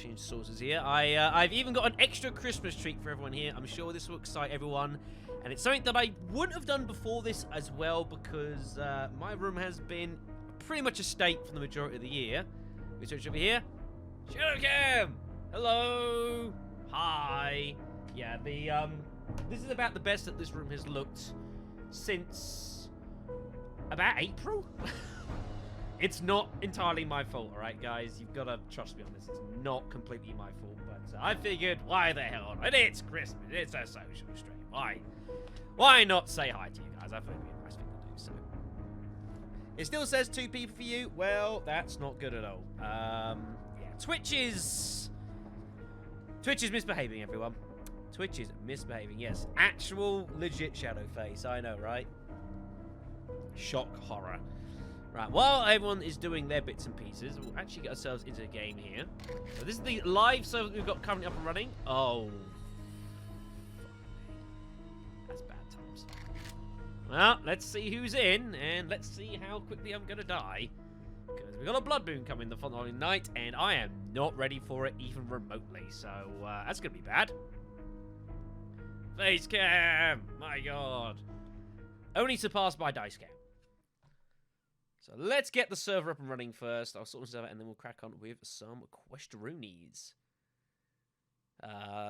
change sources here. I've even got an extra Christmas treat for everyone here. I'm sure this will excite everyone. And it's something that I wouldn't have done before this as well, because my room has been pretty much a state for the majority of the year. We switch over here. Shadowcam! Hello! Hi! Yeah, this is about the best that this room has looked since about April? It's not entirely my fault, alright, guys? You've got to trust me on this. It's not completely my fault, but I figured, why the hell not? It's Christmas. It's a social stream. Why not say hi to you guys? I thought it'd be a nice thing to do, so. It still says 2 people for you. Well, that's not good at all. Yeah, Twitch is misbehaving, everyone. Twitch is misbehaving, yes. Actual, legit shadow face. I know, right? Shock horror. Right, while everyone is doing their bits and pieces, we'll actually get ourselves into a game here. So this is the live server that we've got currently up and running. Oh. That's bad times. Well, let's see who's in, and let's see how quickly I'm going to die. Because we've got a blood moon coming the following night, and I am not ready for it even remotely. So, that's going to be bad. Face cam! My god. Only surpassed by dice cam. So let's get the server up and running first. I'll sort this out and then we'll crack on with some questionroonies.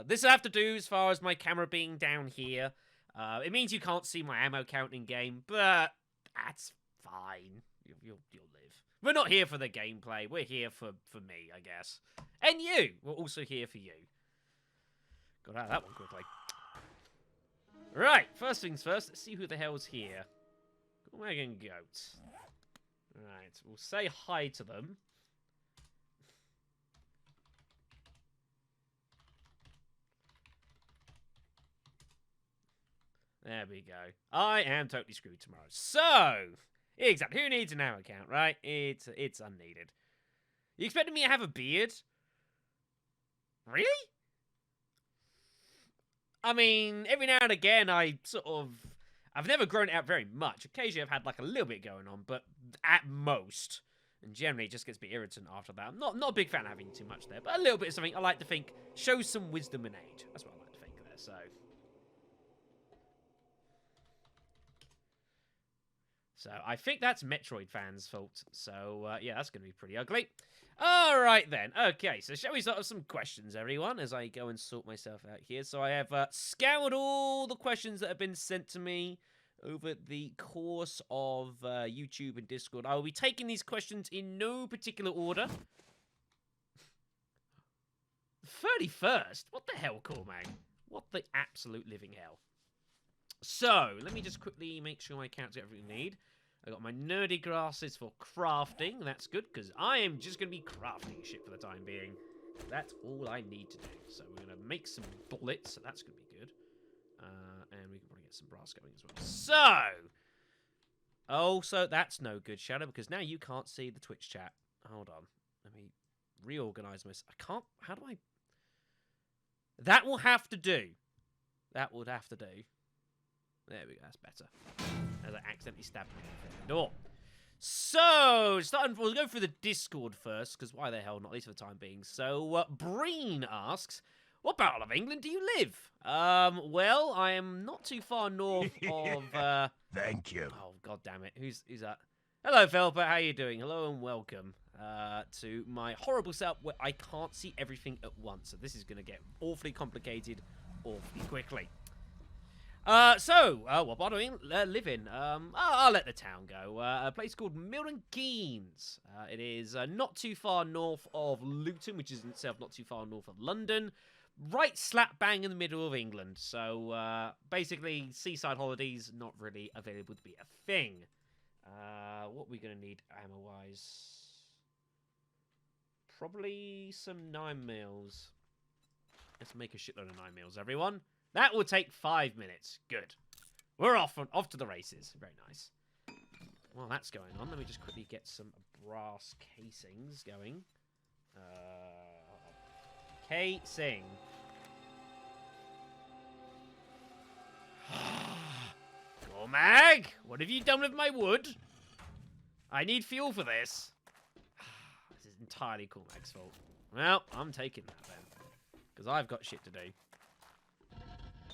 This I have to do as far as my camera being down here. It means you can't see my ammo count in game, but that's fine. You'll live. We're not here for the gameplay. We're here for me, I guess. And you. We're also here for you. Got out of that one quickly. Right, first things first. Let's see who the hell's here. Wagon Goat. Right, we'll say hi to them. There we go. I am totally screwed tomorrow. So, exactly. Who needs an ammo count, right? It's unneeded. You expecting me to have a beard? Really? I mean, every now and again, I've never grown it out very much. Occasionally, I've had like a little bit going on, but at most, and generally, it just gets a bit irritant after that. I'm not a big fan of having too much there, but a little bit of something I like to think shows some wisdom and age. That's what I like to think there. So I think that's Metroid fans' fault. So yeah, that's gonna be pretty ugly. All right then. Okay, so shall we start with some questions, everyone, as I go and sort myself out here. So I have scoured all the questions that have been sent to me over the course of YouTube and Discord. I will be taking these questions in no particular order. 31st? What the hell, Cormac? What the absolute living hell? So, let me just quickly make sure my account's got everything I need. I got my nerdy glasses for crafting. That's good, because I am just going to be crafting shit for the time being. That's all I need to do. So we're going to make some bullets, so that's going to be good. And we can probably get some brass going as well. So! Oh, so that's no good, Shadow, because now you can't see the Twitch chat. Hold on. Let me reorganize this. I can't... How do I... That will have to do. That would have to do. There we go, that's better. As I accidentally stabbed me in the door. So, we'll go through the Discord first, because why the hell not, at least for the time being. So, Breen asks, what part of England do you live? Well, I am not too far north of, Thank you. Oh, god damn it. Who's that? Hello, Felper, how you doing? Hello and welcome to my horrible setup where I can't see everything at once. So this is going to get awfully complicated awfully quickly. What part do I live in? I'll let the town go. A place called Milton Keynes. It is not too far north of Luton, which is in itself not too far north of London. Right slap bang in the middle of England. So, basically, seaside holidays not really available to be a thing. What are we going to need ammo-wise? Probably some 9mm. Let's make a shitload of 9mm, everyone. That will take 5 minutes. Good. We're off to the races. Very nice. While that's going on, let me just quickly get some brass casings going. Casing. Cormag, what have you done with my wood? I need fuel for this. This is entirely Cormag's fault. Well, I'm taking that then. Because I've got shit to do.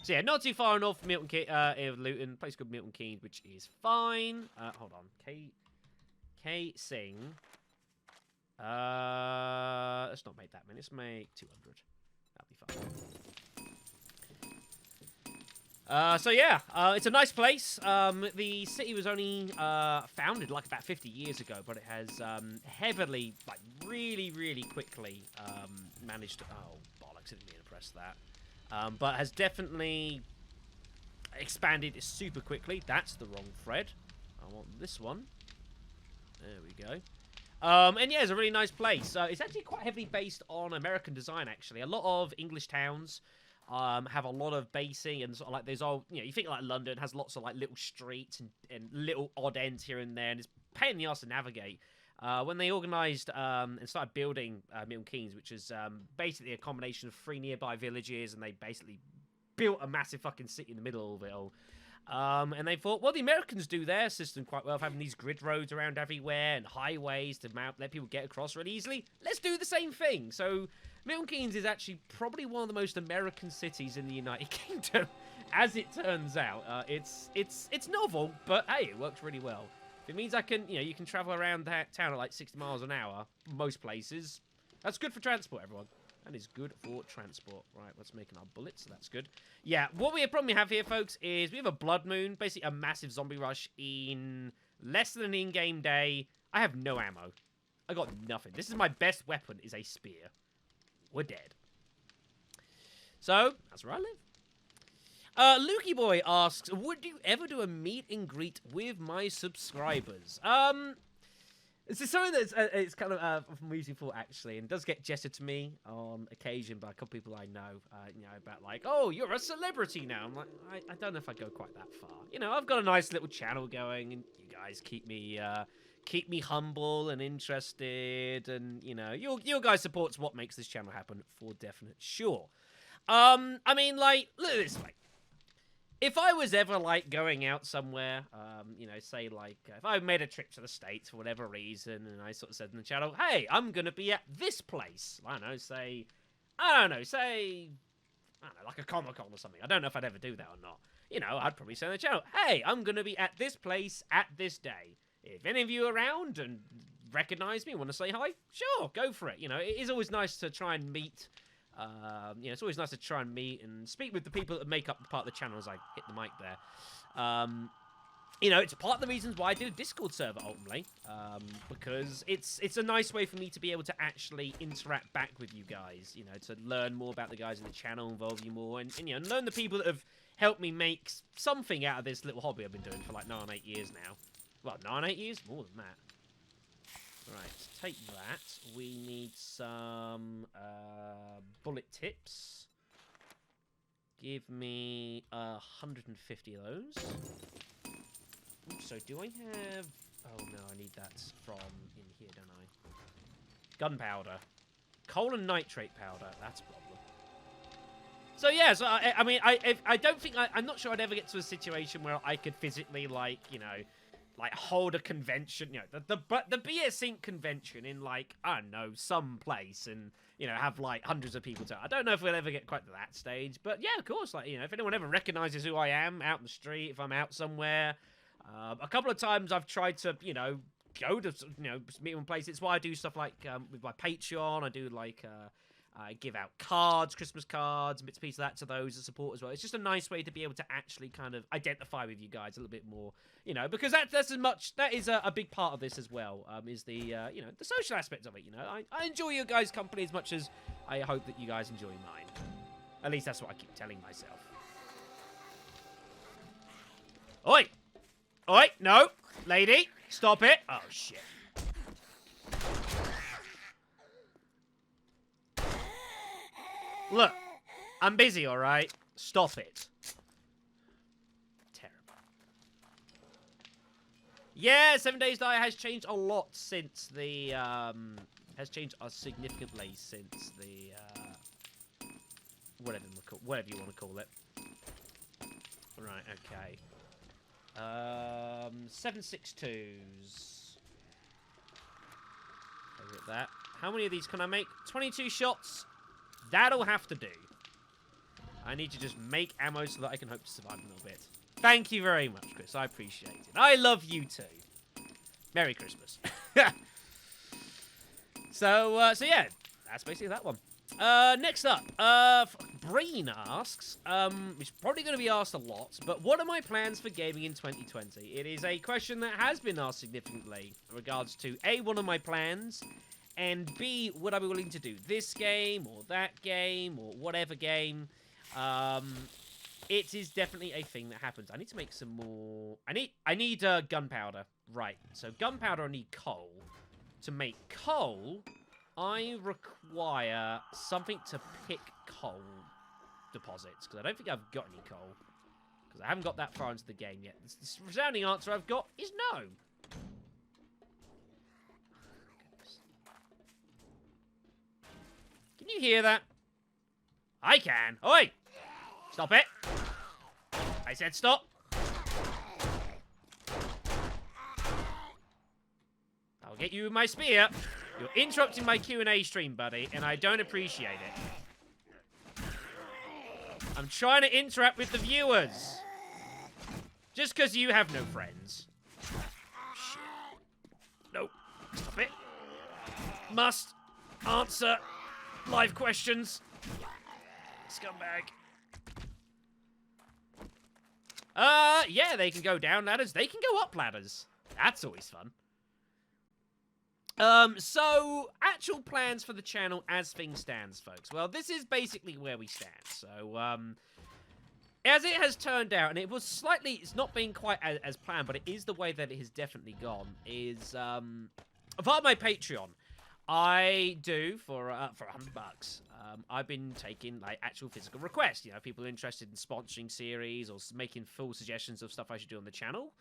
So yeah, not too far north from Luton. Place called Milton Keynes, which is fine. Hold on. K Sing. Let's not make that many. Let's make 200. That'll be fine. So yeah, it's a nice place. The city was only founded like about 50 years ago, but it has heavily, like really, really quickly managed to... Oh, bollocks, I didn't mean to press that. But has definitely expanded super quickly. That's the wrong thread. I want this one. There we go. And yeah, it's a really nice place. It's actually quite heavily based on American design, actually. A lot of English towns have a lot of basing and sort of like there's all, you know, you think like London has lots of like little streets and little odd ends here and there, and it's a pain in the ass to navigate. When they organised and started building Milton Keynes, which is basically a combination of 3 nearby villages, and they basically built a massive fucking city in the middle of it all. And they thought, well, the Americans do their system quite well, of having these grid roads around everywhere and highways to let people get across really easily. Let's do the same thing. So Milton Keynes is actually probably one of the most American cities in the United Kingdom, as it turns out. It's novel, but hey, it works really well. If it means I can, you can travel around that town at like 60 miles an hour, most places. That's good for transport, everyone. That is good for transport. Right, let's make our bullets. So that's good. Yeah, what we probably have here, folks, is we have a blood moon, basically a massive zombie rush in less than an in-game day. I have no ammo. I got nothing. This is my best weapon, is a spear. We're dead. So, that's where I live. Lukey Boy asks, would you ever do a meet and greet with my subscribers? This is something that's it's kind of amusing for, actually, and does get gestured to me on occasion by a couple people I know, about like, oh, you're a celebrity now. I'm like, I don't know if I go quite that far. I've got a nice little channel going, and you guys keep me humble and interested, and your guys' support's what makes this channel happen for definite sure. I mean, like, look at this way. If I was ever, like, going out somewhere, say, like, if I made a trip to the States for whatever reason, and I sort of said in the channel, hey, I'm going to be at this place. I don't know, like a Comic-Con or something. I don't know if I'd ever do that or not. I'd probably say on the channel, hey, I'm going to be at this place at this day. If any of you are around and recognize me, want to say hi, sure, go for it. It is always nice to try and meet... it's always nice to try and meet and speak with the people that make up part of the channel as I hit the mic there. It's part of the reasons why I did a Discord server, ultimately, because it's a nice way for me to be able to actually interact back with you guys, to learn more about the guys in the channel, involve you more, and learn the people that have helped me make something out of this little hobby I've been doing for like 9 or 8 years now. Well, 9 or 8 years? More than that. Right, take that. We need some bullet tips. Give me 150 of those. Ooh, so do I have... Oh no, I need that from in here, don't I? Gunpowder. Coal and nitrate powder. That's a problem. So yeah, so I mean, I don't think... I'm not sure I'd ever get to a situation where I could physically, like, like, hold a convention, the BS Inc. convention in, like, I don't know, some place, and, have, like, hundreds of people to... I don't know if we'll ever get quite to that stage, but, yeah, of course, like, if anyone ever recognizes who I am out in the street, if I'm out somewhere, a couple of times I've tried to, go to, meet one place. It's why I do stuff like, with my Patreon, I do, like, I give out cards, Christmas cards, bits and pieces of that to those that support as well. It's just a nice way to be able to actually kind of identify with you guys a little bit more, because that's as much, that is a big part of this as well, is the, the social aspect of it, I enjoy your guys' company as much as I hope that you guys enjoy mine. At least that's what I keep telling myself. Oi! Oi! No! Lady! Stop it! Oh, shit. Look, I'm busy, alright? Stop it. Terrible. Yeah, 7 Days Die has changed a lot since the, has changed significantly since the, whatever you want to call it. Right, okay. 7.62s. Over at that. How many of these can I make? 22 shots. That'll have to do. I need to just make ammo so that I can hope to survive a little bit. Thank you very much, Chris. I appreciate it. I love you too. Merry Christmas. So yeah, that's basically that one. Next up, Breen asks, which is probably going to be asked a lot, but what are my plans for gaming in 2020? It is a question that has been asked significantly in regards to A, what are my plans, and B, would I be willing to do this game, or that game, or whatever game. It is definitely a thing that happens. I need to make some more... I need gunpowder. Right, so gunpowder, I need coal. To make coal... I require something to pick coal deposits, because I don't think I've got any coal. Because I haven't got that far into the game yet. The resounding answer I've got is no. Can you hear that? I can. Oi! Stop it. I said stop. I'll get you with my spear. You're interrupting my Q&A stream, buddy, and I don't appreciate it. I'm trying to interact with the viewers. Just because you have no friends. Shit. Nope. Stop it. Must answer live questions. Scumbag. Yeah, they can go down ladders. They can go up ladders. That's always fun. So, actual plans for the channel as things stands, folks. Well, this is basically where we stand. So, as it has turned out, and it was slightly, it's not been quite as planned, but it is the way that it has definitely gone, is, via my Patreon, I do, for $100, I've been taking, like, actual physical requests. You know, people interested in sponsoring series or making full suggestions of stuff I should do on the channel.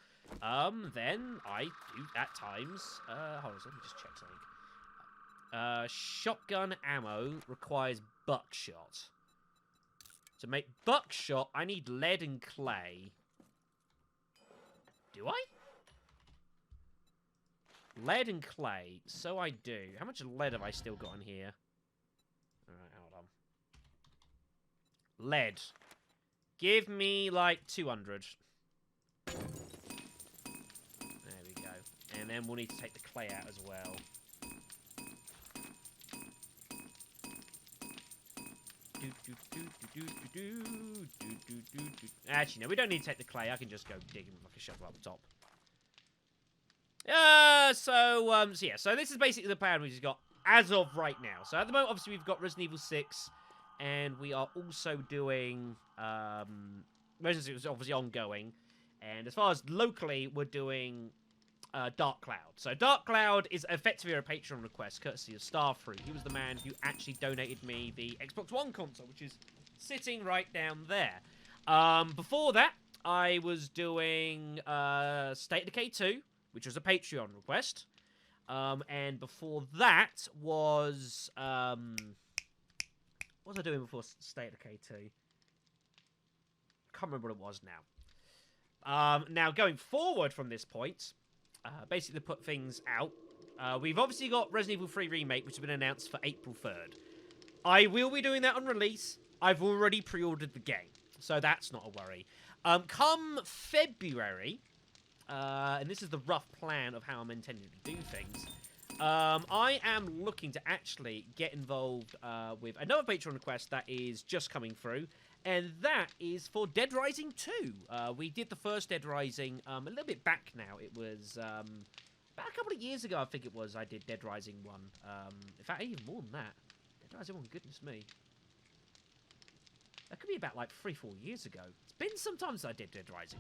Then I do, at times, hold on, let me just check something. Shotgun ammo requires buckshot. To make buckshot, I need lead and clay. Do I? Lead and clay, so I do. How much lead have I still got in here? Alright, hold on. Lead. Give me, like, 200. There we go. And then we'll need to take the clay out as well. Actually, no, we don't need to take the clay. I can just go digging with like a shovel up the top. So this is basically the plan we've got as of right now. So at the moment, obviously, we've got Resident Evil 6, and we are also doing, Resident Evil is obviously ongoing, and as far as locally, we're doing, Dark Cloud. So Dark Cloud is effectively a Patreon request, courtesy of Starfruit. He was the man who actually donated me the Xbox One console, which is sitting right down there. Before that, I was doing, State of Decay 2, which was a Patreon request. And before that was, what was I doing before State of Decay 2? Can't remember what it was now. Now, going forward from this point, basically to put things out, we've obviously got Resident Evil 3 Remake, which has been announced for April 3rd. I will be doing that on release. I've already pre-ordered the game, so that's not a worry. Come February... and this is the rough plan of how I'm intending to do things. I am looking to actually get involved with another Patreon request that is just coming through, and that is for Dead Rising 2. We did the first Dead Rising a little bit back now. It was about a couple of years ago, I think it was, I did Dead Rising 1. In fact, even more than that. Dead Rising 1, goodness me. That could be about like 3-4 years ago. It's been some time since I did Dead Rising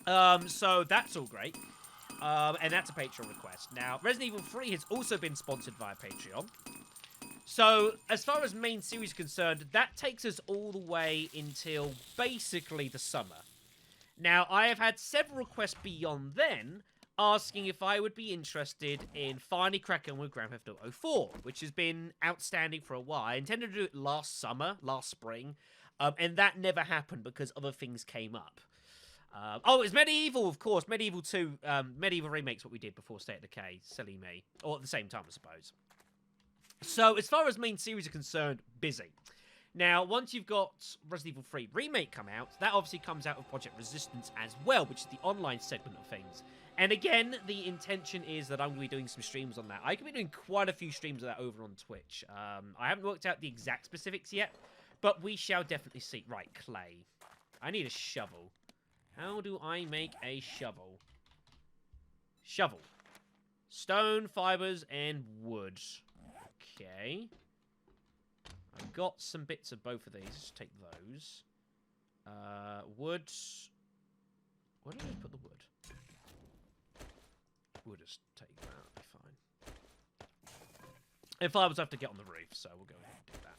1. So that's all great. And that's a Patreon request. Now, Resident Evil 3 has also been sponsored via Patreon. So, as far as main series is concerned, that takes us all the way until basically the summer. Now, I have had several requests beyond then asking if I would be interested in finally cracking with Grand Theft Auto 4, which has been outstanding for a while. I intended to do it last spring, and that never happened because other things came up. Oh, it's Medieval, of course. Medieval 2, Medieval Remake's what we did before State of Decay. Silly me. Or at the same time, I suppose. So, as far as main series are concerned, busy. Now, once you've got Resident Evil 3 Remake come out, that obviously comes out of Project Resistance as well, which is the online segment of things. And again, the intention is that I'm going to be doing some streams on that. I could be doing quite a few streams of that over on Twitch. I haven't worked out the exact specifics yet, but we shall definitely see. Right, clay. I need a shovel. How do I make a shovel? Shovel. Stone, fibers, and wood. Okay. I've got some bits of both of these. Let's take those. Wood. Where did I just put the wood? We'll just take that. That'll be fine. And fibers have to get on the roof, so we'll go ahead and do that.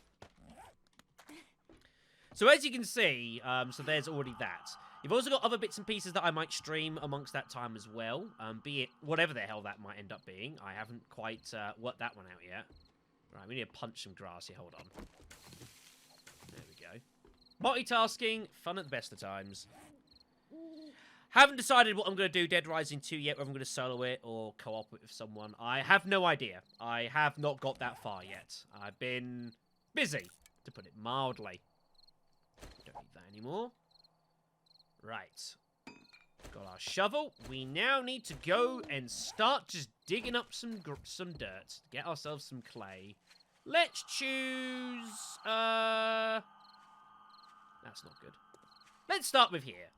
So as you can see, so there's already that. You've also got other bits and pieces that I might stream amongst that time as well, be it whatever the hell that might end up being. I haven't quite worked that one out yet. Right, we need to punch some grass here. Hold on. There we go. Multitasking, fun at the best of times. Haven't decided what I'm going to do Dead Rising 2 yet, whether I'm going to solo it or co-op it with someone. I have no idea. I have not got that far yet. I've been busy, to put it mildly. Don't need that anymore. Right. Got our shovel. We now need to go and start just digging up some dirt. Get ourselves some clay. Let's choose... That's not good. Let's start with here.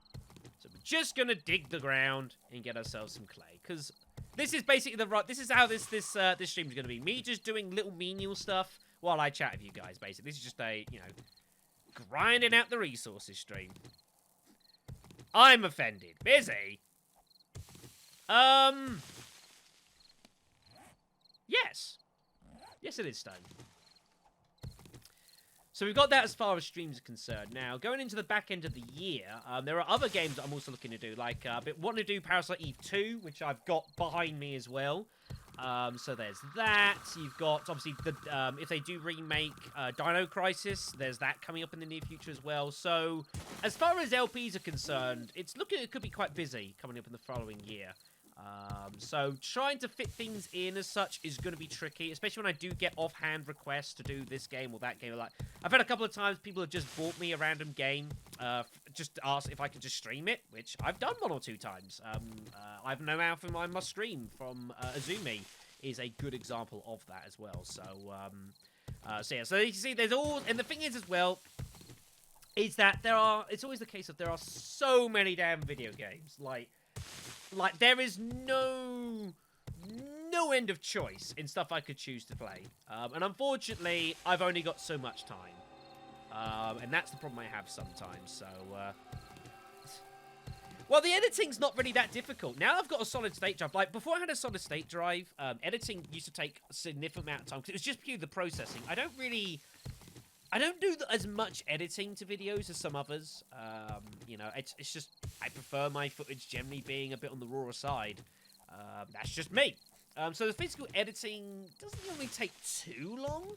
So we're just going to dig the ground and get ourselves some clay. Because this is basically the right... This is how this stream is going to be. Me just doing little menial stuff while I chat with you guys, basically. This is just a, you know, grinding out the resources stream. I'm offended. Busy? Yes. Yes, it is stone. So we've got that as far as streams are concerned. Now, going into the back end of the year, there are other games that I'm also looking to do. Like, want to do Parasite Eve 2, which I've got behind me as well. So there's that. You've got, obviously, the if they do remake Dino Crisis, there's that coming up in the near future as well. So, as far as LPs are concerned, it's looking it could be quite busy coming up in the following year. So trying to fit things in as such is going to be tricky, especially when I do get offhand requests to do this game or that game. Like, I've had a couple of times people have just bought me a random game, just to ask if I could just stream it, which I've done 1 or 2 times. I've no Alpha I Must Stream from Azumi is a good example of that as well. So, so yeah, so you can see there's all, and the thing is as well, is that it's always the case that there are so many damn video games, like there is no end of choice in stuff I could choose to play. And unfortunately, I've only got so much time. And that's the problem I have sometimes, so... Well, the editing's not really that difficult. Now I've got a solid state drive. Like, before I had a solid state drive, editing used to take a significant amount of time, because it was just purely the processing. I don't do as much editing to videos as some others. You know, it's just, I prefer my footage generally being a bit on the rawer side. That's just me. So the physical editing doesn't really take too long.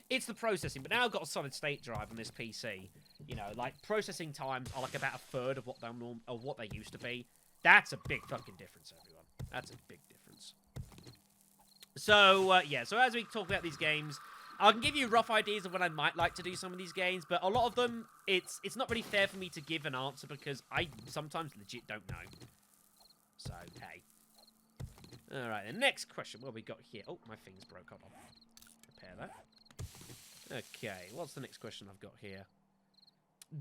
It's the processing, but now I've got a solid state drive on this PC. You know, like, processing times are like about 1/3 of what they used to be. That's a big fucking difference, everyone. That's a big difference. So, yeah, so as we talk about these games, I can give you rough ideas of when I might like to do some of these games, but a lot of them, it's not really fair for me to give an answer because I sometimes legit don't know. So, hey. Alright, the next question. What have we got here? Oh, my thing's broke. Hold on. Repair that. Okay, what's the next question I've got here?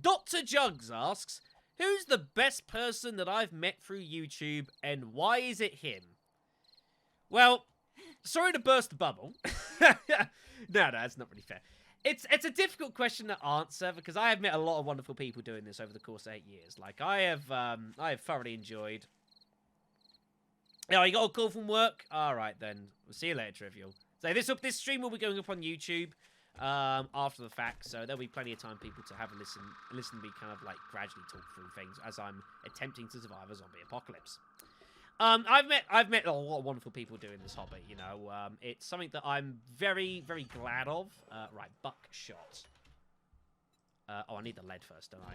Dr. Jugs asks, who's the best person that I've met through YouTube, and why is it him? Well, sorry to burst the bubble. No, it's not really fair. It's a difficult question to answer because I have met a lot of wonderful people doing this over the course of 8 years. Like, I have thoroughly enjoyed. Oh, you got a call from work? All right, then. We'll see you later, Trivial. So this stream will be going up on YouTube after the fact, so there'll be plenty of time people to have a listen to me kind of like gradually talk through things as I'm attempting to survive a zombie apocalypse. I've met a lot of wonderful people doing this hobby, you know. It's something that I'm very, very glad of. Right, buckshot. Oh, I need the lead first, don't I?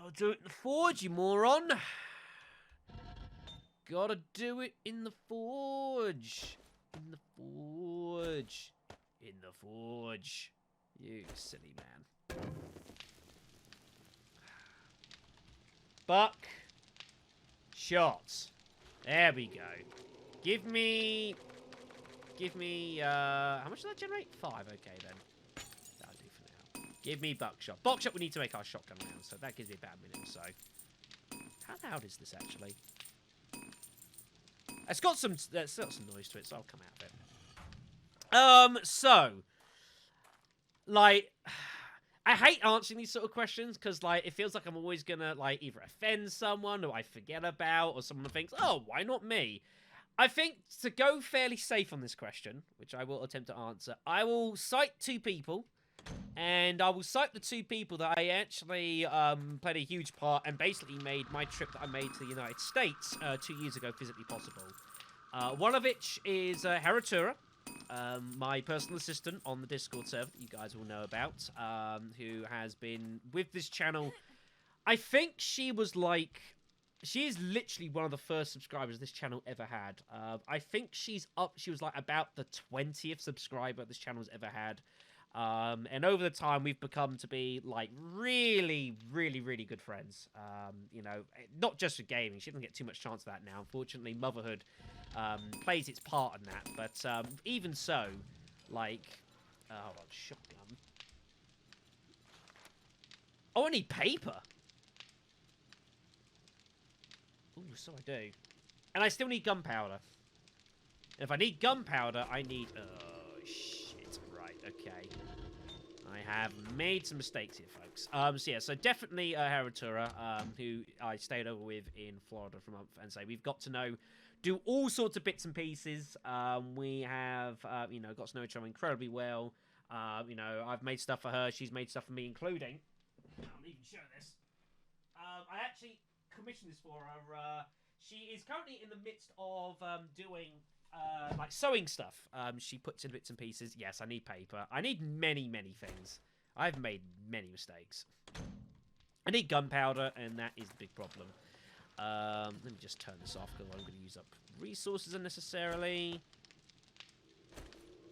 Gotta do it in the forge, you moron. Gotta do it in the forge. In the forge. In the forge. You silly man. Buck. Shots. There we go. Give me, how much did that generate? 5, okay then. That'll do for now. Give me buckshot. Buckshot we need to make our shotgun round, so that gives me about a minute or so. How loud is this, actually? It's got some noise to it, so I'll come out of it. So, like, I hate answering these sort of questions, because, like, it feels like I'm always gonna, like, either offend someone who I forget about, or someone thinks, oh, why not me? I think to go fairly safe on this question, which I will attempt to answer, I will cite 2 people, and I will cite the 2 people that I actually played a huge part and basically made my trip that I made to the United States 2 years ago physically possible. One of which is Heratura, my personal assistant on the Discord server that you guys will know about, who has been with this channel. I think she was like... She is literally one of the first subscribers this channel ever had. I think she was like about the 20th subscriber this channel's ever had. And over the time, we've become to be like really, really, really good friends. You know, not just for gaming. She doesn't get too much chance of that now. Unfortunately, motherhood plays its part in that. But even so, like, hold on, shotgun. Oh, I need paper. Ooh, so I do. And I still need gunpowder. And if I need gunpowder, I need... Oh, shit. Right, okay. I have made some mistakes here, folks. So yeah, so definitely Heratura, who I stayed over with in Florida for a month, and say we've got to know, do all sorts of bits and pieces. We have, you know, got to know each other incredibly well. You know, I've made stuff for her. She's made stuff for me, including... I'll even show this. I actually... commissioned this for her. She is currently in the midst of doing like sewing stuff. She puts in bits and pieces. Yes, I need paper. I need many, many things. I've made many mistakes. I need gunpowder, and that is the big problem. Let me just turn this off because I'm going to use up resources unnecessarily.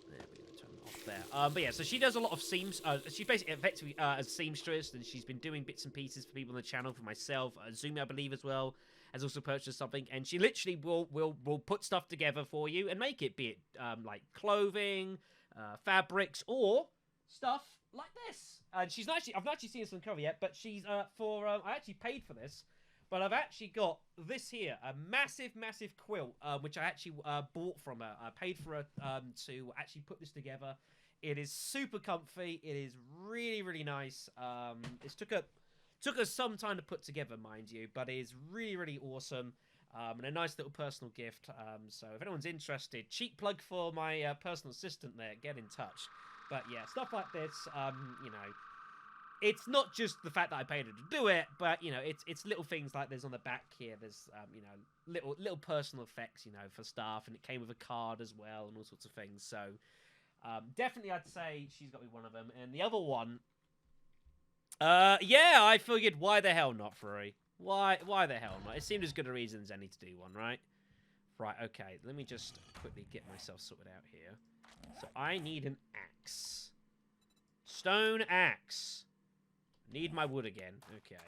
There we go. Turn it off there. But yeah, so she does a lot of seams. She's basically effectively a seamstress, and she's been doing bits and pieces for people on the channel, for myself. Zumi, I believe, as well, has also purchased something, and she literally will put stuff together for you and make it, be it like clothing, fabrics, or stuff like this. And she's actually, I've not actually seen this on the cover yet, but she's I actually paid for this. But I've actually got this here, a massive, massive quilt, which I actually bought from her. I paid for her to actually put this together. It is super comfy. It is really, really nice. It took us some time to put together, mind you, but it is really, really awesome. And a nice little personal gift. So if anyone's interested, cheap plug for my personal assistant there, get in touch. But yeah, stuff like this, you know, it's not just the fact that I paid her to do it, but, you know, it's little things like there's on the back here. There's, you know, little personal effects, you know, for staff, and it came with a card as well and all sorts of things. So, definitely I'd say she's got to be one of them. And the other one, yeah, I figured, why the hell not, Free? Why the hell not? It seemed as good a reason as any to do one, right? Right, okay, let me just quickly get myself sorted out here. So I need an axe. Stone axe. Need my wood again. Okay.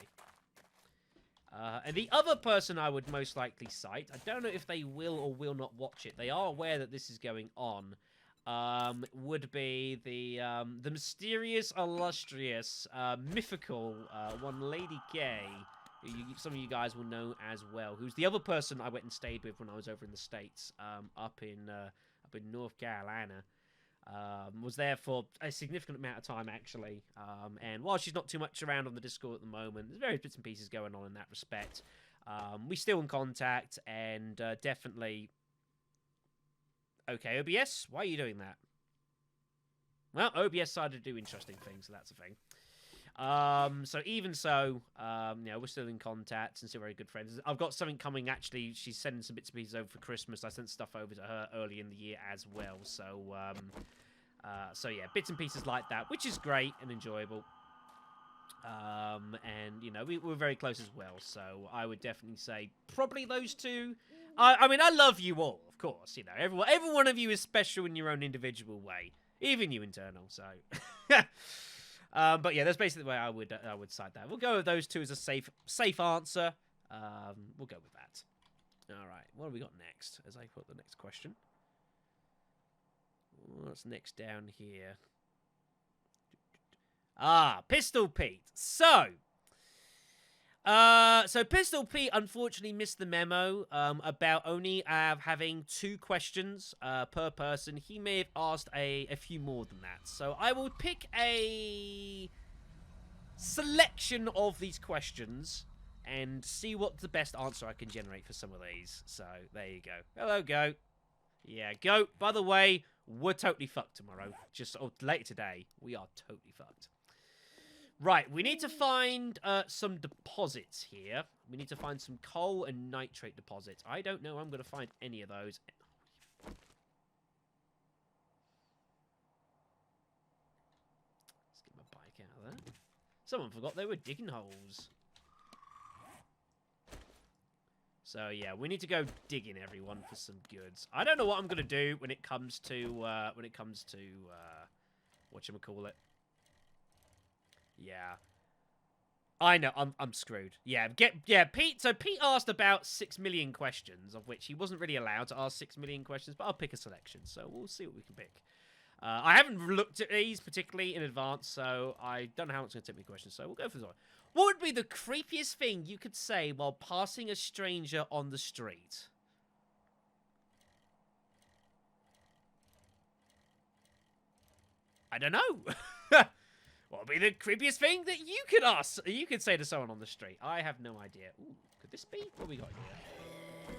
And the other person I would most likely cite, I don't know if they will or will not watch it. They are aware that this is going on. Would be the mysterious, illustrious, mythical one, Lady Gay, who some of you guys will know as well. Who's the other person I went and stayed with when I was over in the States, up in North Carolina. Was there for a significant amount of time, actually. And while she's not too much around on the Discord at the moment, there's various bits and pieces going on in that respect. We're still in contact, and definitely... Okay, OBS, why are you doing that? Well, OBS decided to do interesting things, so that's a thing. So even so, you know, we're still in contact and still very good friends. I've got something coming, actually. She's sending some bits and pieces over for Christmas. I sent stuff over to her early in the year as well. So, so yeah, bits and pieces like that, which is great and enjoyable. And, you know, we're very close as well. So I would definitely say probably those two. I mean, I love you all, of course. You know, every one of you is special in your own individual way. Even you, Internal. So, but yeah, that's basically the way I would cite that. We'll go with those two as a safe answer. We'll go with that. All right, what have we got next? As I put the next question. What's next down here? Pistol Pete. So Pistol Pete unfortunately missed the memo about only having 2 questions per person. He may have asked a few more than that. So I will pick a selection of these questions and see what the best answer I can generate for some of these. So there you go. Hello, Goat. Yeah, Goat. By the way, we're totally fucked tomorrow. Or later today, we are totally fucked. Right, we need to find some deposits here. We need to find some coal and nitrate deposits. I don't know I'm going to find any of those. Let's get my bike out of there. Someone forgot they were digging holes. So, yeah, we need to go digging, everyone, for some goods. I don't know what I'm going to do when it comes to, whatchamacallit. Yeah. I know, I'm screwed. Yeah, Pete, so Pete asked about 6 million questions, of which he wasn't really allowed to ask 6 million questions, but I'll pick a selection, so we'll see what we can pick. I haven't looked at these particularly in advance, so I don't know how much it's going to take me questions, so we'll go for this one. What would be the creepiest thing you could say while passing a stranger on the street? I don't know. What would be the creepiest thing that you could say to someone on the street? I have no idea. Ooh, could this be? What have we got here?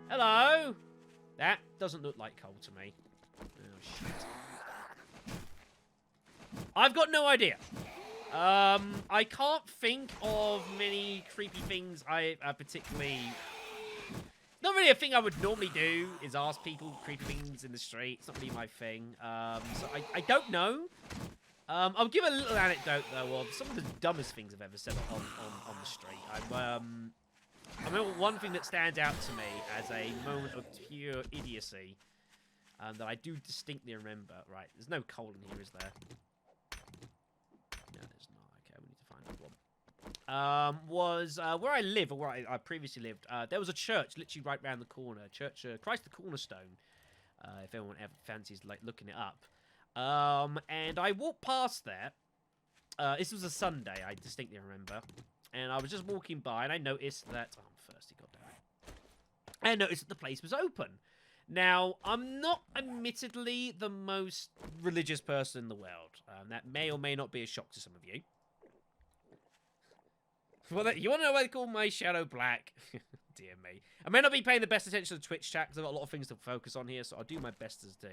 Hello? That doesn't look like coal to me. Oh, shit. I've got no idea. I can't think of many creepy things I particularly... Not really a thing I would normally do is ask people creepy things in the street. It's not really my thing. So I don't know. I'll give a little anecdote, though, of some of the dumbest things I've ever said on the street. I remember one thing that stands out to me as a moment of pure idiocy that I do distinctly remember. Right, there's no coal in here, is there? No, there's not. Okay, we need to find that one. Was where I live, or where I previously lived, there was a church literally right round the corner. Church Christ the Cornerstone, if anyone ever fancies like looking it up. And I walked past there. This was a Sunday, I distinctly remember. And I was just walking by, and I noticed that... Oh, I'm thirsty, goddammit. I noticed that the place was open. Now, I'm not admittedly the most religious person in the world. That may or may not be a shock to some of you. Well, you want to know why they call my shadow black? Dear me. I may not be paying the best attention to the Twitch chat, because I've got a lot of things to focus on here, so I'll do my best as do.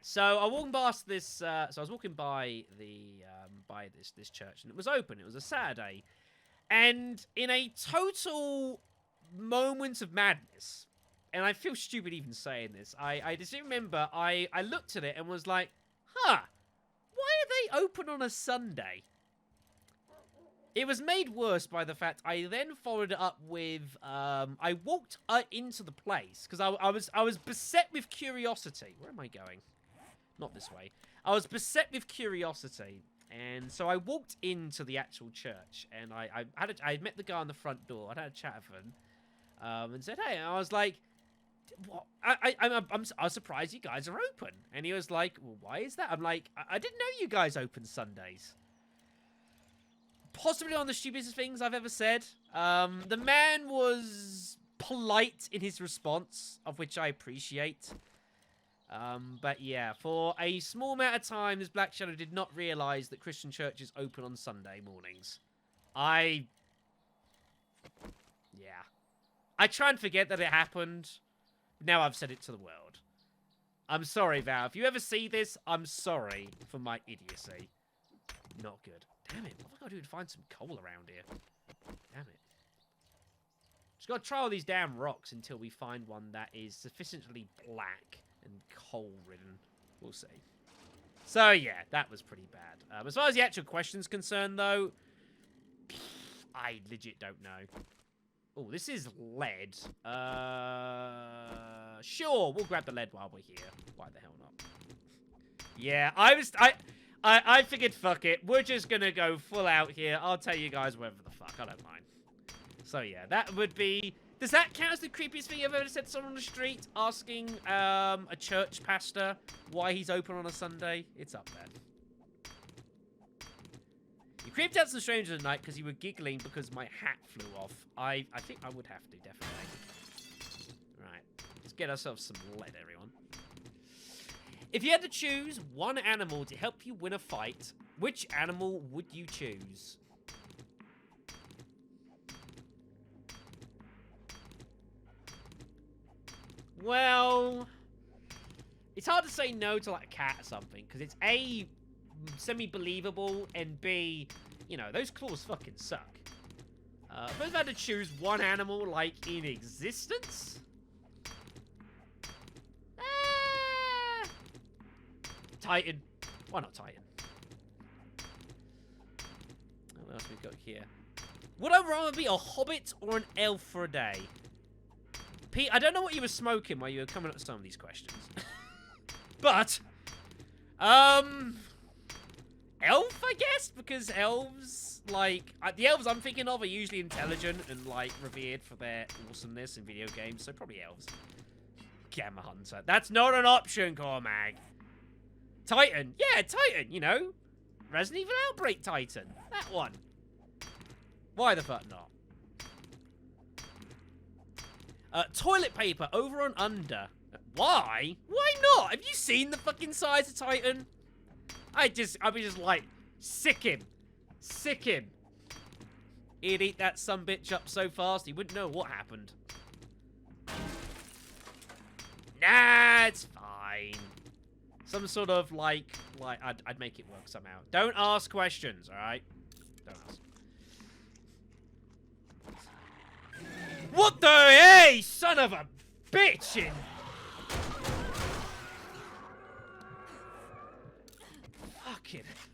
So I walked past this. So I was walking by this church, and it was open. It was a Saturday, and in a total moment of madness, and I feel stupid even saying this. I just remember I looked at it and was like, "Huh, why are they open on a Sunday?" It was made worse by the fact I then followed it up with I walked into the place because I was beset with curiosity. Where am I going? Not this way. I was beset with curiosity, and so I walked into the actual church, and I met the guy on the front door. I had a chat with him, and said, "Hey," and I was like, "What? I was surprised you guys are open." And he was like, "Well, why is that?" I'm like, I didn't know you guys open Sundays." Possibly one of the stupidest things I've ever said. The man was polite in his response, of which I appreciate. But yeah, for a small amount of time, this Black Shadow did not realize that Christian churches open on Sunday mornings. I try and forget that it happened. Now I've said it to the world. I'm sorry, Val. If you ever see this, I'm sorry for my idiocy. Not good. Damn it, what have I got to do to find some coal around here? Damn it. Just got to try all these damn rocks until we find one that is sufficiently black and coal-ridden. We'll see. So, yeah, that was pretty bad. As far as the actual question's concerned, though, I legit don't know. Oh, this is lead. Sure, we'll grab the lead while we're here. Why the hell not? Yeah, I figured, fuck it. We're just gonna go full out here. I'll tell you guys whatever the fuck. I don't mind. So, yeah, that would be... Does that count as the creepiest thing I've ever said to someone on the street? Asking a church pastor why he's open on a Sunday? It's up there. You creeped out some strangers at night because you were giggling because my hat flew off. I think I would have to, definitely. Right. Let's get ourselves some lead, everyone. If you had to choose one animal to help you win a fight, which animal would you choose? Well, it's hard to say no to, like, a cat or something, because it's A, semi-believable, and B, you know, those claws fucking suck. But if I had to choose one animal, like, in existence? Titan. Why not Titan? What else we got here? Would I rather be a hobbit or an elf for a day? Pete, I don't know what you were smoking while you were coming up with some of these questions. But, elf, I guess? Because elves, like, the elves I'm thinking of are usually intelligent and, like, revered for their awesomeness in video games, so probably elves. Gamma Hunter. That's not an option, Cormag. Titan. Yeah, Titan, you know. Resident Evil Outbreak Titan. That one. Why the fuck not? Toilet paper, over and under. Why? Why not? Have you seen the fucking size of Titan? I'd be just like, sick him. Sick him. He'd eat that sumbitch up so fast, he wouldn't know what happened. Nah, it's fine. Some sort of, like, I'd make it work somehow. Don't ask questions, alright? Don't ask. What the hey, son of a bitch! Fucking hell.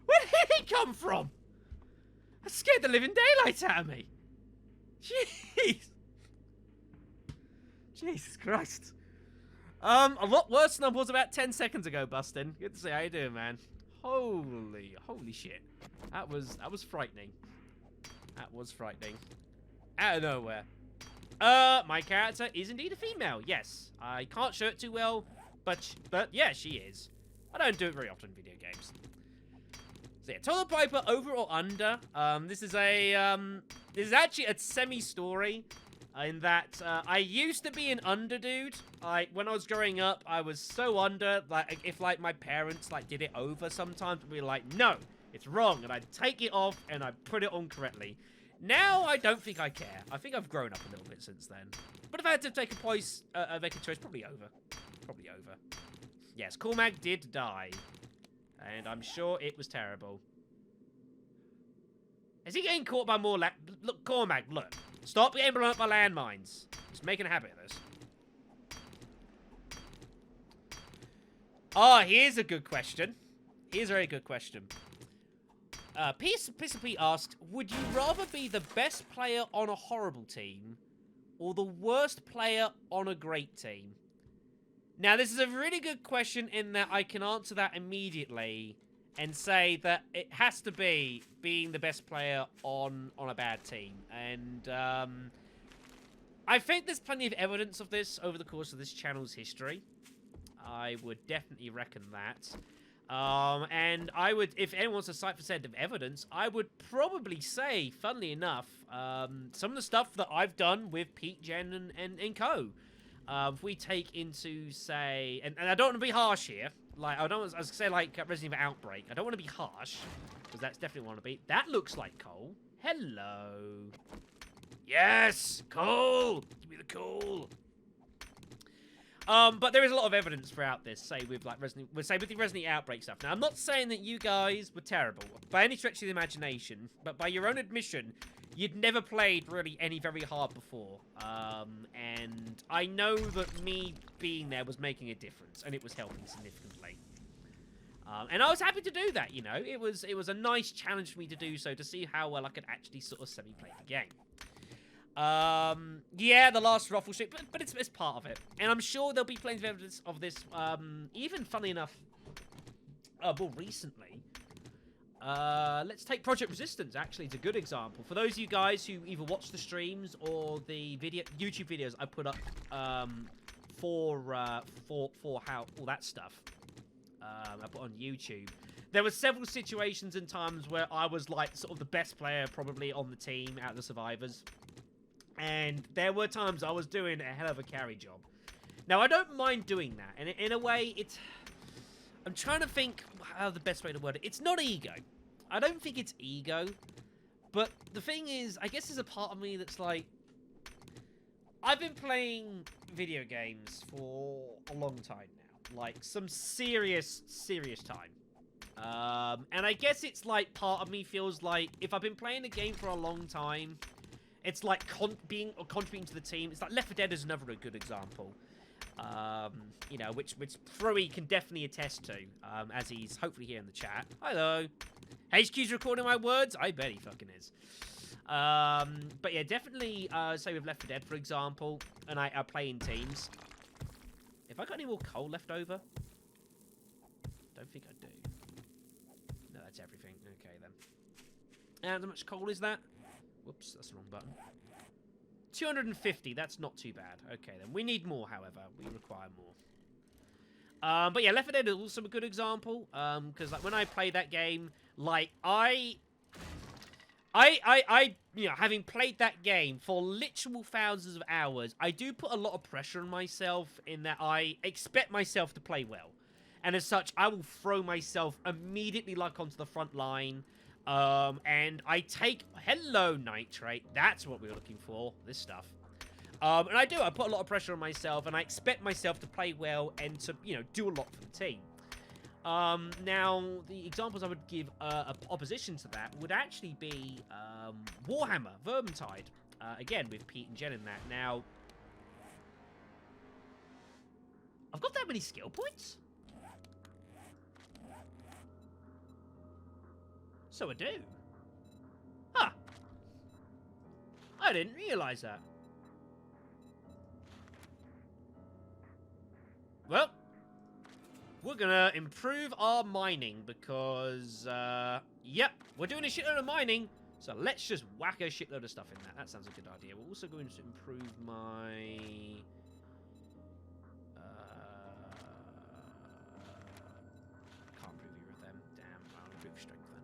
Where did he come from? That scared the living daylights out of me. Jeez. Jesus Christ. A lot worse than I was about 10 seconds ago, Bustin. Good to see how you doing, man. Holy shit. That was frightening. That was frightening. Out of nowhere. My character is indeed a female. Yes, I can't show it too well, but yeah, she is. I don't do it very often in video games. So yeah, toilet paper, over or under. This is actually a semi-story. In that, I used to be an under dude. When I was growing up, I was so under, like, if, like, my parents, like, did it over sometimes, we'd be like, no, it's wrong, and I'd take it off, and I'd put it on correctly. Now, I don't think I care. I think I've grown up a little bit since then. But if I had to take make a choice, probably over. Probably over. Yes, Cormag did die. And I'm sure it was terrible. Is he getting caught by more Look, Cormag, look. Stop getting blown up by landmines. Just making a habit of this. Oh, here's a good question. Here's a very good question. P asked, would you rather be the best player on a horrible team or the worst player on a great team? Now, this is a really good question in that I can answer that immediately and say that it has to be being the best player on a bad team. And I think there's plenty of evidence of this over the course of this channel's history. I would definitely reckon that. And I would, if anyone wants to cite for said of evidence, I would probably say, funnily enough, some of the stuff that I've done with Pete, Jen, and co. If we take into, say, and I don't want to be harsh here, like, I was going to say, like, Resident Evil Outbreak, I don't want to be harsh, because that's definitely want to be. That looks like coal. Hello. Yes, coal. Give me the coal. But there is a lot of evidence throughout this, say with like with the Resident Outbreak stuff. Now, I'm not saying that you guys were terrible by any stretch of the imagination, but by your own admission, you'd never played really any very hard before. And I know that me being there was making a difference, and it was helping significantly. And I was happy to do that, you know. It was a nice challenge for me to do so, to see how well I could actually sort of semi-play the game. Yeah, the last ruffle shit, but it's part of it. And I'm sure there'll be plenty of evidence of this, even funny enough, more recently. Let's take Project Resistance, actually. It's a good example. For those of you guys who either watch the streams or the YouTube videos I put up, for how all that stuff, I put on YouTube. There were several situations and times where I was, like, sort of the best player probably on the team out of the survivors. And there were times I was doing a hell of a carry job. Now, I don't mind doing that. And in a way, it's... I'm trying to think how the best way to word it. It's not ego. I don't think it's ego. But the thing is, I guess there's a part of me that's like... I've been playing video games for a long time now. Like, some serious time. And I guess it's like part of me feels like if I've been playing a game for a long time, it's like contributing to the team. It's like Left 4 Dead is another good example. You know, which Throwy can definitely attest to, as he's hopefully here in the chat. Hello. HQ's recording my words? I bet he fucking is. But yeah, definitely, say with Left 4 Dead, for example, and I play in teams. Have I got any more coal left over? Don't think I do. No, that's everything. Okay, then. And how much coal is that? Whoops, that's the wrong button. 250, that's not too bad. Okay, then. We need more, however. We require more. But yeah, Left 4 Dead is also a good example. Because like, when I play that game, like, I you know, having played that game for literal thousands of hours, I do put a lot of pressure on myself in that I expect myself to play well. And as such, I will throw myself immediately, like, onto the front line. And I take... Hello, Nitrate. That's what we were looking for. This stuff. And I do. I put a lot of pressure on myself, and I expect myself to play well and to, you know, do a lot for the team. Now, the examples I would give opposition to that would actually be Warhammer, Vermintide. Again, with Pete and Jen in that. Now, I've got that many skill points? So I do. Huh. I didn't realise that. Well, we're gonna improve our mining because, yep, we're doing a shitload of mining, so let's just whack a shitload of stuff in that. That sounds a good idea. We're also going to improve my... can't improve either of them. Damn, I'll improve strength then.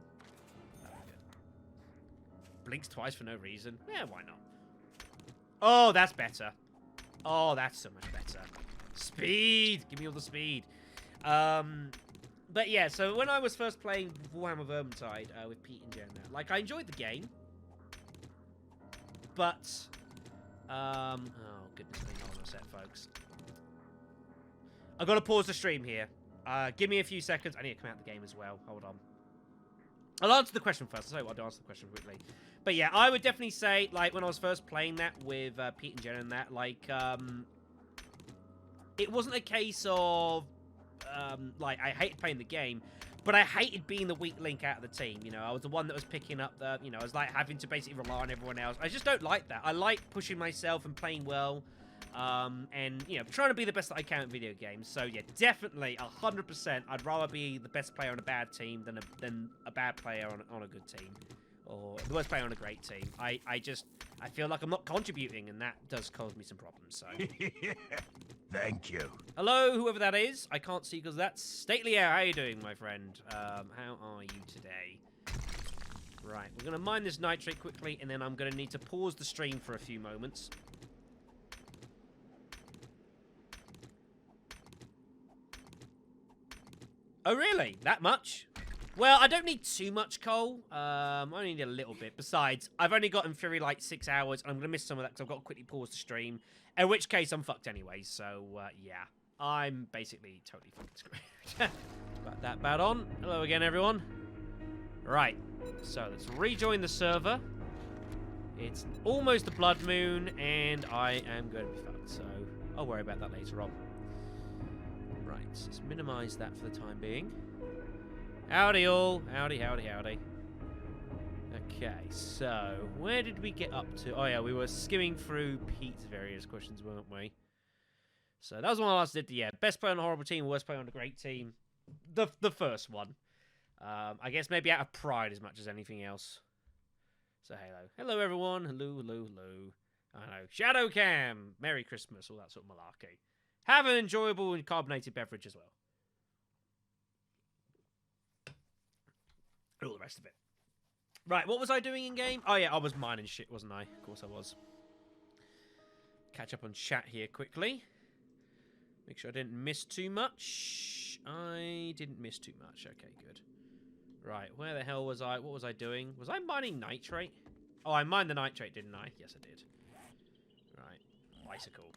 That'd be good. Blinks twice for no reason. Yeah, why not? Oh, that's better. Oh, that's so much better. Speed! Give me all the speed. But yeah, so when I was first playing Warhammer Vermintide with Pete and Jen, like, I enjoyed the game, but oh goodness me, hold on a sec, folks. I've got to pause the stream here. Give me a few seconds. I need to come out of the game as well. Hold on. I'll answer the question first. I'll tell you what, I'll answer the question quickly. But yeah, I would definitely say, like, when I was first playing that with Pete and Jen and that, like, it wasn't a case of, like, I hated playing the game, but I hated being the weak link out of the team, you know. I was the one that was picking up the, you know, I was, like, having to basically rely on everyone else. I just don't like that. I like pushing myself and playing well, and, you know, trying to be the best that I can at video games. So, yeah, definitely, 100%, I'd rather be the best player on a bad team than a bad player on a good team. Or the worst player on a great team. I feel like I'm not contributing, and that does cause me some problems, so... Thank you. Hello, whoever that is. I can't see because that's Stately Air. How are you doing, my friend? How are you today? Right, we're going to mine this nitrate quickly, and then I'm going to need to pause the stream for a few moments. Oh, really? That much? Well, I don't need too much coal. I only need a little bit. Besides, I've only got in theory like 6 hours, and I'm going to miss some of that because I've got to quickly pause the stream. In which case, I'm fucked anyway. So, yeah. I'm basically totally fucking screwed. Got that bad on. Hello again, everyone. Right. So, let's rejoin the server. It's almost the blood moon, and I am going to be fucked. So, I'll worry about that later on. Right. Let's minimize that for the time being. Howdy all. Howdy, howdy, howdy. Okay, so where did we get up to? Oh yeah, we were skimming through Pete's various questions, weren't we? So that was one I last did. Yeah, best player on a horrible team, worst player on a great team. The first one. I guess maybe out of pride as much as anything else. So hello. Hello everyone. Hello, hello, hello. I know. Shadow Cam. Merry Christmas. All that sort of malarkey. Have an enjoyable and carbonated beverage as well. And all the rest of it. Right, what was I doing in game? Oh yeah, I was mining shit, wasn't I? Of course I was. Catch up on chat here quickly. Make sure I didn't miss too much. I didn't miss too much. Okay, good. Right, where the hell was I? What was I doing? Was I mining nitrate? Oh, I mined the nitrate, didn't I? Yes, I did. Right, bicycle.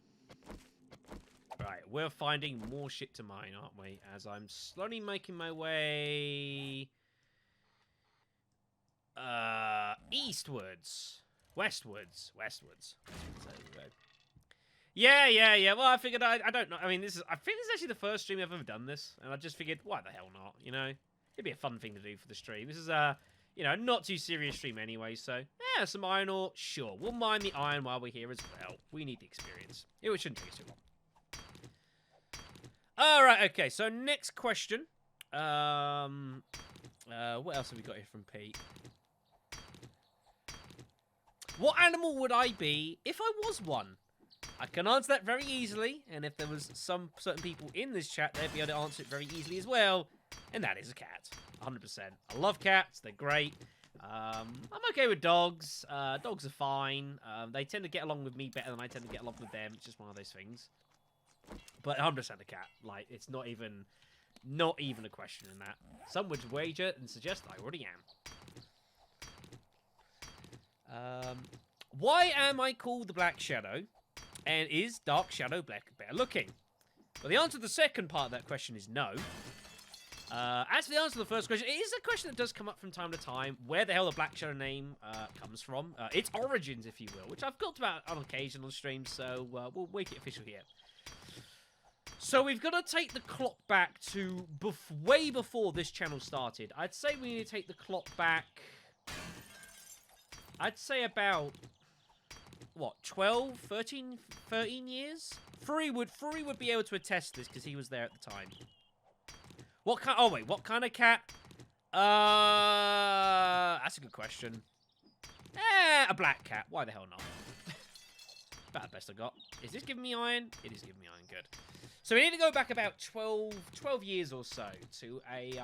Right, we're finding more shit to mine, aren't we? As I'm slowly making my way... eastwards. Westwards. There we go. Yeah. Well, I figured I don't know. I mean, I think this is actually the first stream I've ever done this, and I just figured, why the hell not? You know, it'd be a fun thing to do for the stream. This is you know, not too serious stream anyway. So yeah, some iron ore. Sure, we'll mine the iron while we're here as well. We need the experience. It shouldn't take us too long. All right. Okay. So next question. What else have we got here from Pete? What animal would I be if I was one? I can answer that very easily, and if there was some certain people in this chat, they'd be able to answer it very easily as well, and that is a cat, 100%. I love cats, they're great. I'm okay with dogs. Dogs are fine. They tend to get along with me better than I tend to get along with them. It's just one of those things. But 100% a cat. Like, it's not even a question in that. Some would wager and suggest I already am. Why am I called the Black Shadow? And is Dark Shadow better looking? Well, the answer to the second part of that question is no. As for the answer to the first question, it is a question that does come up from time to time. Where the hell the Black Shadow name comes from. Its origins, if you will, which I've talked about on occasion on streams, so we'll make it official here. So we've got to take the clock back to way before this channel started. I'd say we need to take the clock back... I'd say about... what, 12, 13 years? Furry would be able to attest this because he was there at the time. What kind? Oh wait, what kind of cat? That's a good question. A black cat. Why the hell not? About the best I got. Is this giving me iron? It is giving me iron. Good. So we need to go back about 12 years or so to a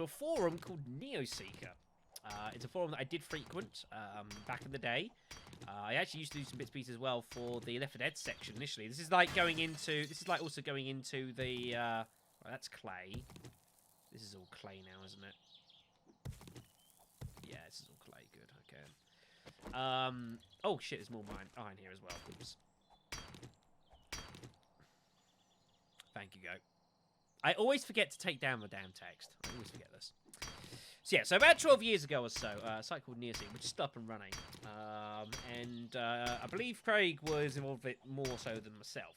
forum called Neoseeker. It's a forum that I did frequent back in the day. I actually used to do some bits and pieces as well for the Left 4 Dead section initially. This is like also going into the well, that's clay. This is all clay now, isn't it? Yeah, this is all clay. Good. Okay. Oh shit, there's more iron here as well. Oops. Thank you, Go. I always forget to take down the damn text. I always forget this. So yeah, so about 12 years ago or so, a site called Neoseeker, which is up and running. I believe Craig was involved with it more so than myself.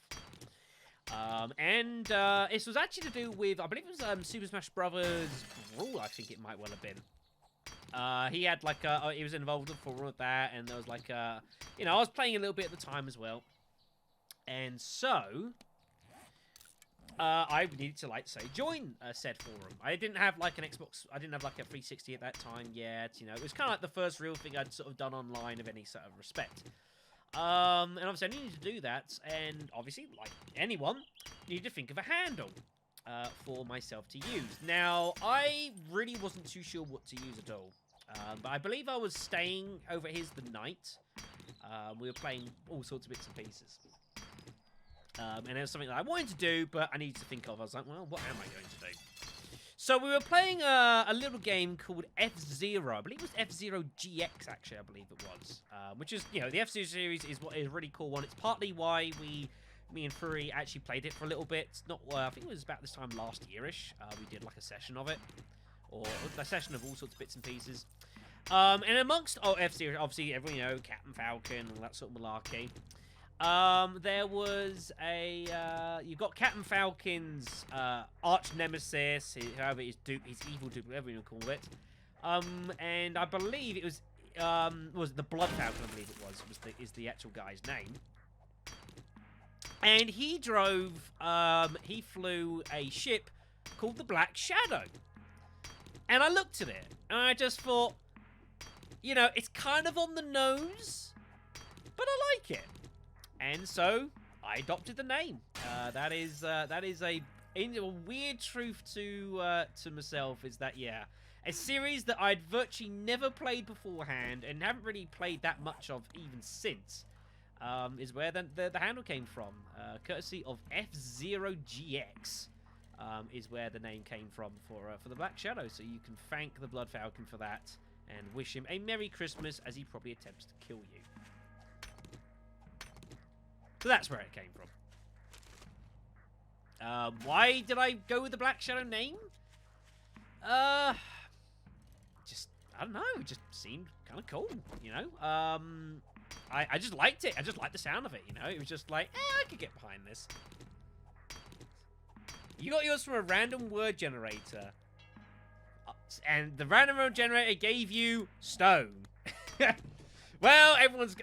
This was actually to do with, I believe it was Super Smash Brothers Brawl, I think it might well have been. He had like, he was involved with all of that, and there was like, you know, I was playing a little bit at the time as well. And so... I needed to, like, say, join said forum. I didn't have, like, an Xbox... I didn't have, like, a 360 at that time yet, you know. It was kind of like the first real thing I'd sort of done online of any sort of respect. And obviously I needed to do that, and obviously, like anyone, needed to think of a handle for myself to use. Now, I really wasn't too sure what to use at all. But I believe I was staying over his the night. We were playing all sorts of bits and pieces. And it was something that I wanted to do, but I needed to think of. I was like, well, what am I going to do? So we were playing a little game called F-Zero. I believe it was F-Zero GX, actually, I believe it was. Which is, you know, the F-Zero series is what is a really cool one. It's partly why me and Furry actually played it for a little bit. It's not, I think it was about this time last yearish. We did like a session of it. Or a session of all sorts of bits and pieces. And amongst F-Zero, obviously, everyone, you know, Captain Falcon, all that sort of malarkey. There was a you got Captain Falcon's arch nemesis, however his evil dupe, whatever you call it. And I believe it was the Blood Falcon. I believe it is the actual guy's name. And he he flew a ship called the Black Shadow. And I looked at it, and I just thought, you know, it's kind of on the nose, but I like it. And so I adopted the name. That is a weird truth to myself, is that, yeah, a series that I'd virtually never played beforehand and haven't really played that much of even since, is where the handle came from. Courtesy of F-Zero GX is where the name came from for the Black Shadow. So you can thank the Blood Falcon for that and wish him a Merry Christmas as he probably attempts to kill you. So that's where it came from. Why did I go with the Black Shadow name? Just, I don't know, it just seemed kind of cool, you know? I just liked it. I just liked the sound of it, you know? It was just like, I could get behind this. You got yours from a random word generator. And the random word generator gave you stone. Well, everyone's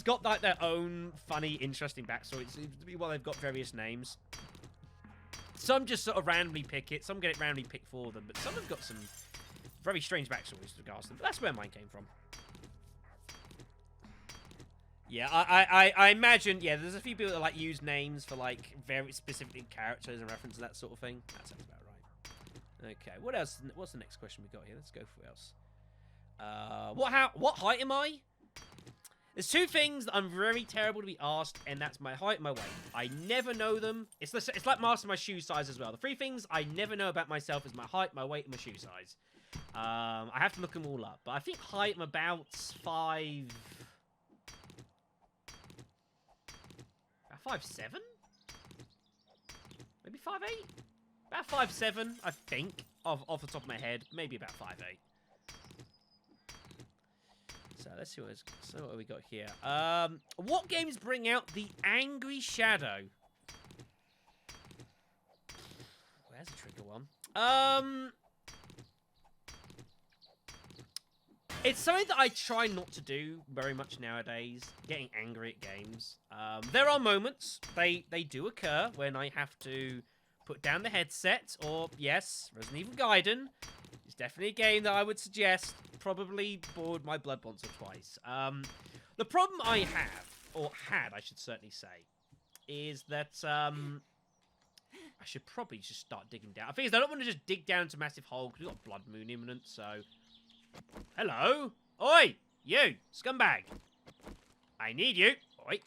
got like their own funny, interesting backstory. It seems to be why they've got various names. Some just sort of randomly pick it. Some get it randomly picked for them. But some have got some very strange backstories with regards to them. But that's where mine came from. Yeah, I imagine, yeah, there's a few people that like use names for like very specific characters and reference to that sort of thing. That sounds about right. Okay, what else? What's the next question we got here? Let's go for what else. What height am I? There's two things that I'm very terrible to be asked, and that's my height and my weight. I never know them. It's like masking my shoe size as well. The three things I never know about myself is my height, my weight, and my shoe size. I have to look them all up, but I think height I'm about 5'7"? Maybe 5'8"? About 5'7", I think, off the top of my head. Maybe about 5'8". So let's see what we got here. What games bring out the Angry Shadow? Where's the trigger one? It's something that I try not to do very much nowadays, getting angry at games. There are moments, they do occur, when I have to put down the headset, or, yes, Resident Evil Gaiden is definitely a game that I would suggest. Probably bored my blood once or twice. The problem I have, or had, I should certainly say, is that I should probably just start digging down. I think I don't want to just dig down into a massive hole, because we've got Blood Moon imminent, so... Hello? Oi! You! Scumbag! I need you! Oi!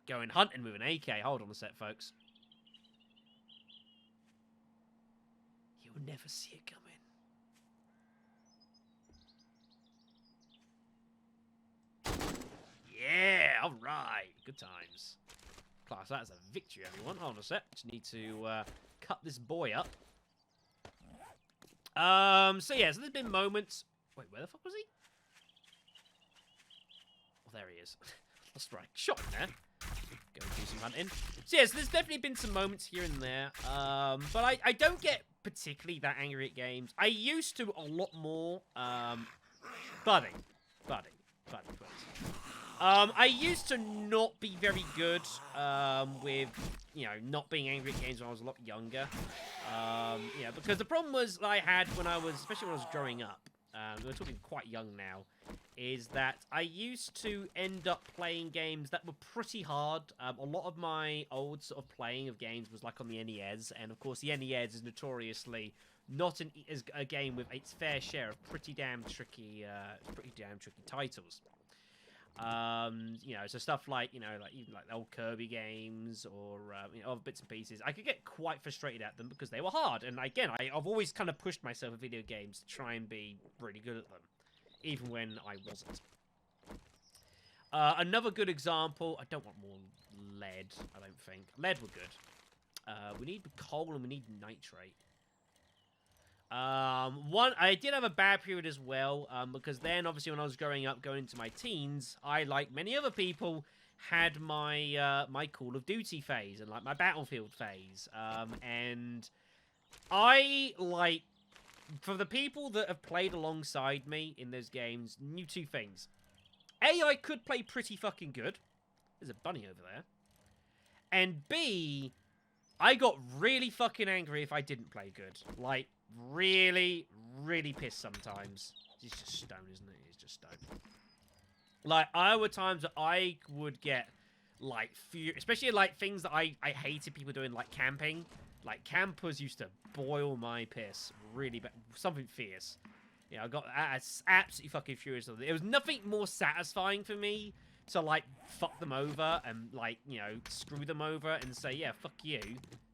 Going hunting with an AK. Hold on a sec, folks. You'll never see it coming. Yeah! Alright! Good times. Class that as a victory, everyone. Hold on a sec. Just need to cut this boy up. So yeah, so there's been moments... Wait, where the fuck was he? Oh, there he is. That's right. Shot him there. Go and do some hunting. So yeah, so there's definitely been some moments here and there. But I don't get particularly that angry at games. I used to a lot more. Buddy. I used to not be very good with, you know, not being angry at games when I was a lot younger. Yeah, because the problem was I had when I was, especially when I was growing up, we're talking quite young now, is that I used to end up playing games that were pretty hard. A lot of my old sort of playing of games was like on the NES, and of course the NES is notoriously not a game with its fair share of pretty damn tricky titles. You know, so stuff like, you know, like even like old Kirby games or you know, other bits and pieces, I could get quite frustrated at them because they were hard. And again, I've always kind of pushed myself in video games to try and be really good at them, even when I wasn't. Another good example, I don't want more lead, I don't think. Lead were good. We need coal and we need nitrate. I did have a bad period as well, because then obviously when I was growing up, going into my teens, I, like many other people, had my my Call of Duty phase and like my Battlefield phase, and I like for the people that have played alongside me in those games, knew two things. A, I could play pretty fucking good. There's a bunny over there. And B, I got really fucking angry if I didn't play good. Like, really, really pissed sometimes. It's just stone, isn't it? It's just stone. Like, there were times that I would get, like, especially, like, things that I hated people doing, like camping. Like, campers used to boil my piss really bad. Something fierce. You know, I got absolutely fucking furious. It was nothing more satisfying for me to, like, fuck them over and, like, you know, screw them over and say, yeah, fuck you,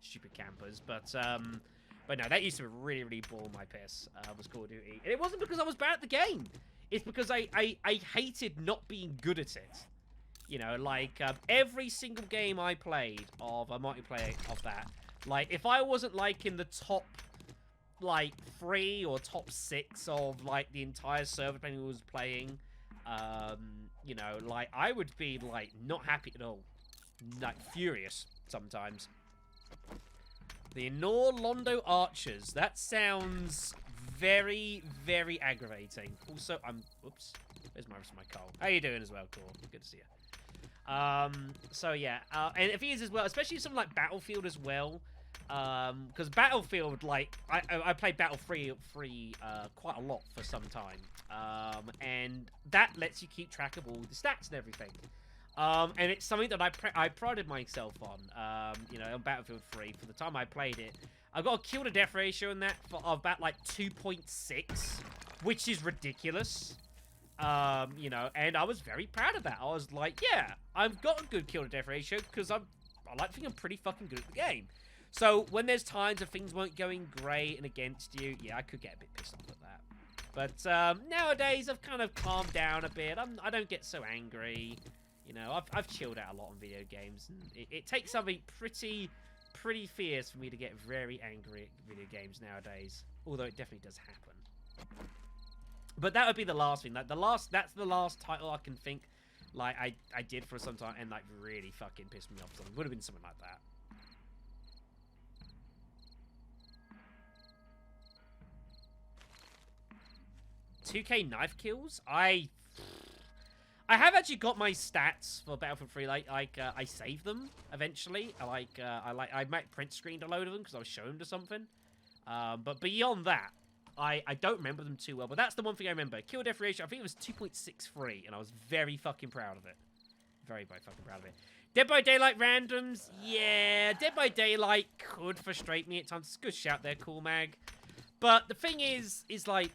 stupid campers. But no, that used to really, really boil my piss, was Call of Duty. And it wasn't because I was bad at the game. It's because I hated not being good at it. You know, like, every single game I played of a multiplayer of that, like, if I wasn't, like, in the top, like, 3 or top 6 of, like, the entire server depending who was playing, you know, like, I would be, like, not happy at all. Like, furious sometimes. The Enor Londo Archers. That sounds very, very aggravating. Also, oops. There's my rest of my coal. How you doing as well, Cole? Good to see you. So, yeah. And if he is as well, especially something like Battlefield as well. Because Battlefield, like, I played Battlefield 3 quite a lot for some time. And that lets you keep track of all the stats and everything. And it's something that I prided myself on, you know, on Battlefield 3 for the time I played it. I got a kill to death ratio in that of about, like, 2.6, which is ridiculous. You know, and I was very proud of that. I was like, yeah, I've got a good kill to death ratio because I like to think I'm pretty fucking good at the game. So, when there's times of things weren't going great and against you, yeah, I could get a bit pissed off at that. But, nowadays, I've kind of calmed down a bit. I don't get so angry. You know, I've chilled out a lot on video games. And it takes something pretty fierce for me to get very angry at video games nowadays. Although it definitely does happen. But that would be the last thing. Like, that's the last title I can think, like, I did for some time and, like, really fucking pissed me off. So it would have been something like that. 2K knife kills. I have actually got my stats for Battlefield 3. I saved them eventually. I might print screened a load of them because I was showing them to something. But beyond that, I don't remember them too well. But that's the one thing I remember. Kill death ratio. I think it was 2.63, and I was very fucking proud of it. Very, very fucking proud of it. Dead by Daylight randoms. Yeah, Dead by Daylight could frustrate me at times. It's a good shout there, Cool Mag. But the thing is like.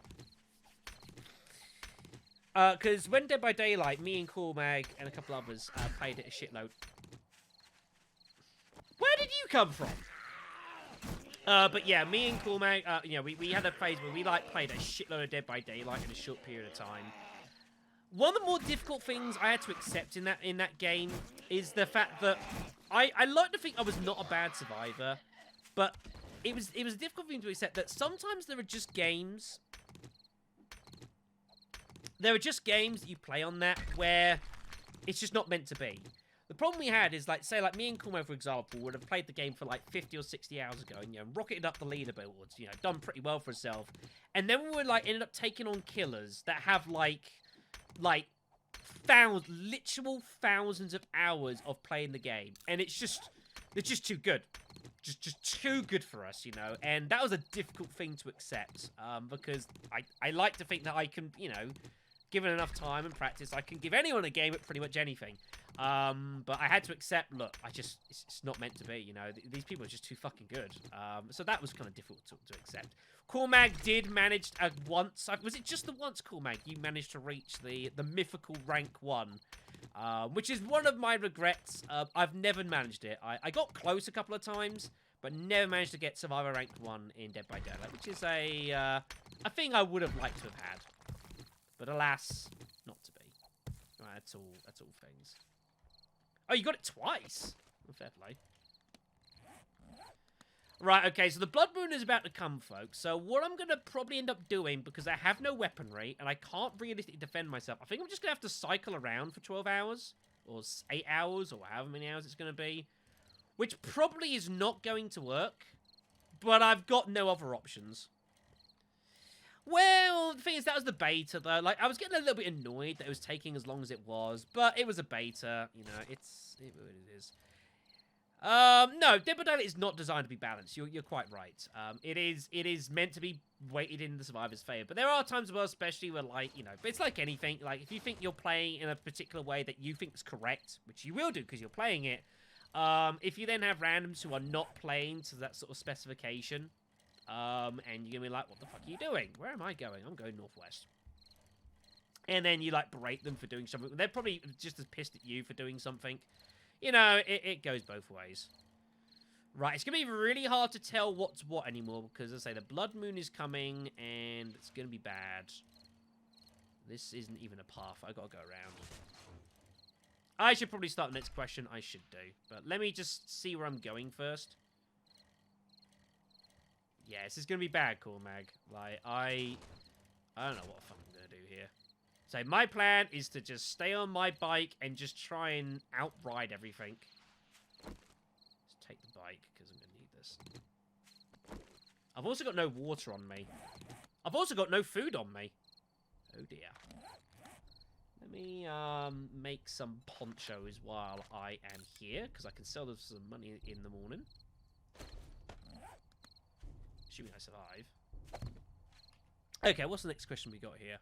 Because when Dead by Daylight, me and Cool Mag and a couple others played it a shitload. Where did you come from? But yeah, me and Cool Mag, you know, we had a phase where we like played a shitload of Dead by Daylight in a short period of time. One of the more difficult things I had to accept in that game is the fact that I like to think I was not a bad survivor, but it was a difficult thing to accept that sometimes there are just games. There are just games that you play on that where it's just not meant to be. The problem we had is, like, say, like, me and Kumo, for example, would have played the game for, like, 50 or 60 hours ago and, you know, rocketed up the leaderboards, you know, done pretty well for herself. And then we would, like, ended up taking on killers that have, like, literal thousands of hours of playing the game. And it's just too good. Just too good for us, you know. And that was a difficult thing to accept, because I like to think that I can, you know, given enough time and practice, I can give anyone a game at pretty much anything. But I had to accept, look, it's not meant to be, you know. These people are just too fucking good. So that was kind of difficult to accept. Cool Mag did manage once. Was it just the once, Cool Mag? You managed to reach the mythical rank 1, which is one of my regrets. I've never managed it. I got close a couple of times, but never managed to get Survivor rank 1 in Dead by Daylight, which is a thing I would have liked to have had. But alas, not to be. Right, that's all things. Oh, you got it twice. Oh, fair play. Right, okay, so the Blood Moon is about to come, folks. So what I'm going to probably end up doing, because I have no weaponry, and I can't realistically defend myself, I think I'm just going to have to cycle around for 12 hours. or 8 hours, or however many hours it's going to be, which probably is not going to work, but I've got no other options. Well, the thing is, that was the beta, though. Like, I was getting a little bit annoyed that it was taking as long as it was, but it was a beta. You know, it is. No, Dead by Daylight is not designed to be balanced. You're quite right. It is meant to be weighted in the survivor's favor. But there are times, well, especially where, like, you know, but it's like anything. Like, if you think you're playing in a particular way that you think is correct, which you will do because you're playing it, if you then have randoms who are not playing to that sort of specification, and you're gonna be like, what the fuck are you doing? Where am I going? I'm going northwest. And then you, like, berate them for doing something. They're probably just as pissed at you for doing something. You know, it goes both ways. Right, it's going to be really hard to tell what's what anymore, because, as I say, the Blood Moon is coming, and it's going to be bad. This isn't even a path. I've got to go around. I should probably start the next question. I should do. But let me just see where I'm going first. Yeah, this is going to be bad, Cormag. Like, I don't know what the fuck I'm going to do here. So my plan is to just stay on my bike and just try and outride everything. Let's take the bike, because I'm going to need this. I've also got no water on me. I've also got no food on me. Oh dear. Let me make some ponchos while I am here, because I can sell them for some money in the morning. Assuming I survive. Okay, what's the next question we got here?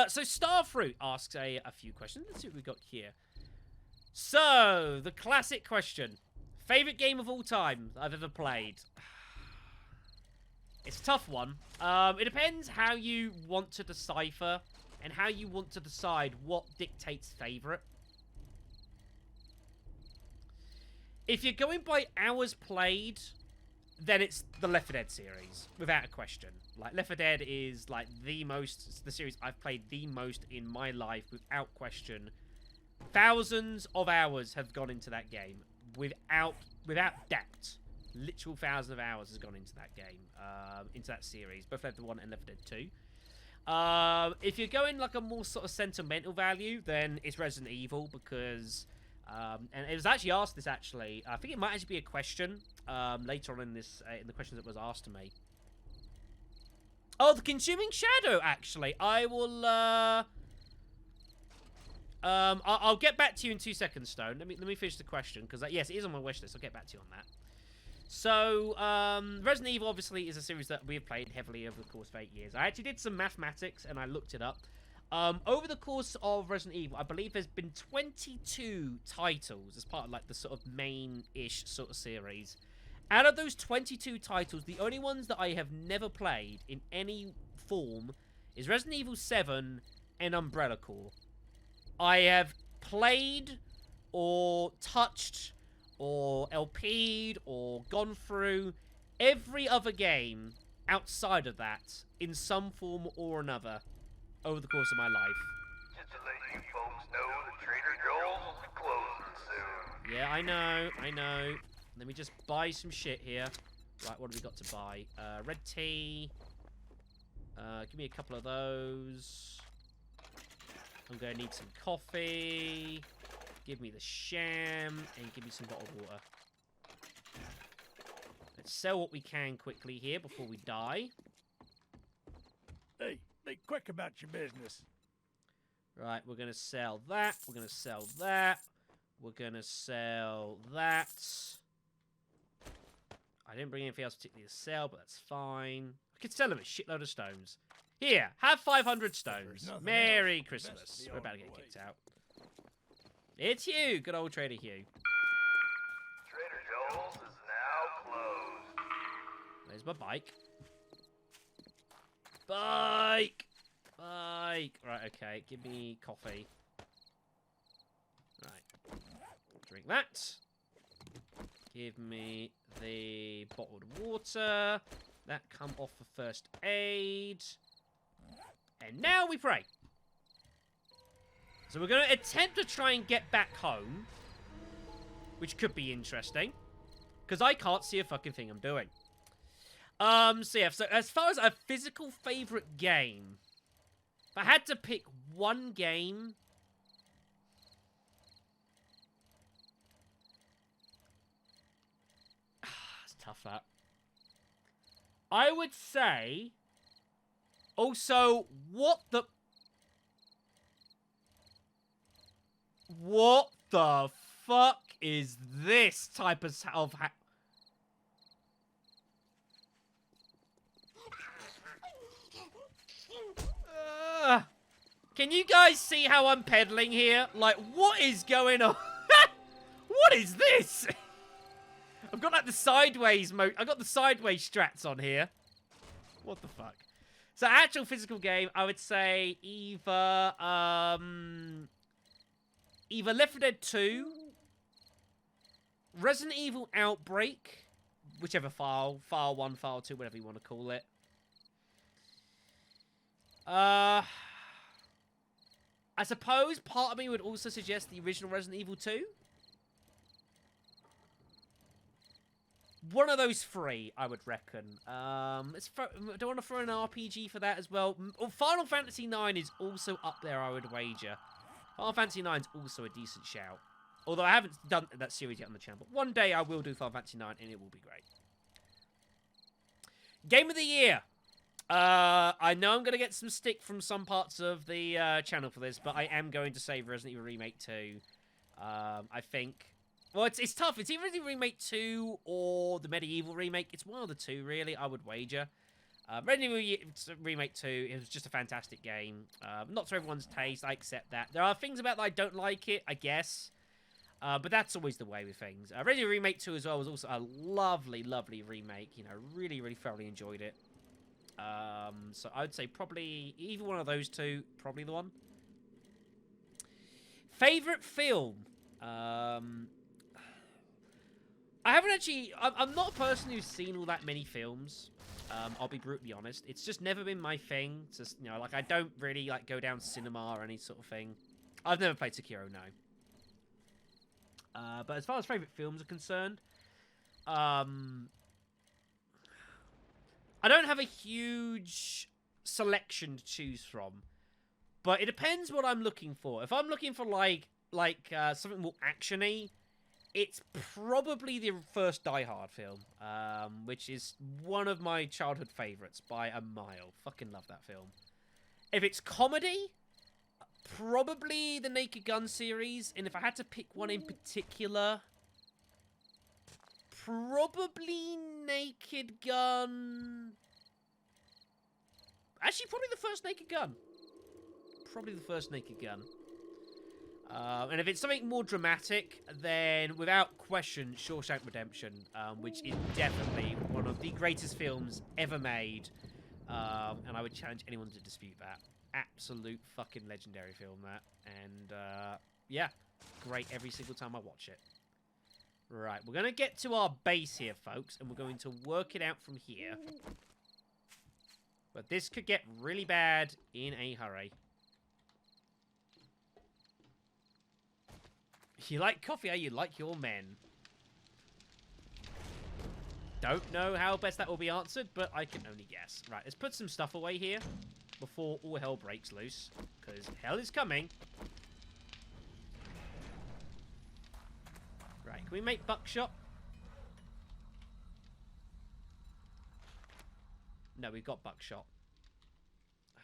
So Starfruit asks a few questions. Let's see what we've got here. So, the classic question. Favorite game of all time I've ever played? It's a tough one. It depends how you want to decipher and how you want to decide what dictates favorite. If you're going by hours played, then it's the Left 4 Dead series, without a question. Like, Left 4 Dead is, like, the series I've played the most in my life, without question. Thousands of hours have gone into that game, without doubt. Literal thousands of hours has gone into that game, into that series, both Left 4 Dead 1 and Left 4 Dead 2. If you're going, like, a more sort of sentimental value, then it's Resident Evil, because... and it was actually asked this, actually. I think it might actually be a question later on in this, in the questions that was asked to me. Oh, the Consuming Shadow, actually. I will, I'll get back to you in 2 seconds, Stone. Let me finish the question, because, yes, it is on my wish list. I'll get back to you on that. So, Resident Evil, obviously, is a series that we have played heavily over the course of 8 years. I actually did some mathematics, and I looked it up. Over the course of Resident Evil, I believe there's been 22 titles as part of, like, the sort of main-ish sort of series. Out of those 22 titles, the only ones that I have never played in any form is Resident Evil 7 and Umbrella Corps. I have played or touched or LP'd or gone through every other game outside of that in some form or another over the course of my life. Just to let you folks know that Trader Joel's will be closing soon. Yeah, I know. Let me just buy some shit here. Right, what have we got to buy? Red tea. Give me a couple of those. I'm going to need some coffee. Give me the sham. And give me some bottled water. Let's sell what we can quickly here before we die. Hey, be quick about your business. Right, we're going to sell that. We're going to sell that. We're going to sell that. I didn't bring anything else particularly to sell, but that's fine. I could sell them a shitload of stones. Here, have 500 stones. Merry Christmas. We're about to get kicked out. It's Hugh, good old Trader Hugh. Trader Joel's is now closed. There's my bike. Bike! Right, okay, give me coffee. Right. Drink that. Give me the bottled water. That come off for first aid. And now we pray. So we're going to attempt to try and get back home. Which could be interesting. Because I can't see a fucking thing I'm doing. So yeah, so as far as a physical favourite game. If I had to pick one game. tough, that. I would say... Also, what the... What the fuck is this type of... Can you guys see how I'm pedaling here? Like, what is going on? What is this? I've got like the sideways mode. I've got the sideways strats on here. What the fuck? So actual physical game, I would say either Left 4 Dead 2, Resident Evil Outbreak, whichever file 1, file 2, whatever you want to call it. I suppose part of me would also suggest the original Resident Evil 2. One of those three, I would reckon. Do I want to throw an RPG for that as well? Final Fantasy IX is also up there, I would wager. Final Fantasy IX is also a decent shout. Although I haven't done that series yet on the channel. But one day I will do Final Fantasy IX, and it will be great. Game of the Year. I know I'm going to get some stick from some parts of the channel for this, but I am going to say Resident Evil Remake 2. I think... Well, it's tough. It's either the Remake 2 or the Medieval Remake. It's one of the two, really, I would wager. Resident Evil Remake 2, it was just a fantastic game. Not to everyone's taste, I accept that. There are things about that I don't like it, I guess. But that's always the way with things. Resident Evil Remake 2 as well was also a lovely, lovely remake. You know, really, really thoroughly enjoyed it. So I would say probably either one of those two, probably the one. Favorite film? I haven't actually... I'm not a person who's seen all that many films. I'll be brutally honest. It's just never been my thing. It's just, you know, like, I don't really, like, go down cinema or any sort of thing. I've never played Sekiro, no. But as far as favourite films are concerned, I don't have a huge selection to choose from. But it depends what I'm looking for. If I'm looking for, like something more action-y, it's probably the first Die Hard film, which is one of my childhood favourites by a mile. Fucking love that film. If it's comedy, probably the Naked Gun series. And if I had to pick one in particular, probably Naked Gun. Actually, probably the first Naked Gun. Probably the first Naked Gun. And if it's something more dramatic, then without question, Shawshank Redemption, which is definitely one of the greatest films ever made. And I would challenge anyone to dispute that. Absolute fucking legendary film, that. And, yeah, great every single time I watch it. Right, we're going to get to our base here, folks, and we're going to work it out from here. But this could get really bad in a hurry. You like coffee, you like your men. Don't know how best that will be answered, but I can only guess. Right, let's put some stuff away here before all hell breaks loose, because hell is coming. Right, can we make buckshot? No, we've got buckshot.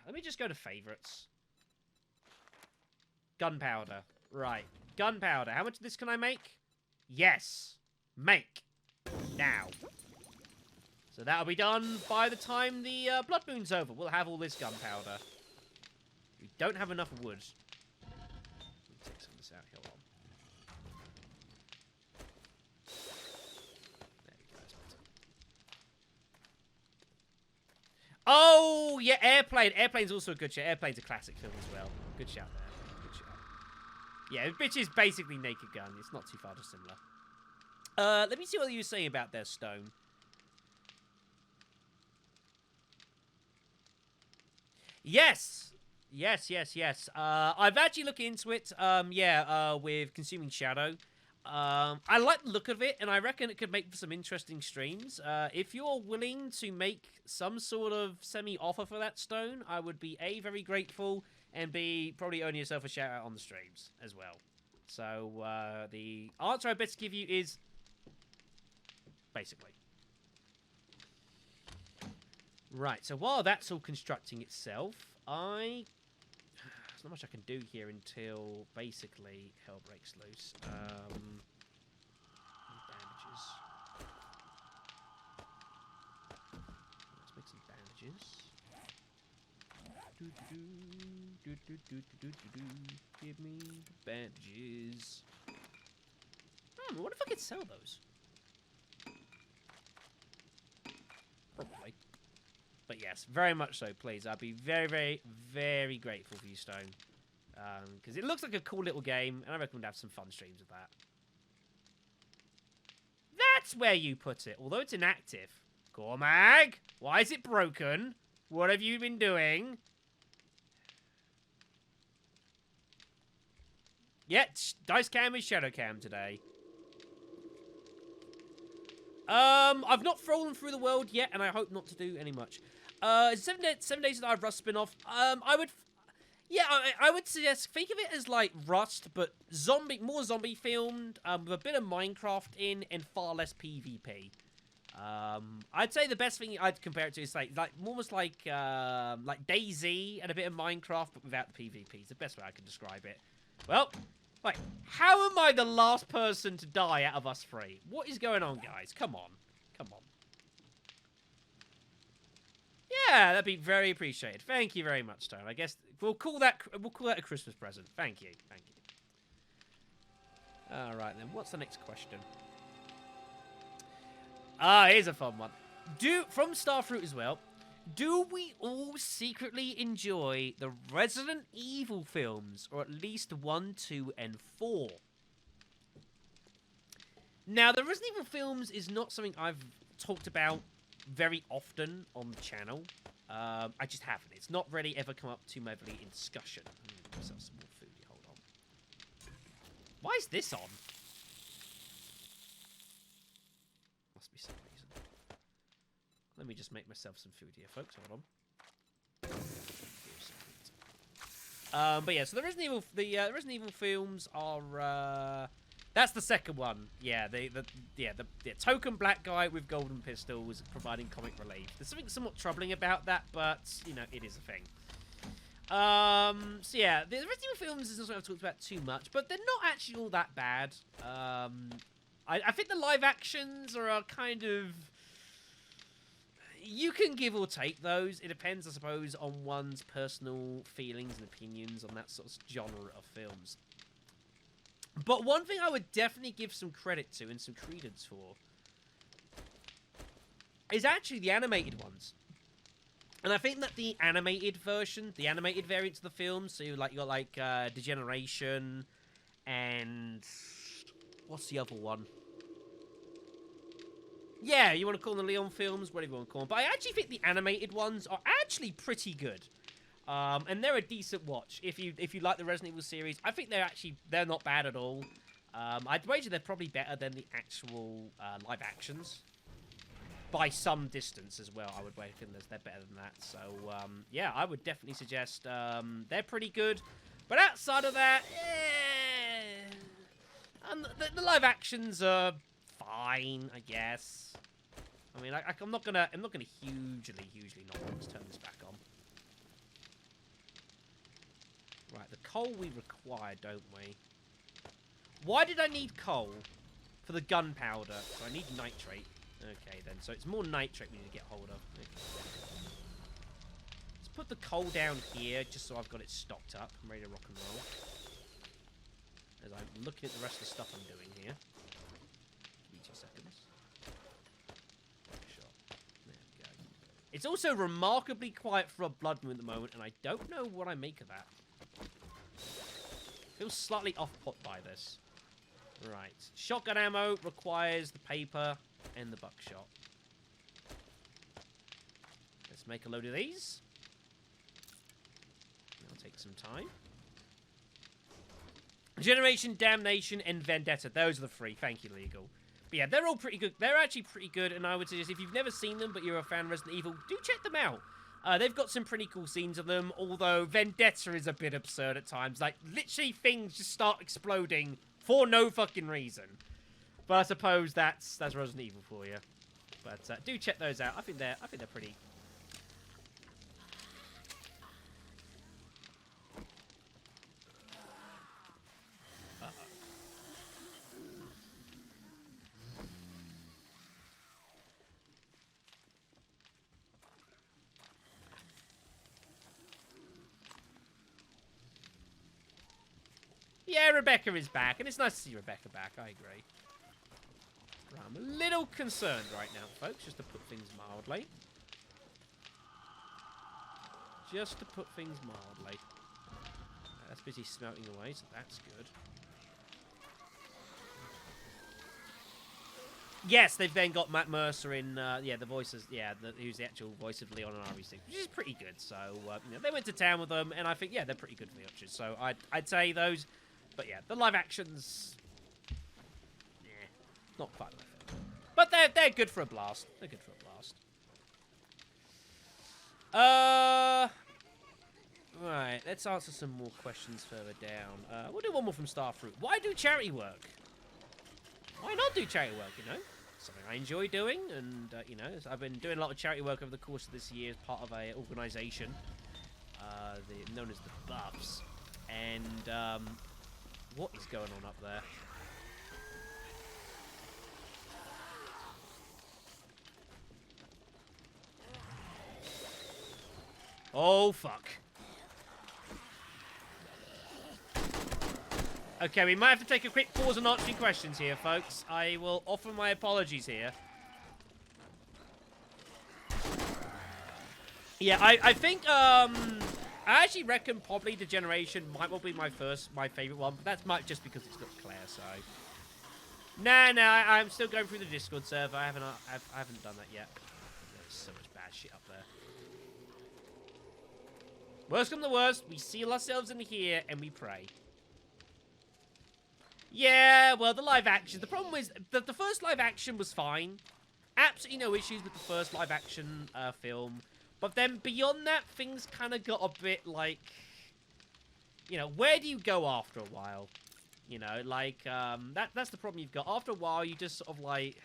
Let me just go to favorites. Gunpowder. Right. Gunpowder. How much of this can I make? Yes. Make. Now. So that'll be done by the time the Blood Moon's over. We'll have all this gunpowder. We don't have enough wood. Take some of this out here. There we go. That's better. Oh, yeah, Airplane. Airplane's also a good shout. Airplane's a classic film as well. Good shout there. Yeah, bitch is basically Naked Gun. It's not too far dissimilar. Let me see what you were saying about their stone. Yes! Yes. I've actually looked into it, with Consuming Shadow. I like the look of it, and I reckon it could make for some interesting streams. If you're willing to make some sort of semi-offer for that stone, I would be, A, very grateful, and B, probably earn yourself a shout-out on the streams as well. So, the answer I best give you is... basically. Right, so while that's all constructing itself, there's not much I can do here until, basically, hell breaks loose. Bandages. Let's make some bandages. Give me the bandages. What if I could sell those? Probably. But yes, very much so, please. I'd be very, very, very grateful for you, Stone. Because it looks like a cool little game, and I reckon we'd have some fun streams with that. That's where you put it, although it's inactive. Cormag, why is it broken? What have you been doing? Dice Cam is Shadow Cam today. I've not fallen through the world yet, and I hope not to do any much. 7 Days to Die Rust spin-off. I would suggest, think of it as like Rust, but more zombie filmed, with a bit of Minecraft in, and far less PvP. I'd say the best thing I'd compare it to is like almost like DayZ and a bit of Minecraft, but without the PvP. It's the best way I can describe it. Well, like, how am I the last person to die out of us three? What is going on, guys? Come on. Come on. Yeah, that'd be very appreciated. Thank you very much, Stone. I guess we'll call that a Christmas present. Thank you. Thank you. All right, then. What's the next question? Here's a fun one. From Starfruit as well. Do we all secretly enjoy the Resident Evil films, or at least 1, 2, and 4? Now, the Resident Evil films is not something I've talked about very often on the channel. I just haven't. It's not really ever come up too heavily in discussion. Myself some more food. Hold on. Why is this on? Must be some reason. Let me just make myself some food here, folks. Hold on. But yeah, so the Resident Evil films are that's the second one. Yeah, the token black guy with golden pistols providing comic relief. There's something somewhat troubling about that, but you know, it is a thing. So yeah, the Resident Evil films is not something I've talked about too much, but they're not actually all that bad. I think the live actions are kind of, you can give or take those. It depends, I suppose, on one's personal feelings and opinions on that sort of genre of films. But one thing I would definitely give some credit to and some credence for is actually the animated ones. And I think that the animated version, the animated variants of the film, so you got like Degeneration and what's the other one? Yeah, you want to call them the Leon films, whatever you want to call them. But I actually think the animated ones are actually pretty good. And they're a decent watch. If you like the Resident Evil series, I think they're not bad at all. I'd wager they're probably better than the actual live actions. By some distance as well, I would wager they're better than that. So, yeah, I would definitely suggest they're pretty good. But outside of that, the live actions are fine, I guess. I mean, I'm not gonna hugely not. Let's turn this back on. Right, the coal we require, don't we? Why did I need coal? For the gunpowder. So I need nitrate. Okay, then. So it's more nitrate we need to get hold of. Okay. Let's put the coal down here, just so I've got it stocked up. I'm ready to rock and roll. As I'm looking at the rest of the stuff I'm doing here. Give me 2 seconds. Shot. There we go. It's also remarkably quiet for a Blood Moon at the moment, and I don't know what I make of that. Feels slightly off-put by this. Right. Shotgun ammo requires the paper and the buckshot. Let's make a load of these. That'll take some time. Generation, Damnation, and Vendetta. Those are the 3. Thank you, Legal. But yeah, they're all pretty good. They're actually pretty good, and I would suggest if you've never seen them, but you're a fan of Resident Evil, do check them out. They've got some pretty cool scenes of them, although Vendetta is a bit absurd at times. Like, literally things just start exploding for no fucking reason. But I suppose that's Resident Evil for you. But do check those out. I think they're pretty Yeah, Rebecca is back, and it's nice to see Rebecca back. I agree. Right, I'm a little concerned right now, folks, just to put things mildly. Just to put things mildly. That's busy smelting away, so that's good. Yes, they've then got Matt Mercer in, yeah, the voices, yeah, who's the actual voice of Leon and RE6, which is pretty good. So, you know, they went to town with them, and I think, yeah, they're pretty good for the Utchers. So I'd say those, but yeah, the live actions, yeah, not quite my favorite. But they're good for a blast. They're good for a blast. Right, let's answer some more questions further down. We'll do one more from Starfruit. Why do charity work? Why not do charity work, you know? Something I enjoy doing, and, you know, I've been doing a lot of charity work over the course of this year as part of a organisation known as the Buffs. And, what is going on up there? Oh, fuck. Okay, we might have to take a quick pause on answering questions here, folks. I will offer my apologies here. Yeah, I think, I actually reckon probably The Generation might well be my favourite one, but that might just because it's got Claire, so... Nah, I'm still going through the Discord server. I haven't done that yet. There's so much bad shit up there. Worst come to worst, we seal ourselves in here and we pray. Yeah, well, the live action. The problem is that the first live action was fine. Absolutely no issues with the first live action film. But then beyond that, things kind of got a bit like, you know, where do you go after a while? You know, like, that's the problem you've got. After a while, you just sort of like...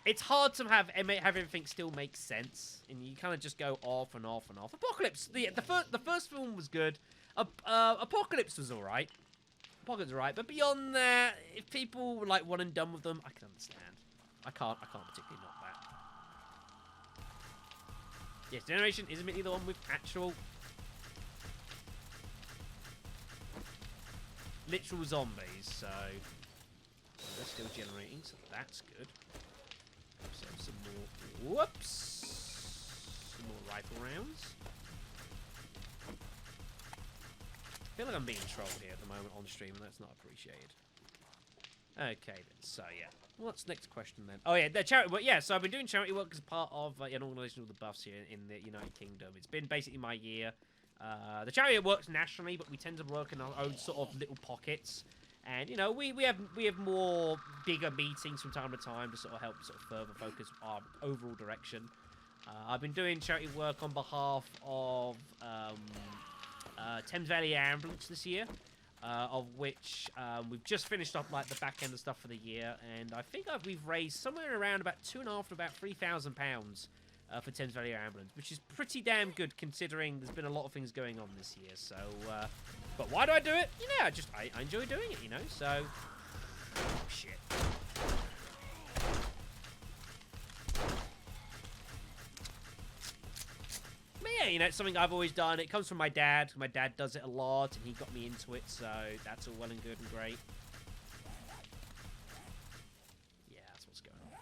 It's hard to have everything still make sense. And you kind of just go off and off and off. Apocalypse, the first film was good. Apocalypse was alright. Apocalypse was alright. But beyond that, if people were like one and done with them, I can understand. I can't particularly knock that. Yes, Generation is admittedly the one with actual... literal zombies, so... They're still generating, so that's good. So some more... Whoops! Some more rifle rounds. I feel like I'm being trolled here at the moment on stream, and that's not appreciated. Okay, then. So, yeah. What's the next question, then? Oh, yeah, the charity work. Yeah, so I've been doing charity work as part of an organisation called the Buffs here in the United Kingdom. It's been basically my year. The charity works nationally, but we tend to work in our own sort of little pockets. And, you know, we have more bigger meetings from time to time to sort of help sort of further focus our overall direction. I've been doing charity work on behalf of Thames Valley Ambulance this year. Of which we've just finished up like the back end of stuff for the year, and I think we've raised somewhere around about £2,500 to about £3,000 for Thames Valley Ambulance, which is pretty damn good considering there's been a lot of things going on this year. So, but why do I do it? You know, I enjoy doing it. You know, so oh, shit. Yeah, you know, it's something I've always done. It comes from my dad. My dad does it a lot, and he got me into it, so that's all well and good and great. Yeah, that's what's going on.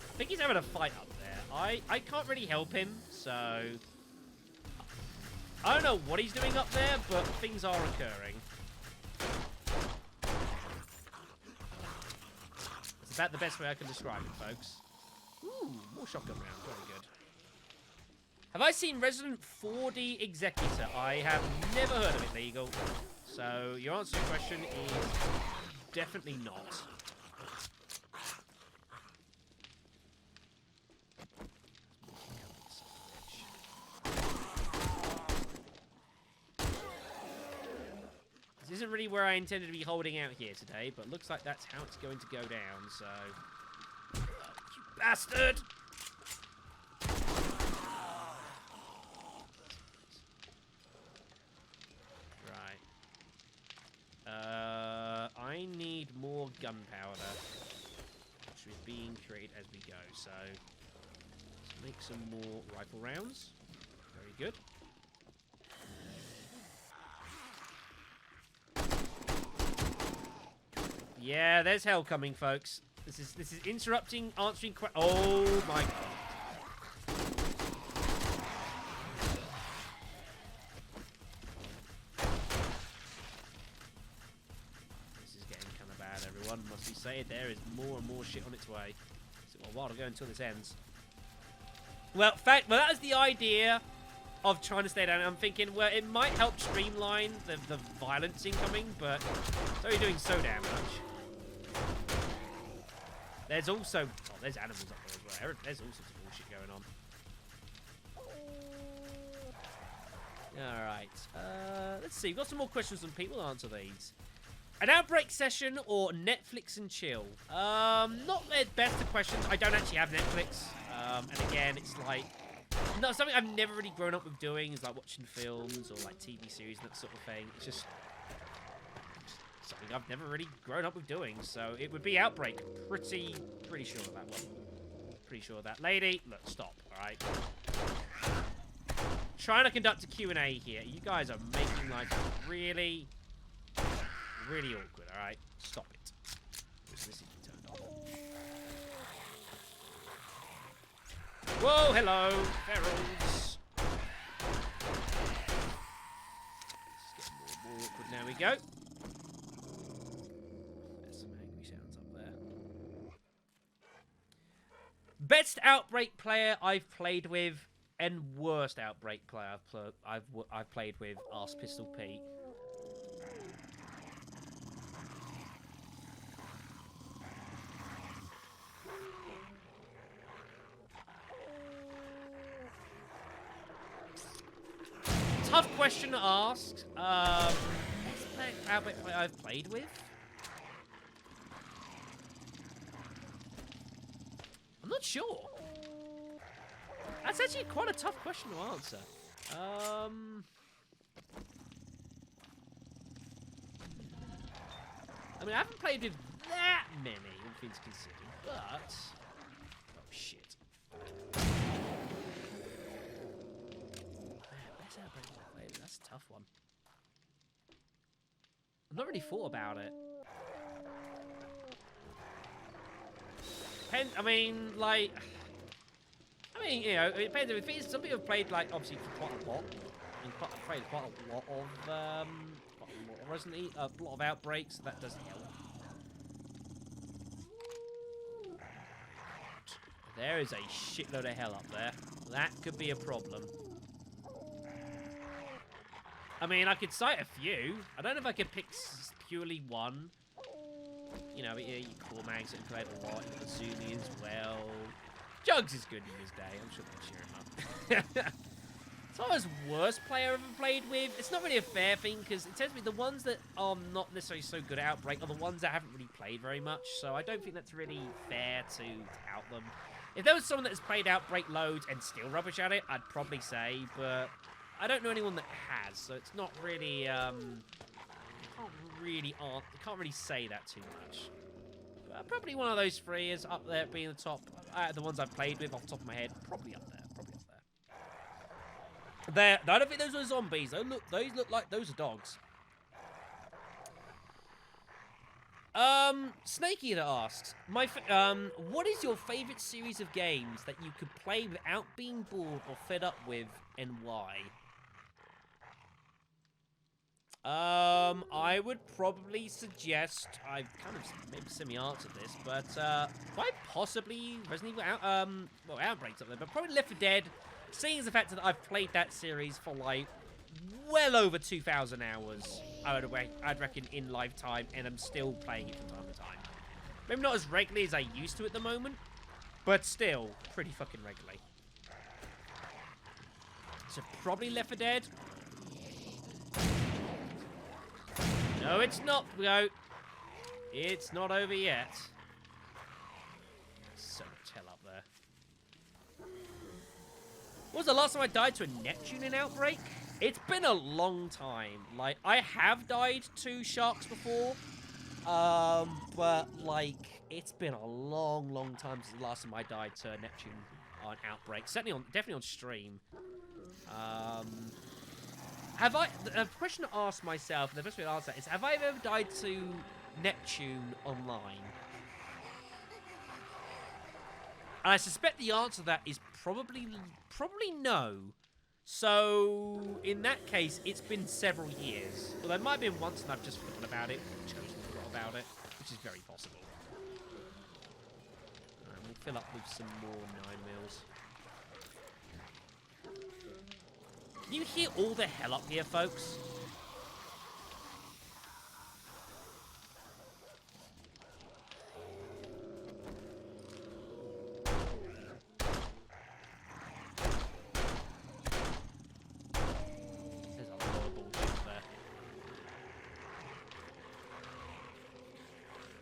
I think he's having a fight up there. I can't really help him, so... I don't know what he's doing up there, but things are occurring. Is that the best way I can describe it, folks? Ooh, more shotgun rounds. Very good. Have I seen Resident 4D Executor? I have never heard of it, Legal. So, your answer to the question is definitely not. This isn't really where I intended to be holding out here today, but looks like that's how it's going to go down, so... Bastard! Right. I need more gunpowder, which is being created as we go. So let's make some more rifle rounds. Very good. Yeah, there's hell coming, folks. This is interrupting, answering oh my god. This is getting kind of bad, everyone. Must be said, there is more and more shit on its way. It's a while to go until this ends. Well, that is the idea of trying to stay down. I'm thinking, well, it might help streamline the violence incoming, but it's only doing so damn much. There's also... Oh, there's animals up there as well. There's all sorts of bullshit going on. Alright. Let's see. We've got some more questions from people. Answer these. An outbreak session or Netflix and chill? Not the best of questions. I don't actually have Netflix. And again, it's like... No, something I've never really grown up with doing is like watching films or like TV series and that sort of thing. It's just something I've never really grown up with doing. So it would be Outbreak. Pretty sure of that one. Pretty sure of that. Lady, look, stop, alright? Trying to conduct a Q&A here. You guys are making life really awkward, alright? Stop it. This is turned on. Whoa, hello, ferals. It's getting more awkward. Now we go. There's some angry sounds up there. Best Outbreak player I've played with, and worst Outbreak player I've played with. Ask Pistol Pete. Tough question to ask. Best Outbreak player I've played with? I'm not sure. That's actually quite a tough question to answer. I mean, I haven't played with that many, all things considered, but... Oh, shit. That's a tough one. I've not really thought about it. I mean, like... I mean, you know, it depends. If some people have played, like, obviously, for quite a lot. And played quite a lot of... Resident Evil, a lot of Outbreaks, so that doesn't help. There is a shitload of hell up there. That could be a problem. I mean, I could cite a few. I don't know if I could pick purely one. You know, you Cormags that played a lot. You got Azumi as well. Jugs is good in his day. I'm sure they'll cheer him up. It's not his worst player I've ever played with. It's not really a fair thing, because it tends to be the ones that are not necessarily so good at Outbreak are the ones that haven't really played very much. So I don't think that's really fair to out them. If there was someone that has played Outbreak loads and still rubbish at it, I'd probably say, but I don't know anyone that has, so it's not really, can't really say that too much. But probably one of those three is up there being the top, the ones I've played with off the top of my head, probably up there. I don't think those are zombies. Those look like those are dogs. Snakey that asks, what is your favourite series of games that you could play without being bored or fed up with, and why? I would probably suggest, I've kind of maybe semi-answered this, but quite possibly Resident Evil, well, Outbreak's up there, but probably Left 4 Dead. Seeing as the fact that I've played that series for, like, well over 2,000 hours, I'd reckon, in lifetime, and I'm still playing it from time to time. Maybe not as regularly as I used to at the moment, but still, pretty fucking regularly. So probably Left 4 Dead. No, it's not, Goat. It's not over yet. So much hell up there. When was the last time I died to a Neptune in Outbreak? It's been a long time. Like, I have died to sharks before. But, like, it's been a long time since the last time I died to a Neptune on Outbreak. Definitely on stream. The question to ask myself, the best way to answer that is, have I ever died to Neptune online? And I suspect the answer to that is probably no. So, in that case, it's been several years. Well, there might have been once and I've just forgotten about it, chosen to forget about it, which is very possible. Alright, we'll fill up with some more 9mm. Can you hear all the hell up here, folks?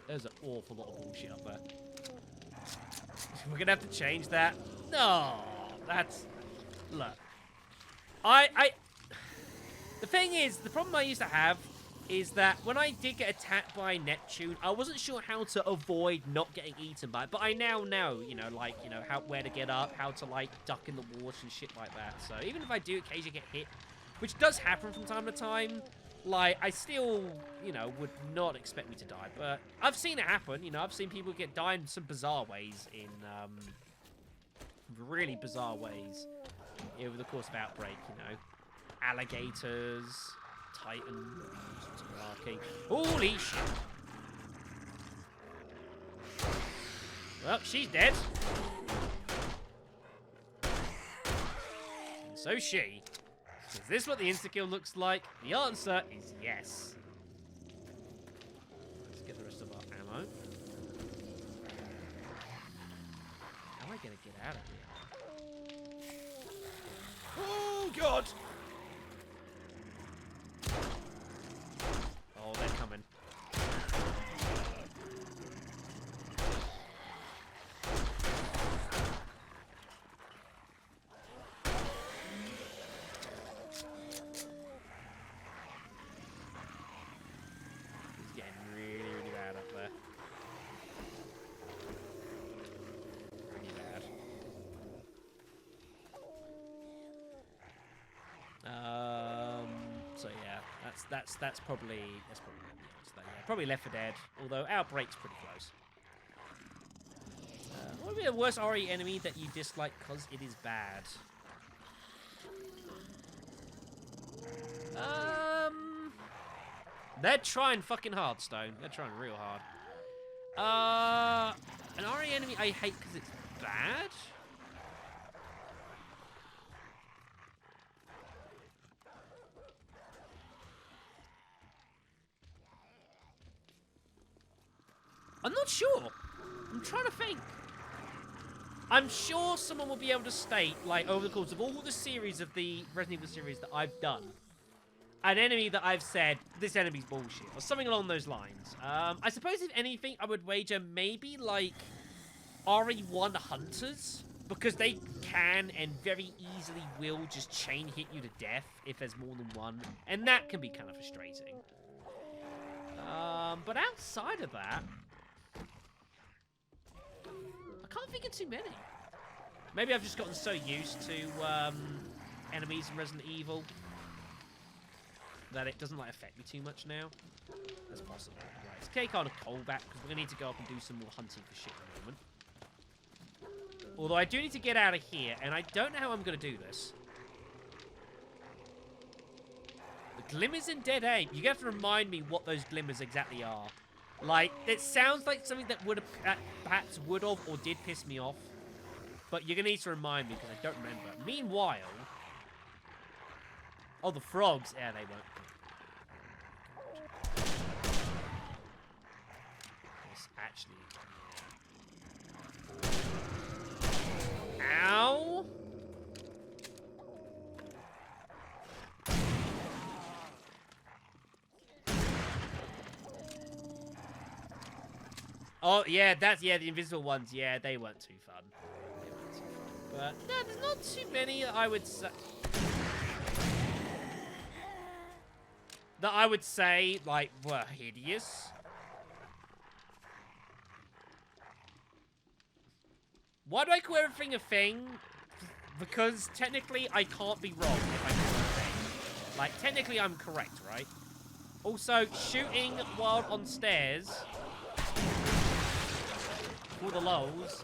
There's an awful lot of bullshit up there. We're gonna have to change that. No, that's... Look. The thing is, the problem I used to have is that when I did get attacked by Neptune, I wasn't sure how to avoid not getting eaten by it. But I now know, you know, like, you know, where to get up, how to, like, duck in the water and shit like that. So even if I do occasionally get hit, which does happen from time to time, like, I still, you know, would not expect me to die. But I've seen it happen, you know. I've seen people die in some bizarre ways, in really bizarre ways over the course of Outbreak, you know. Alligators, Titans, malarkey. Holy shit. Well, she's dead. And so is she. Is this what the insta-kill looks like? The answer is yes. Let's get the rest of our ammo. How am I gonna get out of here? Oh, God! Oh, they're coming. It's getting really, really bad up there. Really bad. So yeah, that's probably the answer there. Yeah, probably Left 4 Dead, although Outbreak's pretty close. What would be the worst RE enemy that you dislike because it is bad? They're trying fucking hard, Stone. They're trying real hard. An RE enemy I hate because it's bad? I'm not sure. I'm trying to think. I'm sure someone will be able to state, like, over the course of all the series of the Resident Evil series that I've done, an enemy that I've said, this enemy's bullshit, or something along those lines. I suppose, if anything, I would wager maybe, like, RE1 Hunters, because they can and very easily will just chain hit you to death if there's more than one, and that can be kind of frustrating. But outside of that, I can't think of too many. Maybe I've just gotten so used to enemies in Resident Evil that it doesn't like affect me too much now. That's possible. Right, let's take on a callback because we're gonna need to go up and do some more hunting for shit in a moment. Although I do need to get out of here, and I don't know how I'm gonna do this. The glimmers in Dead Aim. You have to remind me what those glimmers exactly are. Like, it sounds like something that would have, perhaps would have or did piss me off. But you're going to need to remind me because I don't remember. Meanwhile... Oh, the frogs. Yeah, they won't. This actually... Ow! Oh, yeah, the invisible ones. Yeah, they weren't too fun. But, no, there's not too many that I would say... like, were hideous. Why do I call everything a thing? Because, technically, I can't be wrong if I call it a thing. Like, technically, I'm correct, right? Also, shooting while on stairs for the lulz.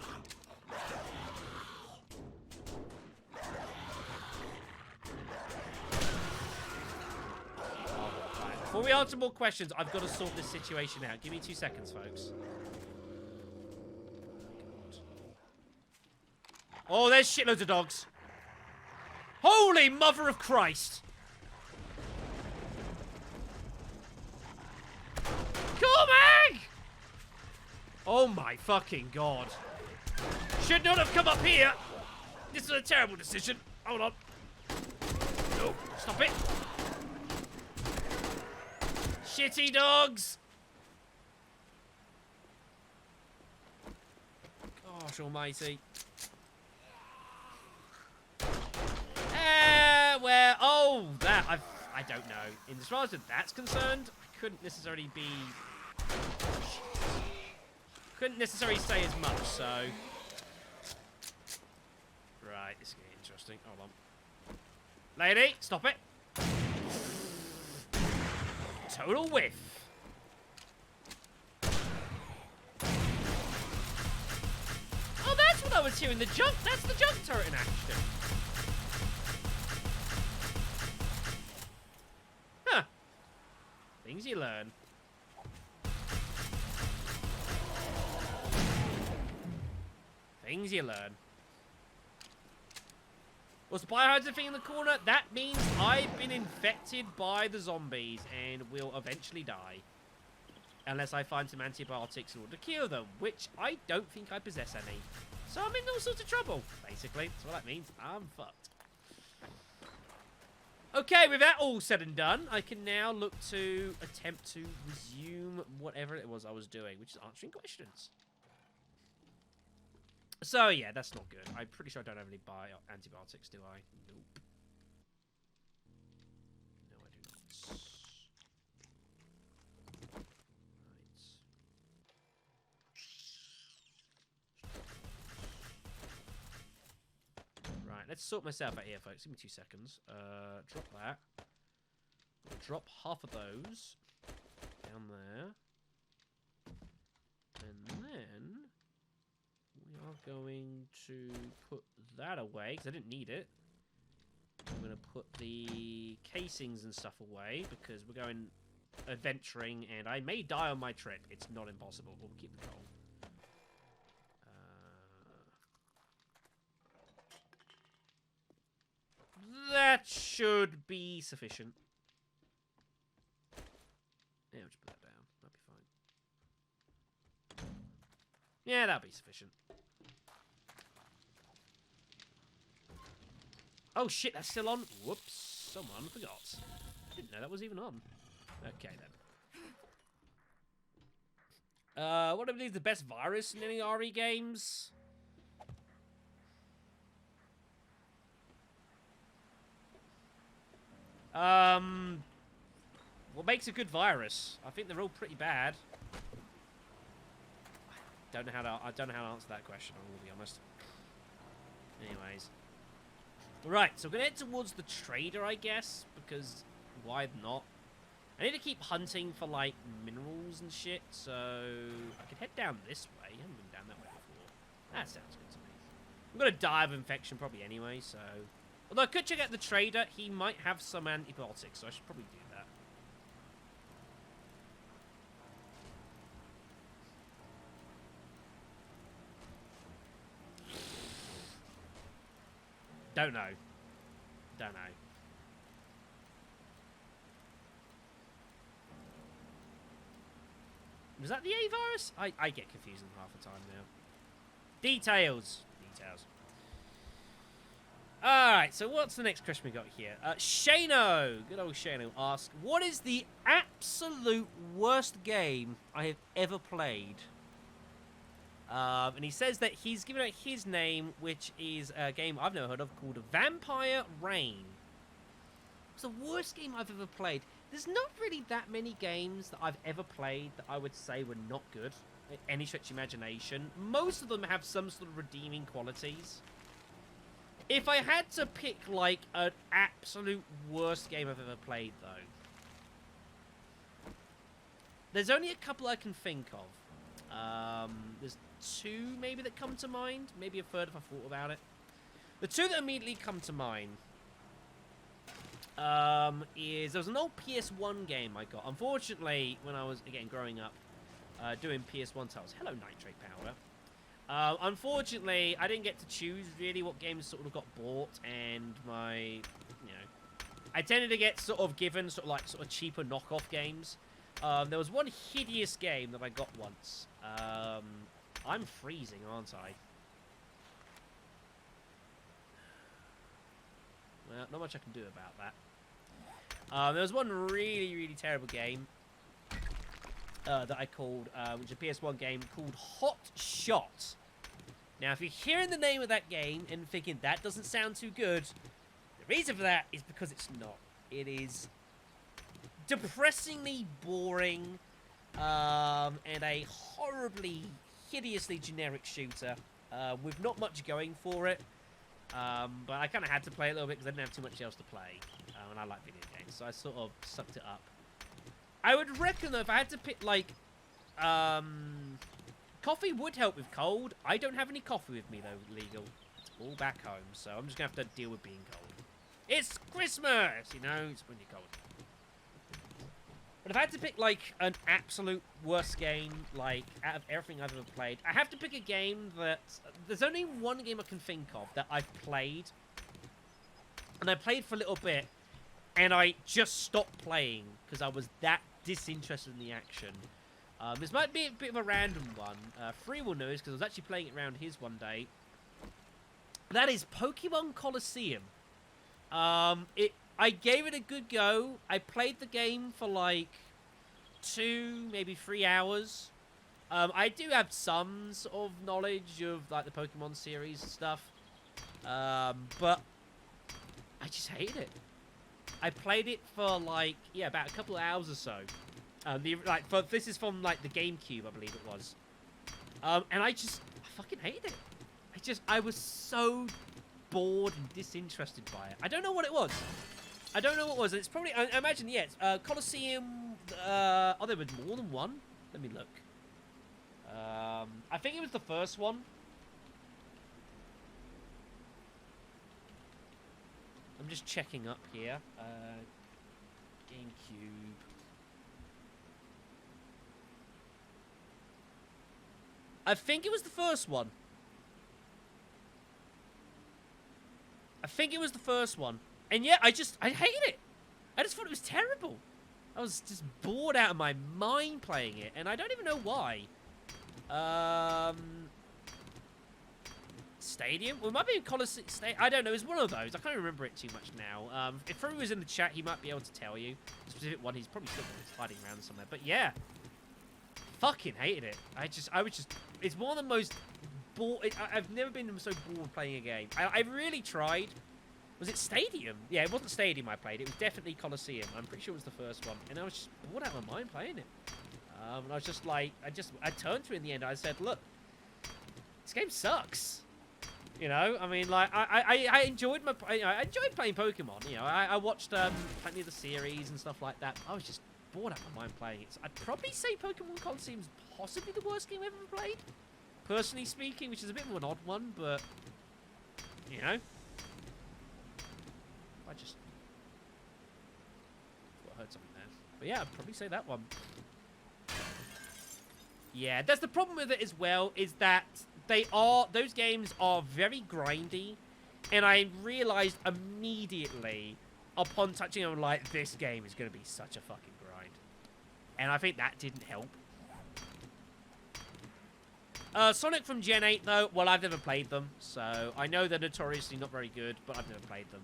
Right. Before we answer more questions, I've got to sort this situation out. Give me 2 seconds, folks. Oh, there's shitloads of dogs. Holy mother of Christ. Cormac! Oh my fucking god. Should not have come up here. This is a terrible decision. Hold on. No, stop it. Shitty dogs. Gosh almighty. Where? Oh, that I don't know. As far as that's concerned, I couldn't necessarily say as much. So, right, this is getting interesting. Hold on, lady, stop it. Total whiff. Oh, that's what I was hearing. The junk. That's the junk turret in action. Things you learn. Things you learn. What's the biohazard thing in the corner? That means I've been infected by the zombies and will eventually die. Unless I find some antibiotics in order to cure them, which I don't think I possess any. So I'm in all sorts of trouble, basically. That's what that means. I'm fucked. Okay, with that all said and done, I can now look to attempt to resume whatever it was I was doing, which is answering questions. So, yeah, that's not good. I'm pretty sure I don't have any antibiotics, do I? Nope. No, I do not. Right, let's sort myself out here, folks. Give me 2 seconds. Drop that. Drop half of those down there. And then we are going to put that away, because I didn't need it. I'm going to put the casings and stuff away, because we're going adventuring, and I may die on my trip. It's not impossible. We'll keep the goal. That should be sufficient. Yeah, we'll just put that down. That'll be fine. Yeah, that'll be sufficient. Oh shit, that's still on? Whoops, someone forgot. Didn't know that was even on. Okay then. What I believe is the best virus in any RE games? What makes a good virus? I think they're all pretty bad. I don't know how to answer that question, I'm gonna be honest. Anyways. Right, so we're gonna head towards the trader, I guess, because why not? I need to keep hunting for, like, minerals and shit, so I could head down this way. I haven't been down that way before. That sounds good to me. I'm gonna die of infection probably anyway, so... Although I could check out the trader, he might have some antibiotics, so I should probably do that. Don't know. Don't know. Was that the A virus? I get confused half the time now. Details. Alright, so what's the next question we got here? Shano, good old Shano, asks, what is the absolute worst game I have ever played? And he says that he's given out his name, which is a game I've never heard of called Vampire Reign. It's the worst game I've ever played. There's not really that many games that I've ever played that I would say were not good, in any stretch of imagination. Most of them have some sort of redeeming qualities. If I had to pick, like, an absolute worst game I've ever played, though, There's only a couple I can think of. There's two maybe that come to mind. Maybe a third if I thought about it. The two that immediately come to mind is there was an old PS1 game I got. Unfortunately, when I was again growing up, doing PS1 titles. Hello, Nitrate Powder. Unfortunately, I didn't get to choose really what games sort of got bought, and I tended to get sort of given sort of cheaper knockoff games. There was one hideous game that I got once. I'm freezing, aren't I? Well, not much I can do about that. There was one really, really terrible game that I called, which is a PS1 game called Hot Shot. Now, if you're hearing the name of that game and thinking that doesn't sound too good, the reason for that is because it's not. It is depressingly boring and a horribly, hideously generic shooter with not much going for it. But I kind of had to play a little bit because I didn't have too much else to play. And I like video games, so I sort of sucked it up. I would reckon, though, if I had to pick, like, coffee would help with cold. I don't have any coffee with me, though, legal. It's all back home, so I'm just going to have to deal with being cold. It's Christmas! You know, it's when you're cold. But if I had to pick, like, an absolute worst game, like, out of everything I've ever played, I have to pick a game that... There's only one game I can think of that I've played. And I played for a little bit, and I just stopped playing because I was that disinterested in the action. This might be a bit of a random one. Free will know this because I was actually playing it around his one day. That is Pokemon Colosseum. I gave it a good go. I played the game for like 2, maybe 3 hours. I do have some sort of knowledge of like the Pokemon series and stuff. But I just hated it. I played it for like, yeah, about a couple of hours or so. This is from like the GameCube, I believe it was. And I fucking hated it. I was so bored and disinterested by it. I don't know what it was. It's probably, I imagine, yeah, it's, Colosseum, there was more than one? Let me look. I think it was the first one. I'm just checking up here. GameCube. I think it was the first one. And yeah, I hated it. I just thought it was terrible. I was just bored out of my mind playing it, and I don't even know why. Stadium? Well, it might be a Colosseum. I don't know. It's one of those. I can't remember it too much now. If Fru was in the chat, he might be able to tell you. The specific one, he's probably still hiding around somewhere. But yeah. Fucking hated it. It's one of the most bored... I've never been so bored playing a game. I really tried. Was it Stadium? Yeah, it wasn't Stadium I played. It was definitely Colosseum. I'm pretty sure it was the first one. And I was just bored out of my mind playing it. And I was just like... I turned to it in the end. I said, look, this game sucks. You know? I mean, like, I enjoyed I enjoyed playing Pokemon. You know, I watched plenty of the series and stuff like that. I was just bored out of my mind playing it. So I'd probably say Pokemon Colosseum is possibly the worst game I've ever played. Personally speaking, which is a bit of an odd one, but... You know? I heard something there. But yeah, I'd probably say that one. Yeah, that's the problem with it as well, is that those games are very grindy, and I realized immediately upon touching on, like, this game is going to be such a fucking grind. And I think that didn't help. Sonic from Gen 8, though, well, I've never played them, so I know they're notoriously not very good, but I've never played them.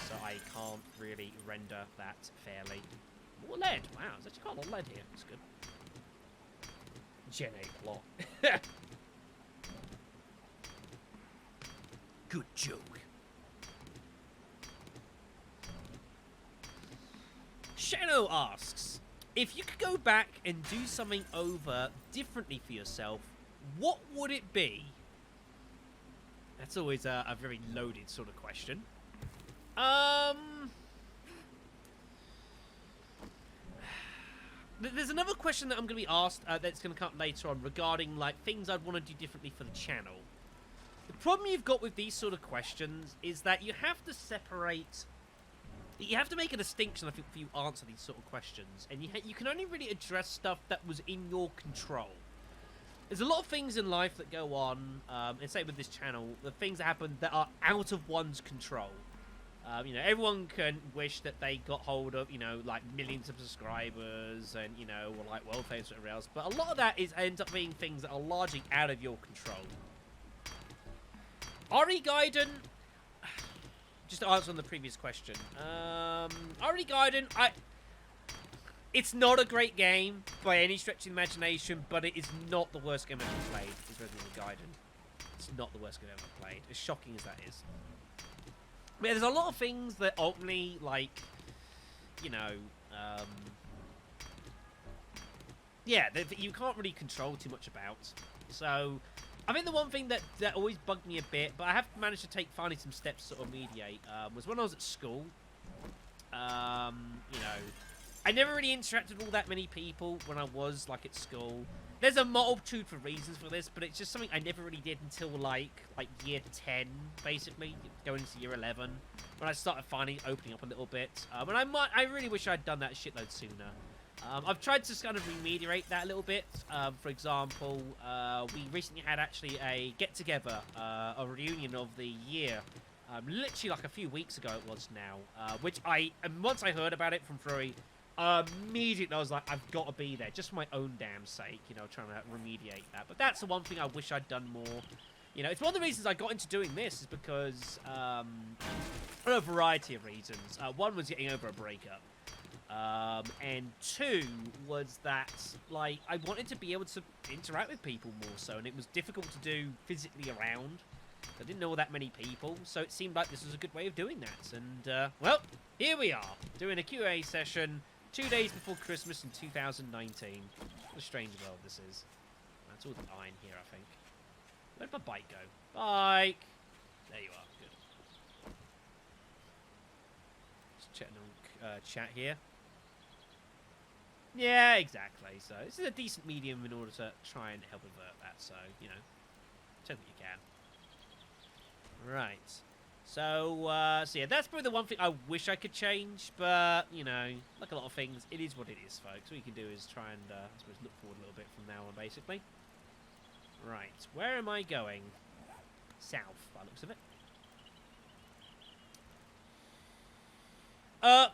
So I can't really render that fairly. More lead. Wow, there's actually quite a lot of lead here. That's good. Gen 8 plot. Good joke. Shadow asks, if you could go back and do something over differently for yourself, what would it be? That's always a very loaded sort of question. There's another question that I'm going to be asked that's going to come up later on regarding like things I'd want to do differently for the channel. The problem you've got with these sort of questions is that you have to separate. You have to make a distinction, I think, for you to answer these sort of questions, and you can only really address stuff that was in your control. There's a lot of things in life that go on, and say with this channel, the things that happen that are out of one's control. You know, everyone can wish that they got hold of, you know, like millions of subscribers and, you know, or like world famous or whatever else. But a lot of that ends up being things that are largely out of your control. Ori Gaiden, just to answer on the previous question. Ori Gaiden, it's not a great game by any stretch of the imagination, but it is not the worst game I've ever played, is Resident Evil Gaiden. It's not the worst game I've ever played, as shocking as that is. But there's a lot of things that ultimately, like, you know, yeah, that you can't really control too much about. So, I think the one thing that always bugged me a bit, but I have managed to take finally some steps to sort of mediate, was when I was at school. You know, I never really interacted with all that many people when I was, like, at school. There's a multitude for reasons for this, but it's just something I never really did until, like year 10, basically, going into year 11, when I started finally opening up a little bit. And I really wish I'd done that a shitload sooner. I've tried to kind of remediate that a little bit. For example, we recently had actually a get-together, a reunion of the year. Literally like a few weeks ago it was now, which once I heard about it from Furry, immediately I was like, I've got to be there, just for my own damn sake, you know, trying to remediate that. But that's the one thing I wish I'd done more. You know, it's one of the reasons I got into doing this is because, for a variety of reasons. One was getting over a breakup. And two was that, like, I wanted to be able to interact with people more so, and it was difficult to do physically around. I didn't know that many people, so it seemed like this was a good way of doing that. And, well, here we are, doing a QA session 2 days before Christmas in 2019. What a strange world this is. That's all the iron here, I think. Where'd my bike go? Bike! There you are, good. Just checking on chat here. Yeah, exactly. So this is a decent medium in order to try and help avert that. So, you know, take what you can. Right. So, so yeah, that's probably the one thing I wish I could change. But, you know, like a lot of things, it is what it is, folks. What you can do is try and, I suppose, look forward a little bit from now on, basically. Right. Where am I going? South, by the looks of it.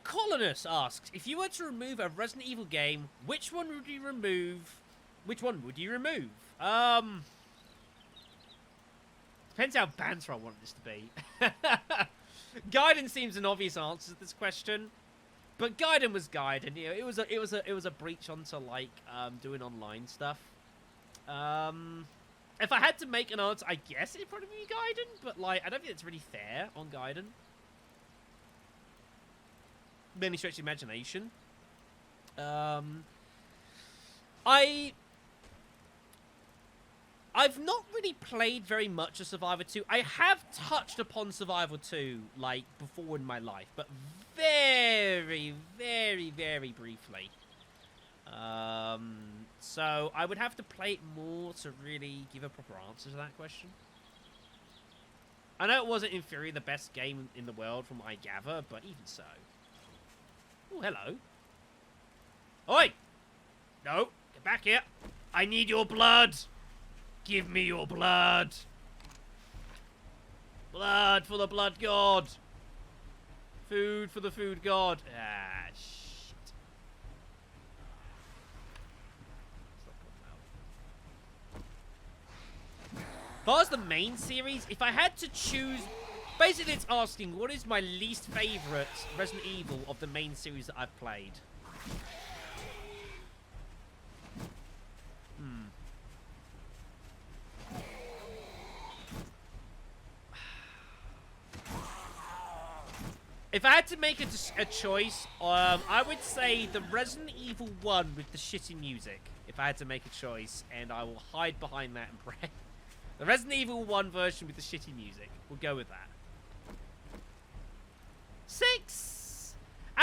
Colonus asks, if you were to remove a Resident Evil game, which one would you remove? Which one would you remove? Depends how banter I want this to be. Gaiden seems an obvious answer to this question, but Gaiden was Gaiden. You know, it was a breach onto like doing online stuff. If I had to make an answer, I guess it'd probably be Gaiden, but like I don't think it's really fair on Gaiden. Many stretch of imagination. I've not really played very much of Survivor 2. I have touched upon Survivor 2, like, before in my life, but very, very, very briefly. So I would have to play it more to really give a proper answer to that question. I know it wasn't, in theory, the best game in the world from what I gather, but even so. Oh, hello. Oi! No, get back here. I need your blood. Give me your blood. Blood for the blood god. Food for the food god. Ah, shit. As far as the main series, if I had to choose... Basically, it's asking, what is my least favourite Resident Evil of the main series that I've played? If I had to make a choice, I would say the Resident Evil 1 with the shitty music. If I had to make a choice, and I will hide behind that and pray. The Resident Evil 1 version with the shitty music. We'll go with that. 6!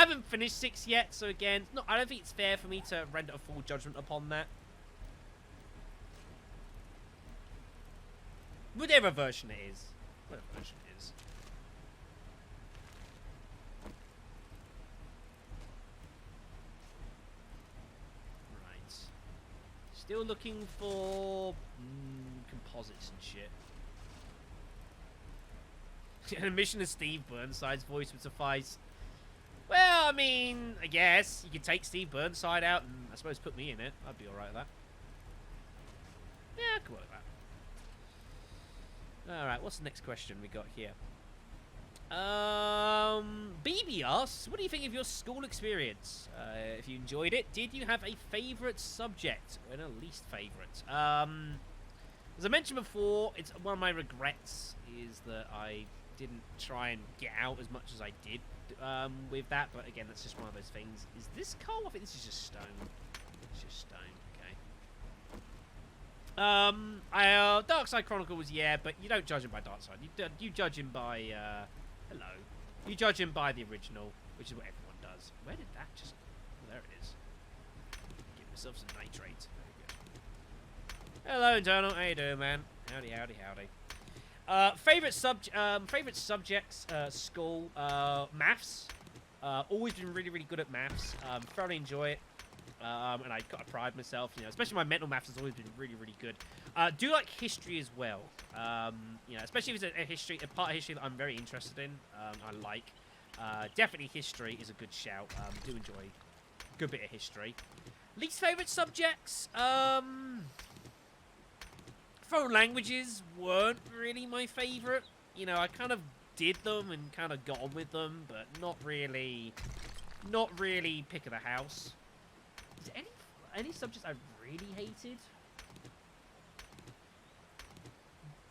haven't finished 6 yet, so again, no, I don't think it's fair for me to render a full judgment upon that. Whatever version it is. Whatever version it is. Right. Still looking for composites and shit. An admission of Steve Burnside's voice would suffice. Well, I mean, I guess you could take Steve Burnside out and I suppose put me in it. I'd be alright with that. Yeah, I could work with that. Alright, what's the next question we got here? BB asks, what do you think of your school experience? If you enjoyed it, did you have a favourite subject and a least favourite? As I mentioned before, it's one of my regrets is that I didn't try and get out as much as I did with that, but again, that's just one of those things. Is this coal? I think this is just stone. It's just stone, okay. Darkside Chronicles, yeah, but you don't judge him by Darkside. You judge him by, hello. You judge him by the original, which is what everyone does. Where did that just... Oh, there it is. Give myself some nitrate. Very good. Hello, Internal. How you doing, man? Howdy, howdy, howdy. Favorite subjects, school, maths. Always been really, really good at maths. Thoroughly enjoy it. And I kind of pride myself, you know, especially my mental maths has always been really, really good. Do like history as well. You know, especially if it's a part of history that I'm very interested in. I like. Definitely history is a good shout. Do enjoy a good bit of history. Least favorite subjects. Foreign languages weren't really my favorite. You know, I kind of did them and kind of got on with them, but not really pick of the house. Is there any subjects I really hated?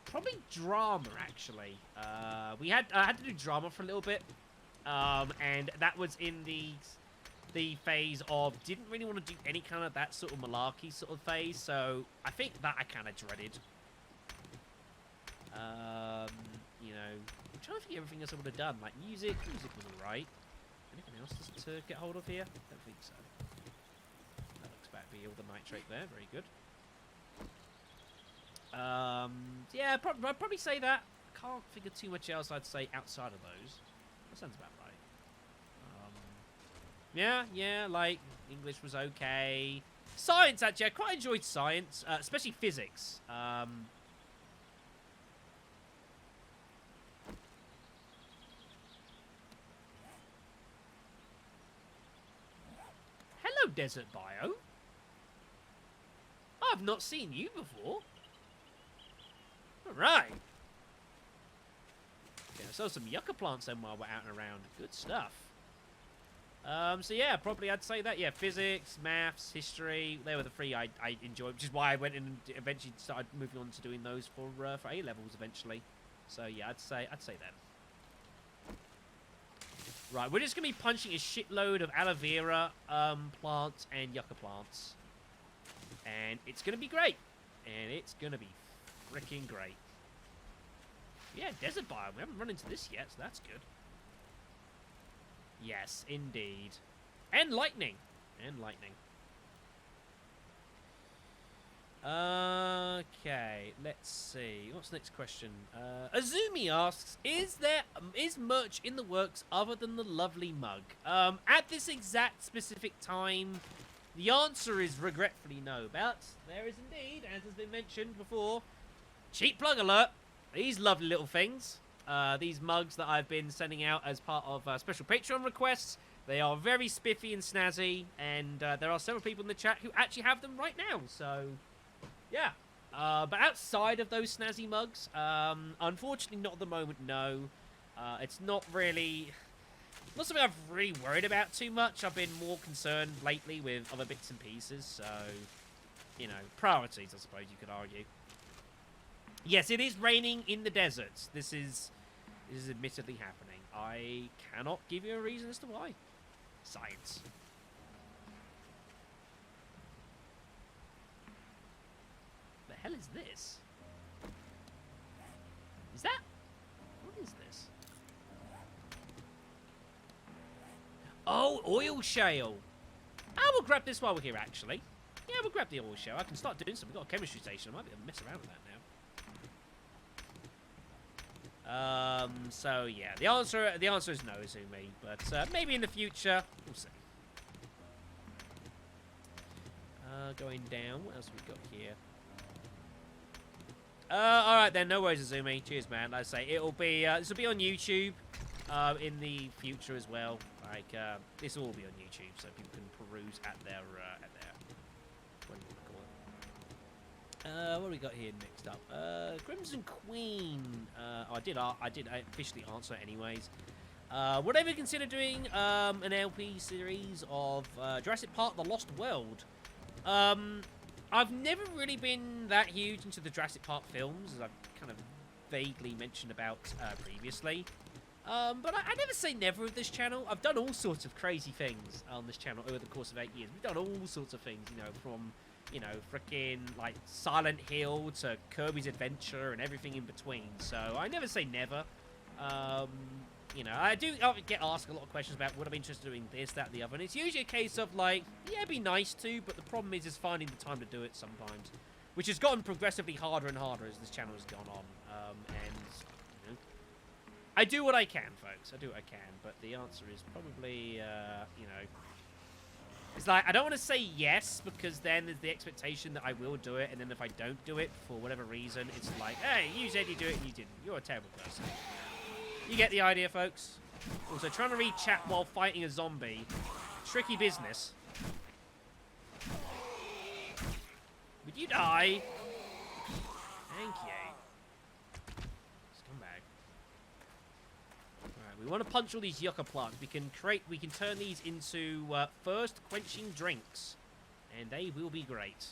Probably drama, actually. I had to do drama for a little bit, and that was in the phase of didn't really want to do any kind of that sort of malarkey sort of phase, so I think that I kind of dreaded. You know, I'm trying to think of everything else I would have done. Like music was alright. Anything else to get hold of here? Don't think so. That looks about to be all the nitrate there. Very good. Yeah, I'd probably say that. I can't think of too much else I'd say outside of those. That sounds about right. Yeah, like, English was okay. Science, actually, I quite enjoyed science, especially physics. Hello, Desert Bio. I've not seen you before. Alright. Yeah, I saw some yucca plants then while we're out and around. Good stuff. So yeah, probably I'd say that. Yeah, physics, maths, history, they were the three I enjoyed, which is why I went in and eventually started moving on to doing those for A-levels eventually. So yeah, I'd say them. Right, we're just going to be punching a shitload of aloe vera plants and yucca plants. And it's going to be great. And it's going to be freaking great. Yeah, desert biome. We haven't run into this yet, so that's good. Yes, indeed. And lightning. And lightning. Okay, let's see. What's the next question? Azumi asks, is merch in the works other than the lovely mug? At this exact specific time, the answer is regretfully no. But there is indeed, as has been mentioned before, cheap plug alert. These lovely little things. These mugs that I've been sending out as part of special Patreon requests. They are very spiffy and snazzy, and there are several people in the chat who actually have them right now. So, yeah. But outside of those snazzy mugs, unfortunately not at the moment, no. It's not something I've really worried about too much. I've been more concerned lately with other bits and pieces, so, you know, priorities, I suppose you could argue. Yes, it is raining in the deserts. This is admittedly happening. I cannot give you a reason as to why. Science. The hell is this? Is that... What is this? Oh, oil shale. I will grab this while we're here, actually. Yeah, we'll grab the oil shale. I can start doing something. We've got a chemistry station. I might be able to mess around with that now. So yeah, the answer is no, Izumi, but maybe in the future, we'll see. Going down, what else have we got here? Alright then, no worries, Izumi. Cheers, man. Like I say, it'll be, this will be on YouTube, in the future as well. Like, this will all be on YouTube, so people can peruse at their, what do you want to call it? What do we got here next up? Crimson Queen. I did officially answer anyways. Would I ever consider doing, an LP series of, Jurassic Park: The Lost World? I've never really been that huge into the Jurassic Park films, as I've kind of vaguely mentioned about previously. But I never say never with this channel. I've done all sorts of crazy things on this channel over the course of 8 years. We've done all sorts of things, you know, from, you know, frickin' like Silent Hill to Kirby's Adventure and everything in between. So I never say never. You know, I do get asked a lot of questions about would I be interested in doing this, that, the other, and it's usually a case of like, yeah, it'd be nice to, but the problem is finding the time to do it sometimes, which has gotten progressively harder and harder as this channel has gone on. And you know, I do what I can, folks. I do what I can, but the answer is probably, you know, it's like I don't want to say yes because then there's the expectation that I will do it, and then if I don't do it for whatever reason, it's like, hey, you said you do it and you didn't. You're a terrible person. You get the idea, folks. Also, trying to read chat while fighting a zombie. Tricky business. Would you die? Thank you. Scumbag. Alright, we want to punch all these yucca plants. We can turn these into thirst quenching drinks. And they will be great.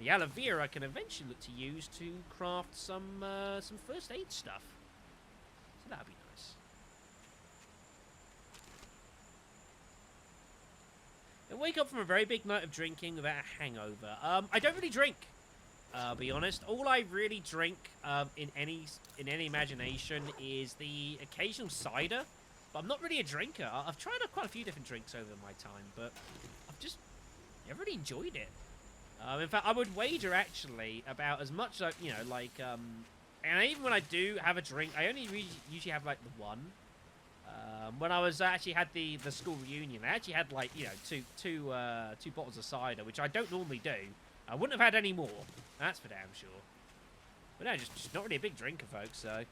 The aloe vera I can eventually look to use to craft some first aid stuff. So that'd be nice. I wake up from a very big night of drinking without a hangover. I don't really drink. I'll be honest. All I really drink in any imagination is the occasional cider. But I'm not really a drinker. I've tried quite a few different drinks over my time, but I've just never really enjoyed it. In fact, I would wager actually about as much as you know, like and even when I do have a drink, I only usually have like the one. When I was actually had the school reunion, I actually had like, you know, two bottles of cider, which I don't normally do. I wouldn't have had any more. That's for damn sure. But no, just not really a big drinker, folks. So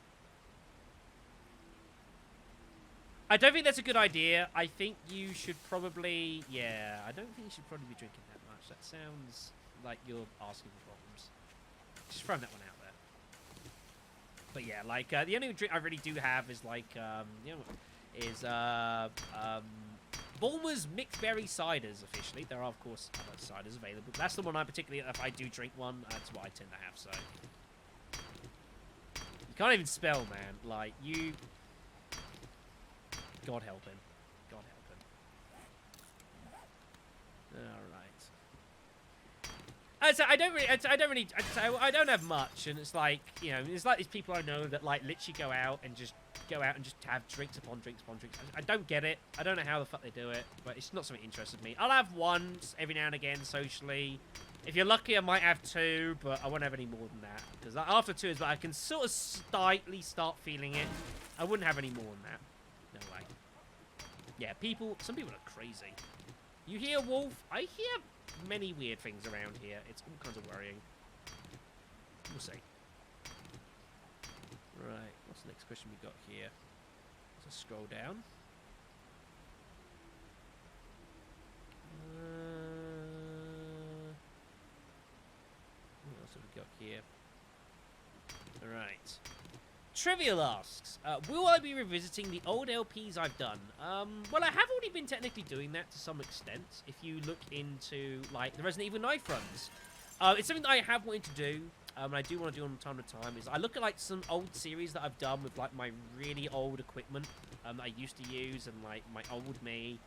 I don't think that's a good idea. I think you should probably, yeah, I don't think you should probably be drinking that much. That sounds like you're asking for problems. Just throwing that one out there. But yeah, like the only drink I really do have is like, you know, is Bulmer's mixed berry ciders. Officially, there are of course other ciders available. That's the one I particularly, if I do drink one, that's what I tend to have. So you can't even spell, man. Like you, God help him. God help him. All right. I don't have much, and it's like, you know, it's like these people I know that like literally go out and just have drinks upon drinks upon drinks. I don't get it. I don't know how the fuck they do it, but it's not something that interested me. I'll have one every now and again socially. If you're lucky, I might have two, but I won't have any more than that. Because after two is, but I can sort of slightly start feeling it. I wouldn't have any more than that. No way. Yeah, some people are crazy. You hear wolf? I hear many weird things around here. It's all kinds of worrying. We'll see. Right, what's the next question we got here? Let's scroll down. What else have we got here? Alright. Trivial asks, will I be revisiting the old LPs I've done? Well, I have already been technically doing that to some extent. If you look into, like, the Resident Evil Knife runs. It's something that I have wanted to do, and I do want to do from time to time, is I look at, like, some old series that I've done with, like, my really old equipment that I used to use, and, like, my old me.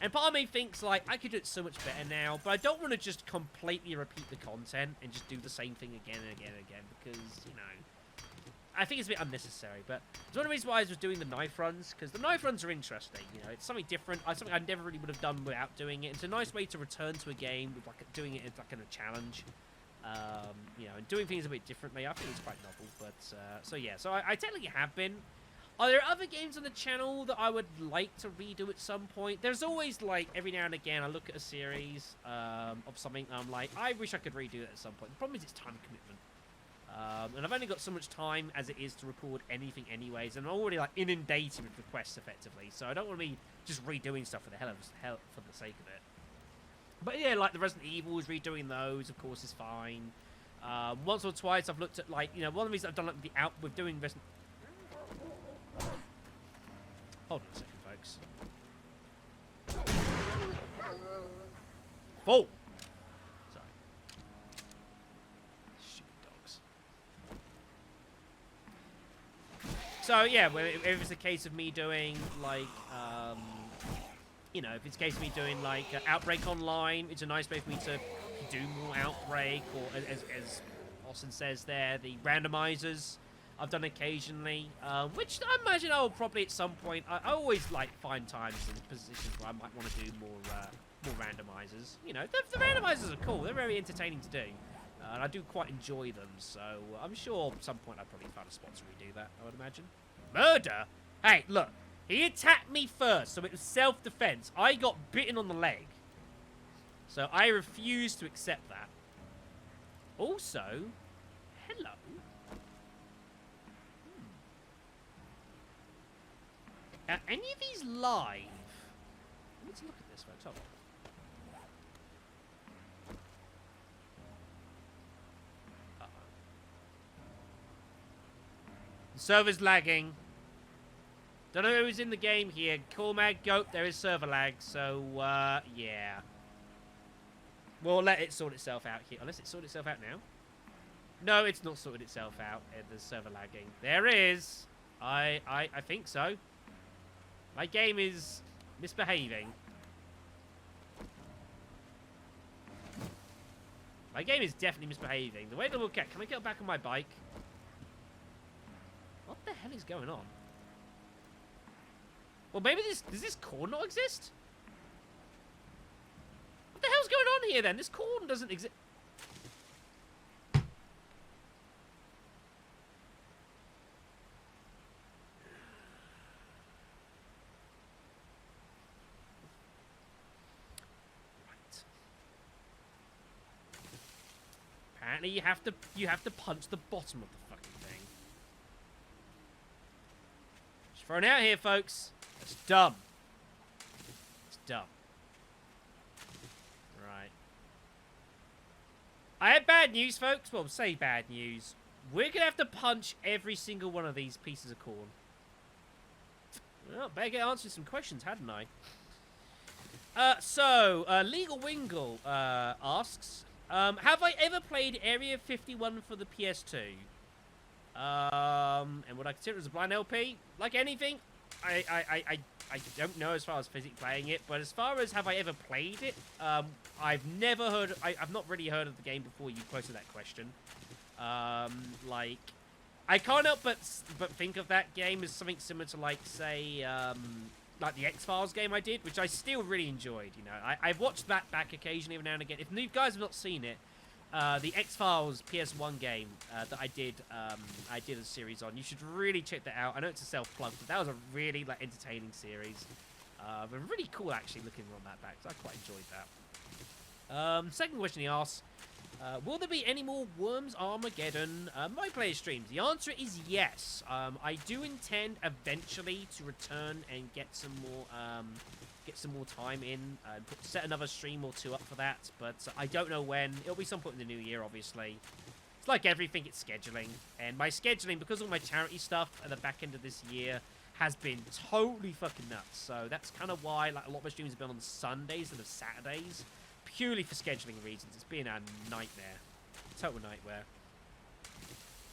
And part of me thinks, like, I could do it so much better now, but I don't want to just completely repeat the content and just do the same thing again and again and again, because, you know, I think it's a bit unnecessary, but it's one of the reasons why I was doing the knife runs, because the knife runs are interesting. You know, it's something different. Something I never really would have done without doing it. It's a nice way to return to a game with like doing it as like in a challenge. You know, and doing things a bit differently. I think it's quite novel. But so yeah, so I technically have been. Are there other games on the channel that I would like to redo at some point? There's always, like, every now and again, I look at a series of something, and I'm like, I wish I could redo it at some point. The problem is it's time commitment. And I've only got so much time as it is to record anything anyways, and I'm already, like, inundated with requests, effectively. So I don't want to be just redoing stuff for the for the sake of it. But yeah, like, the Resident Evils, redoing those, of course, is fine. Once or twice I've looked at, like, you know, one of the reasons I've done, like, with doing Resident... Hold on a second, folks. Fall! Sorry. Stupid dogs. So, yeah, if it's a case of me doing, like, you know, if it's a case of me doing, like, Outbreak Online, it's a nice way for me to do more Outbreak, or, as Austin says there, the randomizers I've done occasionally, which I imagine I will probably at some point. I always like find times and positions where I might want to do more randomizers. You know, the randomizers are cool. They're very entertaining to do, and I do quite enjoy them. So I'm sure at some point I'd probably find a spot to redo that. I would imagine. Murder? Hey, look, he attacked me first, so it was self-defense. I got bitten on the leg, so I refuse to accept that. Also, hello. Are any of these live? Let's look at this, folks. Hold on. Uh-oh. The server's lagging. Don't know who's in the game here. Cormag, Goat, there is server lag, so, yeah. We'll let it sort itself out here. Unless it sorted itself out now. No, it's not sorted itself out. There's server lagging. There is. I think so. My game is misbehaving. My game is definitely misbehaving. The way to look at... Can I get back on my bike? What the hell is going on? Well, maybe this... Does this corn not exist? What the hell's going on here, then? This corn doesn't exist... Apparently you have to punch the bottom of the fucking thing. Just throwing it out here, folks. It's dumb. It's dumb. Right. I have bad news, folks. Well, say bad news. We're gonna have to punch every single one of these pieces of corn. Well, better get answering some questions, hadn't I? Legal Wingle asks, have I ever played Area 51 for the PS2? And would I consider it as a blind LP? Like anything, I don't know as far as physically playing it, but as far as have I ever played it, I've never heard, I've not really heard of the game before you posted that question. Like, I can't help but think of that game as something similar to, like, say, like the X-Files game I did, which I still really enjoyed, you know. I've watched that back occasionally every now and again. If you guys have not seen it, the X-Files PS1 game that I did a series on, you should really check that out. I know it's a self-plug, but that was a really, like, entertaining series. But really cool, actually, looking on that back, so I quite enjoyed that. Second question he asks, will there be any more Worms Armageddon multiplayer streams? The answer is yes. I do intend eventually to return and get some more time in, set another stream or two up for that, but I don't know when. It'll be some point in the new year, obviously. It's like everything, it's scheduling, and my scheduling, because of my charity stuff at the back end of this year, has been totally fucking nuts. So that's kind of why, like, a lot of my streams have been on Sundays instead of Saturdays. Purely for scheduling reasons. It's been a nightmare. Total nightmare.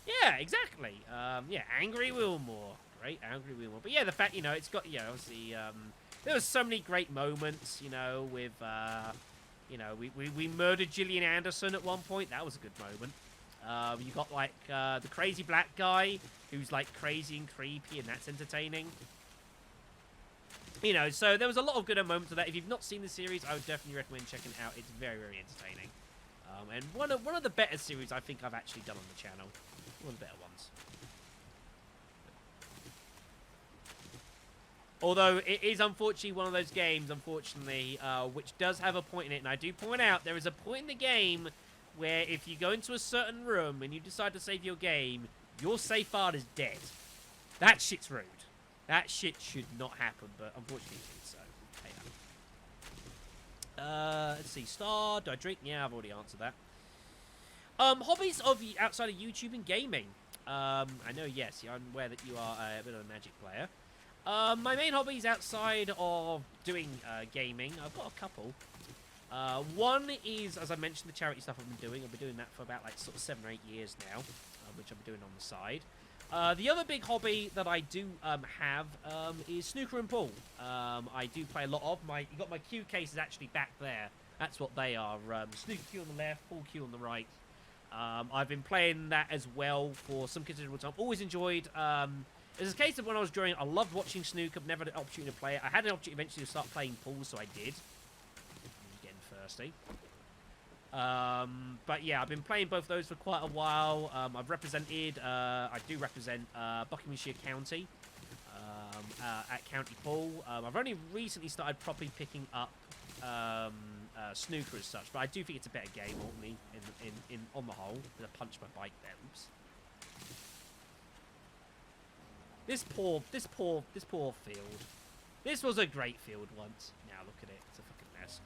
Yeah, exactly. Yeah, Angry Wilmore. Great, Angry Wilmore. But yeah, the fact, you know, it's got, you know, obviously, there was so many great moments, you know, with, you know, we murdered Gillian Anderson at one point. That was a good moment. You got like the crazy black guy who's like crazy and creepy, and that's entertaining. You know, so there was a lot of good moments of that. If you've not seen the series, I would definitely recommend checking it out. It's very, very entertaining. And one of the better series I think I've actually done on the channel. One of the better ones. Although it is unfortunately one of those games, unfortunately, which does have a point in it. And I do point out there is a point in the game where if you go into a certain room and you decide to save your game, your safe file is dead. That shit's rude. That shit should not happen, but unfortunately it did, so hey ho. Let's see. Star, do I drink? Yeah, I've already answered that. Hobbies of outside of YouTube and gaming. I know, yes, I'm aware that you are a bit of a Magic player. My main hobbies outside of doing gaming, I've got a couple. One is, as I mentioned, the charity stuff I've been doing. I've been doing that for about like sort of 7 or 8 years now, which I've been doing on the side. The other big hobby that I do have is snooker and pool. I do play a lot of. You got my cue cases actually back there. That's what they are. Snooker cue on the left, pool cue on the right. I've been playing that as well for some considerable time. Always enjoyed. It's a case of when I was growing up, I loved watching snooker, but never had an opportunity to play it. I had an opportunity eventually to start playing pool, so I did. I'm getting thirsty. But yeah, I've been playing both those for quite a while. I've represented, I do represent Buckinghamshire County at County Pool. I've only recently started properly picking up snooker as such, but I do think it's a better game ultimately on the whole. I punched my bike there. Oops. This poor field. This was a great field once. Now look at it. It's a fucking mess.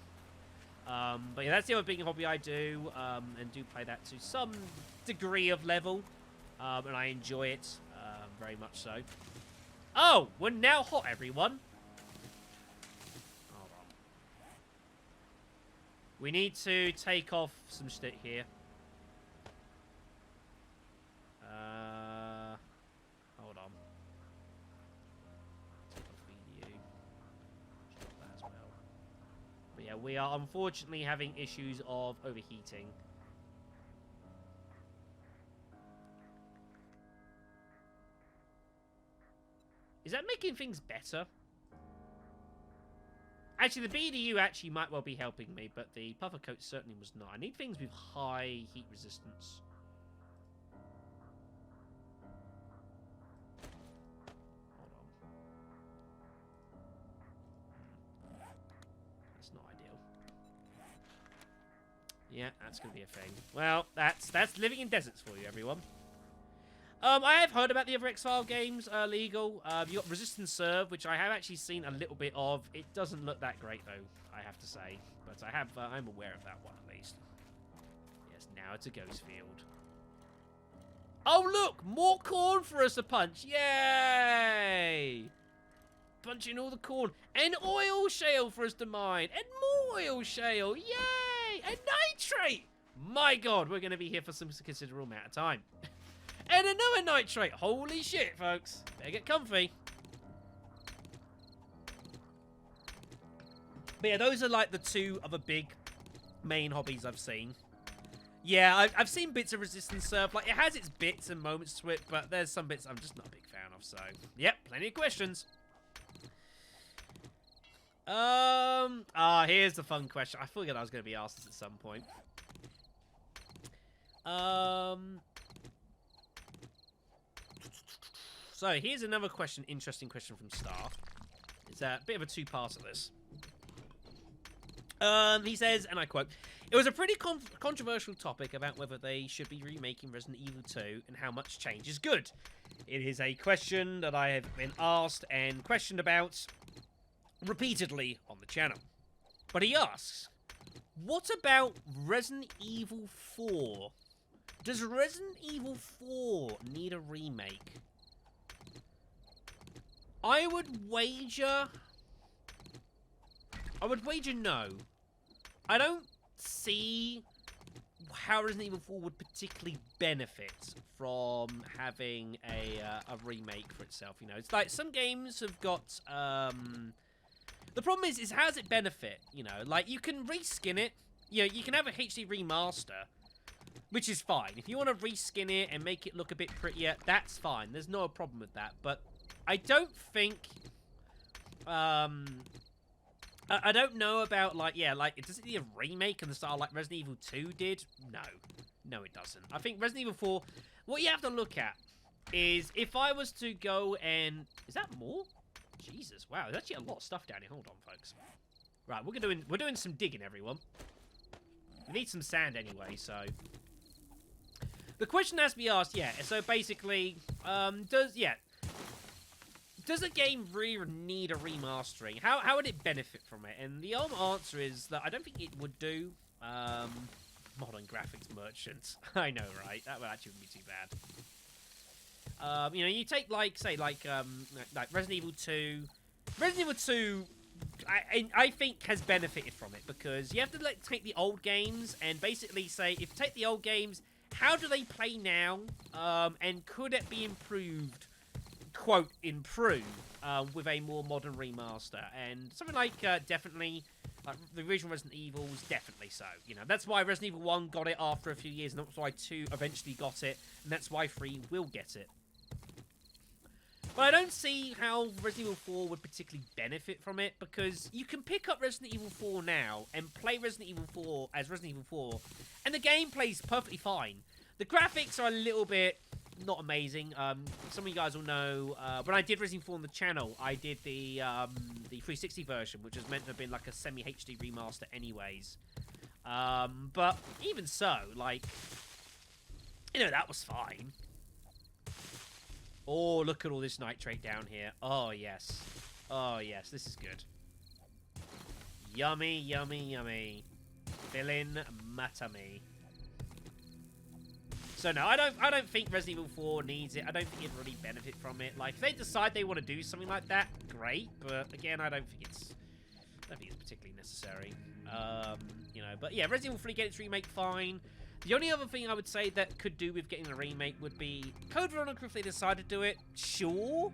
But yeah, that's the other big hobby I do, and do play that to some degree of level, and I enjoy it very much so. Oh, we're now hot, everyone. Hold on. We need to take off some shit here. Hold on. Take off VDU. Stop that as well. But yeah, we are unfortunately having issues of overheating. Is that making things better? Actually, the BDU actually might well be helping me, but the puffer coat certainly was not. I need things with high heat resistance. Hold on. That's not ideal. Yeah, that's going to be a thing. Well, that's living in deserts for you, everyone. I have heard about the other X-File games, Legal. You got Resistance Serve, which I have actually seen a little bit of. It doesn't look that great, though, I have to say. But I'm aware of that one, at least. Yes, now it's a ghost field. Oh, look! More corn for us to punch! Yay! Punching all the corn. And oil shale for us to mine. And more oil shale! Yay! And nitrate! My God, we're going to be here for some considerable amount of time. And another nitrate. Holy shit, folks. Better get comfy. But yeah, those are like the two other big main hobbies I've seen. Yeah, I've seen bits of Resistance Serve. Like, it has its bits and moments to it, but there's some bits I'm just not a big fan of, so... Yep, plenty of questions. Here's the fun question. I figured I was going to be asked this at some point. So, here's another question, interesting question from Star. It's a bit of a two-parter, this. He says, and I quote, "It was a pretty controversial topic about whether they should be remaking Resident Evil 2 and how much change is good. It is a question that I have been asked and questioned about repeatedly on the channel. But he asks, what about Resident Evil 4? Does Resident Evil 4 need a remake? I would wager no. I don't see how Resident Evil 4 would particularly benefit from having a remake for itself. You know, it's like some games have got. The problem is how does it benefit? You know, like you can reskin it. You know, you can have a HD remaster. Which is fine. If you want to reskin it and make it look a bit prettier, that's fine. There's no problem with that. But I don't think... I don't know about, like, yeah, like, does it need a remake in the style like Resident Evil 2 did? No. No, it doesn't. I think Resident Evil 4, what you have to look at is if I was to go and... Is that more? Jesus, wow. There's actually a lot of stuff down here. Hold on, folks. Right, we're doing some digging, everyone. We need some sand anyway, so... The question has to be asked, yeah, so basically, does a game really need a remastering? How would it benefit from it? And the answer is that I don't think it would do. Modern graphics merchants. I know, right? That would actually be too bad. You know, you take, like, say, like Resident Evil 2. Resident Evil 2, I think, has benefited from it, because you have to, like, take the old games and basically say, if you take the old games, how do they play now? And could it be improved, quote, improved, with a more modern remaster? And something like, definitely, the original Resident Evil was definitely so. You know, that's why Resident Evil 1 got it after a few years, and that's why 2 eventually got it, and that's why 3 will get it. But I don't see how Resident Evil 4 would particularly benefit from it, because you can pick up Resident Evil 4 now and play Resident Evil 4 as Resident Evil 4, and the gameplay's perfectly fine. The graphics are a little bit not amazing. Some of you guys will know, when I did Resident Evil 4 on the channel, I did the 360 version, which was meant to have been like a semi-HD remaster anyways. But even so, like, you know, that was fine. Oh, look at all this nitrate down here. Oh, yes. Oh, yes. This is good. Yummy, yummy, yummy. Filling matami. So, no, I don't think Resident Evil 4 needs it. I don't think it'd really benefit from it. Like, if they decide they want to do something like that, great. But, again, I don't think it's particularly necessary. You know, but, yeah, Resident Evil 3 get its remake, fine. The only other thing I would say that could do with getting a remake would be Code Veronica if they decide to do it. Sure.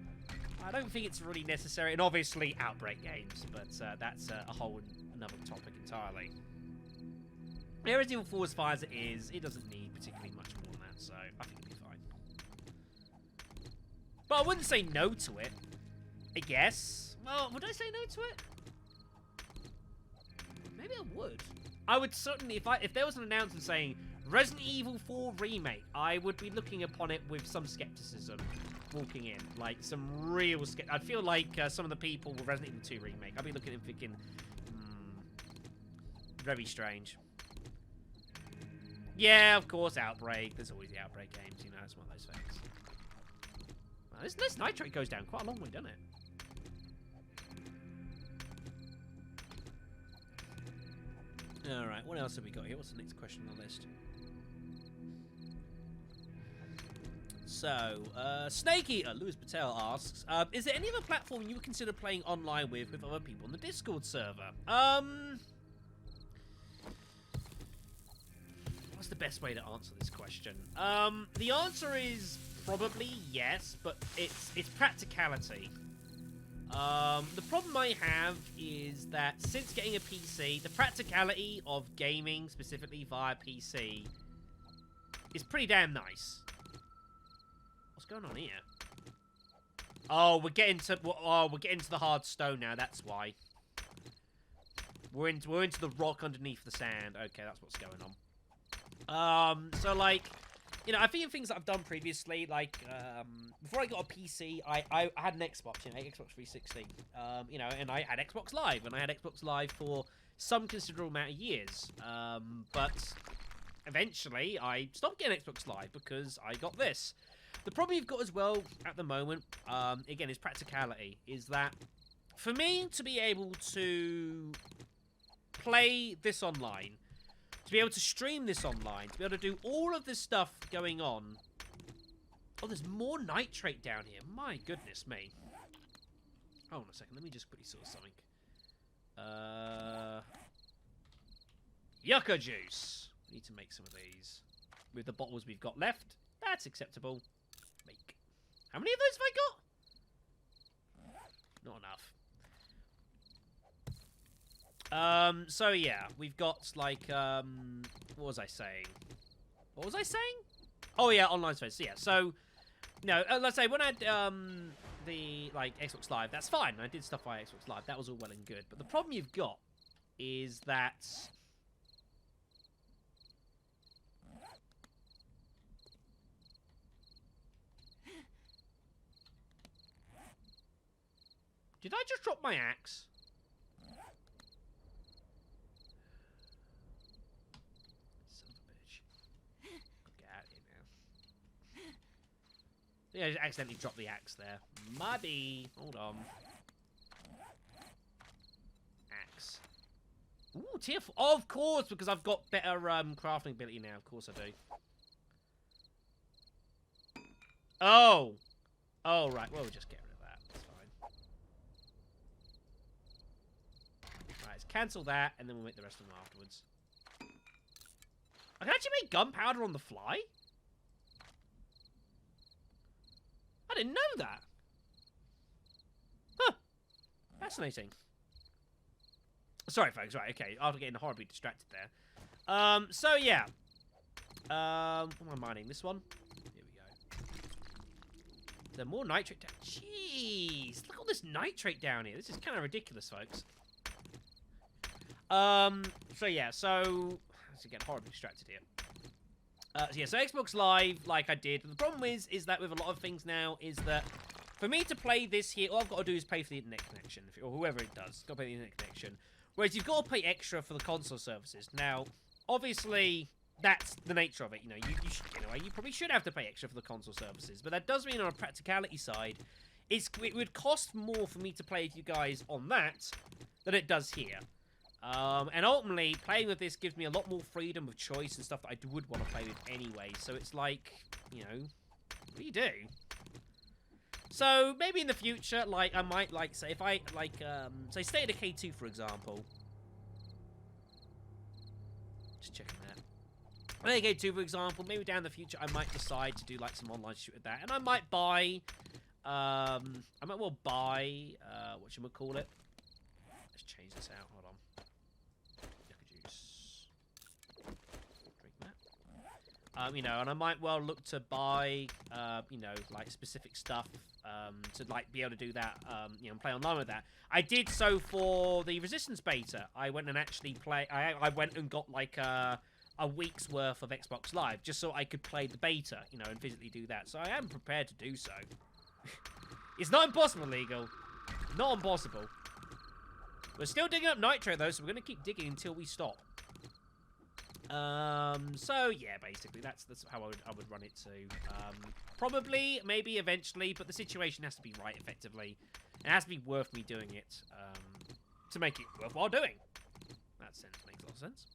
I don't think it's really necessary. And obviously Outbreak games, but that's a whole another topic entirely. Yeah, Resident Evil 4 as far as it is, it doesn't need particularly much more than that, so I think it'll be fine. But I wouldn't say no to it, I guess. Well, would I say no to it? Maybe I would. I would certainly, if there was an announcement saying Resident Evil 4 remake, I would be looking upon it with some skepticism walking in. Like, some real I'd feel like some of the people with Resident Evil 2 remake, I'd be looking at them thinking, very strange. Yeah, of course, Outbreak. There's always the Outbreak games, you know, it's one of those things. Well, this nitrate goes down quite a long way, doesn't it? Alright, what else have we got here? What's the next question on the list? So, Snake Eater, Lewis Patel asks, is there any other platform you would consider playing online with other people on the Discord server? What's the best way to answer this question? The answer is probably yes, but it's practicality. The problem I have is that since getting a PC, the practicality of gaming, specifically via PC, is pretty damn nice. What's going on here? Oh, we're getting to the hard stone now. That's why. We're into the rock underneath the sand. Okay, that's what's going on. So like, you know, I think in things that I've done previously, like, before I got a PC, I had an Xbox, you know, Xbox 360, you know, and I had Xbox Live, and I had Xbox Live for some considerable amount of years, but eventually I stopped getting Xbox Live because I got this. The problem you've got as well at the moment, again, is practicality, is that for me to be able to play this online, to be able to stream this online, to be able to do all of this stuff going on. Oh, there's more nitrate down here. My goodness me. Hold on a second. Let me just quickly sort something. Yucca juice. We need to make some of these. With the bottles we've got left. That's acceptable. Make. How many of those have I got? Not enough. So yeah, we've got like, what was I saying? What was I saying? Oh yeah, online space. So, yeah, so no, let's say when I had the like Xbox Live, that's fine. I did stuff via Xbox Live. That was all well and good. But the problem you've got is that did I just drop my axe? Son of a bitch. Get out of here now. Yeah, I just accidentally dropped the axe there. Maybe. Hold on. Axe. Ooh, tier 4. Oh, of course, because I've got better crafting ability now. Of course I do. Oh. Oh, right. Well, we'll just get rid of that. That's fine. Right, let's cancel that, and then we'll make the rest of them afterwards. I can actually make gunpowder on the fly? I didn't know that. Huh. Fascinating. Sorry, folks. Right, okay. After getting horribly distracted there. So, yeah. What am I mining? This one? Here we go. There's more nitrate down. Jeez. Look at all this nitrate down here. This is kind of ridiculous, folks. So, yeah. So, let's get horribly distracted here. So yeah, so Xbox Live, like I did. The problem is that with a lot of things now, is that for me to play this here, all I've got to do is pay for the internet connection, or whoever it does, got to pay the internet connection. Whereas you've got to pay extra for the console services. Now, obviously, that's the nature of it. You know, you probably should have to pay extra for the console services, but that does mean on a practicality side, it would cost more for me to play with you guys on that than it does here. And ultimately, playing with this gives me a lot more freedom of choice and stuff that I would want to play with anyway. So it's like, you know, what do you do? So maybe in the future, like, I might, like, say, if I, like, say, State of Decay 2, for example. Just checking that. State of Decay 2, for example, maybe down the future, I might decide to do, like, some online shit with that. And I might buy, I might well buy, whatchamacallit. Let's change this out, hold on. You know, and I might well look to buy, you know, like specific stuff to like be able to do that, you know, play online with that. I did so for the Resistance beta. I went and actually I went and got like a week's worth of Xbox Live just so I could play the beta, you know, and physically do that. So I am prepared to do so. It's not impossible, Legal. Not impossible. We're still digging up nitrate though, so we're gonna keep digging until we stop. So yeah, basically that's how I would run it too. Probably, maybe eventually, but the situation has to be right effectively. It has to be worth me doing it, to make it worthwhile doing. That makes a lot of sense.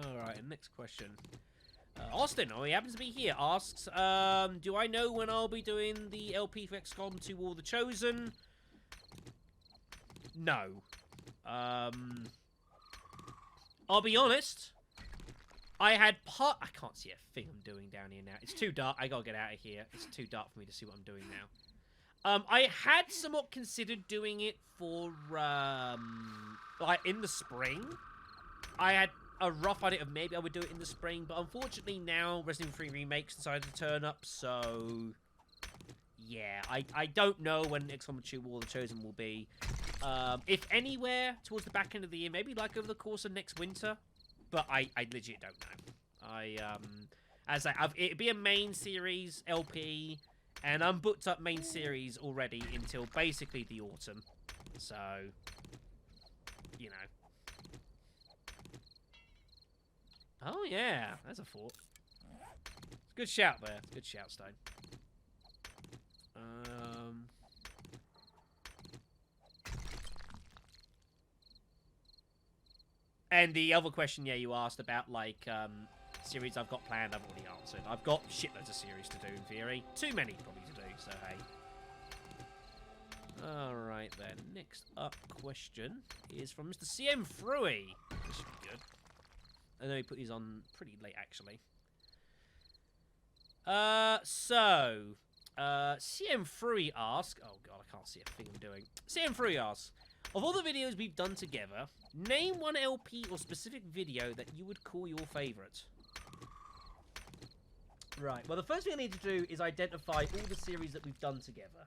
Alright, and next question. Austin, oh, he happens to be here, asks, do I know when I'll be doing the LP for XCOM 2 War the Chosen? No. I'll be honest, I can't see a thing I'm doing down here now. It's too dark. I gotta get out of here. It's too dark for me to see what I'm doing now. I had somewhat considered doing it for, like, in the spring. I had a rough idea of maybe I would do it in the spring, but unfortunately now Resident Evil 3 Remake's decided to turn up, so... Yeah, I don't know when XCOM 2 War the Chosen will be. If anywhere towards the back end of the year, maybe like over the course of next winter. But I legit don't know. It'd be a main series LP, and I'm booked up main series already until basically the autumn. So, you know. Oh yeah, that's a thought. It's a good shout there. Good shout, Stone. And the other question, yeah, you asked about, like, series I've got planned, I've already answered. I've got shitloads of series to do, in theory. Too many, probably, to do, so hey. Alright, then. Next up question is from Mr. CM Fruey. This should be good. I know he put these on pretty late, actually. CM Fruey asks... Oh, God, I can't see a thing I'm doing. CM Fruey asks... Of all the videos we've done together, name one LP or specific video that you would call your favourite. Right, well the first thing I need to do is identify all the series that we've done together.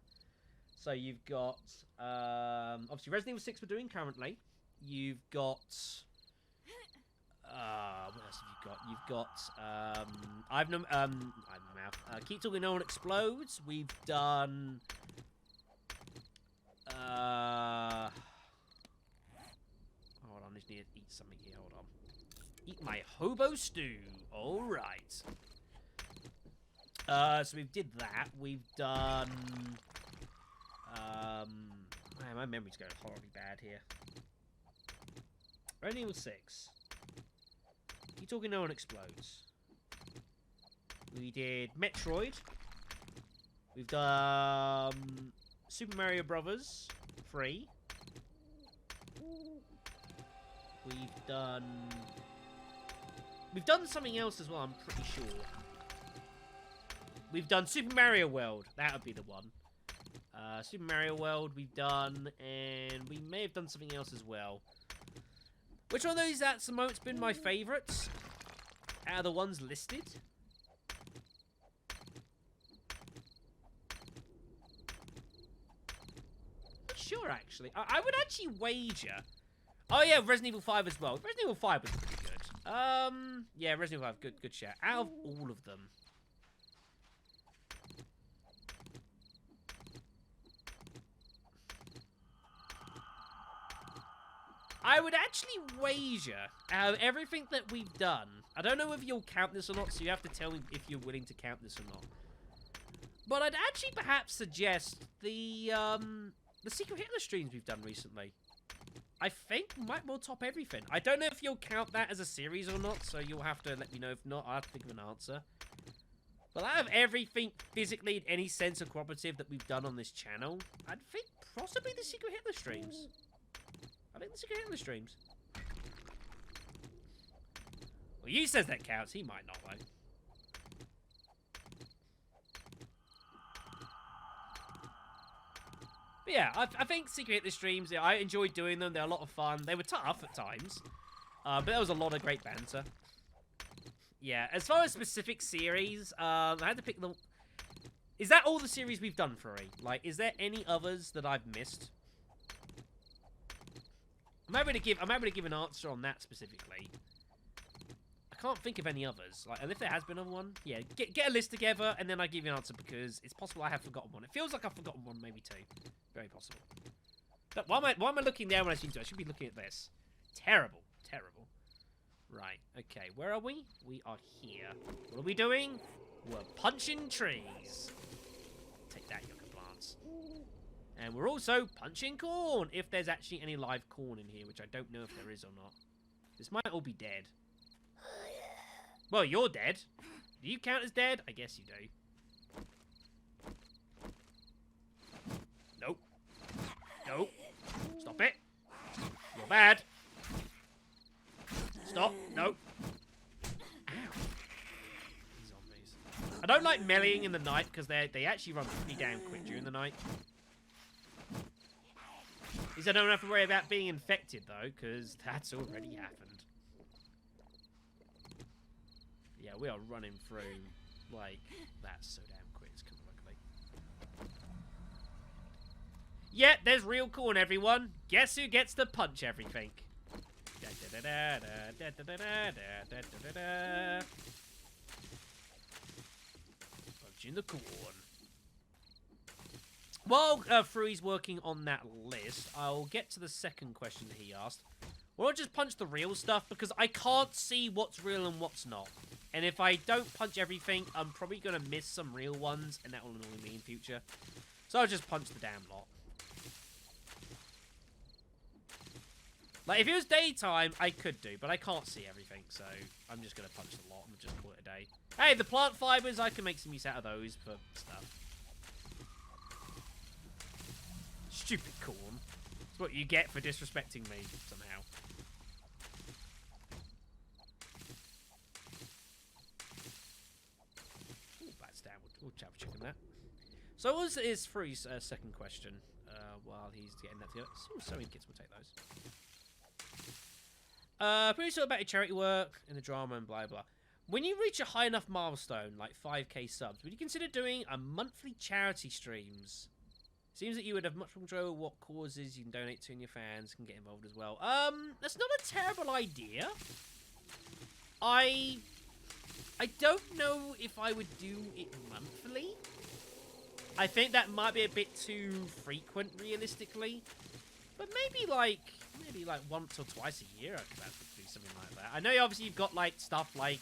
So you've got, obviously Resident Evil 6 we're doing currently. You've got, what else have you got? You've got, Keep Talking No One Explodes. We've done, hold on, I just need to eat something here, hold on. Eat my hobo stew, alright. So we did that. We've done, man, my memory's going horribly bad here. Resident Evil 6. Keep Talking No One Explodes. We did Metroid. We've done Super Mario Brothers 3. We've done something else as well, I'm pretty sure. We've done Super Mario World. That would be the one. Super Mario World we've done, and we may have done something else as well. Which one of those at the moment's been my favourites out of the ones listed? Not sure, actually. I would actually wager... Oh, yeah, Resident Evil 5 as well. Resident Evil 5 was pretty good. Yeah, Resident Evil 5, good shout. Out of all of them... I would actually wager, out of everything that we've done, I don't know if you'll count this or not, so you have to tell me if you're willing to count this or not. But I'd actually perhaps suggest the Secret Hitler streams we've done recently. I think might well top everything. I don't know if you'll count that as a series or not, so you'll have to let me know. If not, I'll have to think of an answer. But out of everything physically in any sense of cooperative that we've done on this channel, I'd think possibly the Secret Hitler streams. I think the Secret Hitler streams. Well, you says that counts. He might not, though. But yeah, I think Secret Hitler streams, I enjoyed doing them. They're a lot of fun. They were tough at times. But there was a lot of great banter. Yeah, as far as specific series, I had to pick the... Is that all the series we've done, Furry? Like, is there any others that I've missed? I'm happy to give an answer on that specifically. I can't think of any others. Like, and if there has been another one, yeah, get a list together and then I give you an answer because it's possible I have forgotten one. It feels like I've forgotten one, maybe two. Very possible. But why am I looking there when I seem to? I should be looking at this. Terrible, terrible. Right. Okay. Where are we? We are here. What are we doing? We're punching trees. Take that, yucca plants. And we're also punching corn, if there's actually any live corn in here, which I don't know if there is or not. This might all be dead. Well, you're dead. Do you count as dead? I guess you do. Nope. Nope. Stop it. You're bad. Stop. Nope. Ow. Zombies. I don't like meleeing in the night, because they actually run pretty damn quick during the night. At least I don't have to worry about being infected, though, because that's already happened. Yeah, we are running through, like, that's so damn quick. It's coming quickly. Yeah, there's real corn, everyone. Guess who gets to punch everything? Punching the corn. While Frui's working on that list, I'll get to the second question that he asked. Well, I'll just punch the real stuff because I can't see what's real and what's not. And if I don't punch everything, I'm probably going to miss some real ones, and that will annoy me in future. So I'll just punch the damn lot. Like, if it was daytime, I could do, but I can't see everything, so I'm just going to punch the lot and just call it a day. Hey, the plant fibers, I can make some use out of those for stuff. Stupid corn. That's what you get for disrespecting me, somehow. Ooh, bats down. We'll chicken that. So what is Frui's second question? while he's getting that together. Sewing kits, we'll take those. Pretty sure about your charity work and the drama and blah blah. When you reach a high enough milestone, like 5k subs, would you consider doing a monthly charity streams? Seems that you would have much more control over what causes you can donate to and your fans can get involved as well. That's not a terrible idea. I don't know if I would do it monthly. I think that might be a bit too frequent, realistically. But maybe like once or twice a year I could actually do something like that. I know obviously you've got like stuff like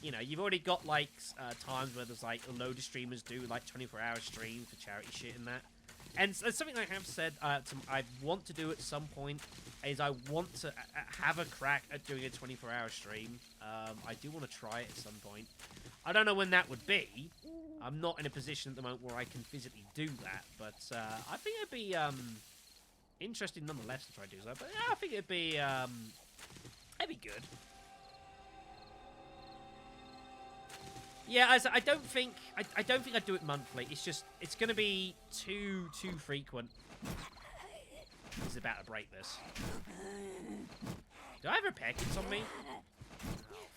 you know, you've already got like times where there's like a load of streamers do like 24-hour streams for charity shit and that. And something I have said I want to do at some point is I want to have a crack at doing a 24-hour stream. I do want to try it at some point. I don't know when that would be. I'm not in a position at the moment where I can physically do that, but I think it'd be interesting nonetheless to try to do so. But yeah, I think it'd be good. Yeah, I don't think I'd do it monthly. It's just it's gonna be too frequent. He's about to break this. Do I have repair kits on me? Oh,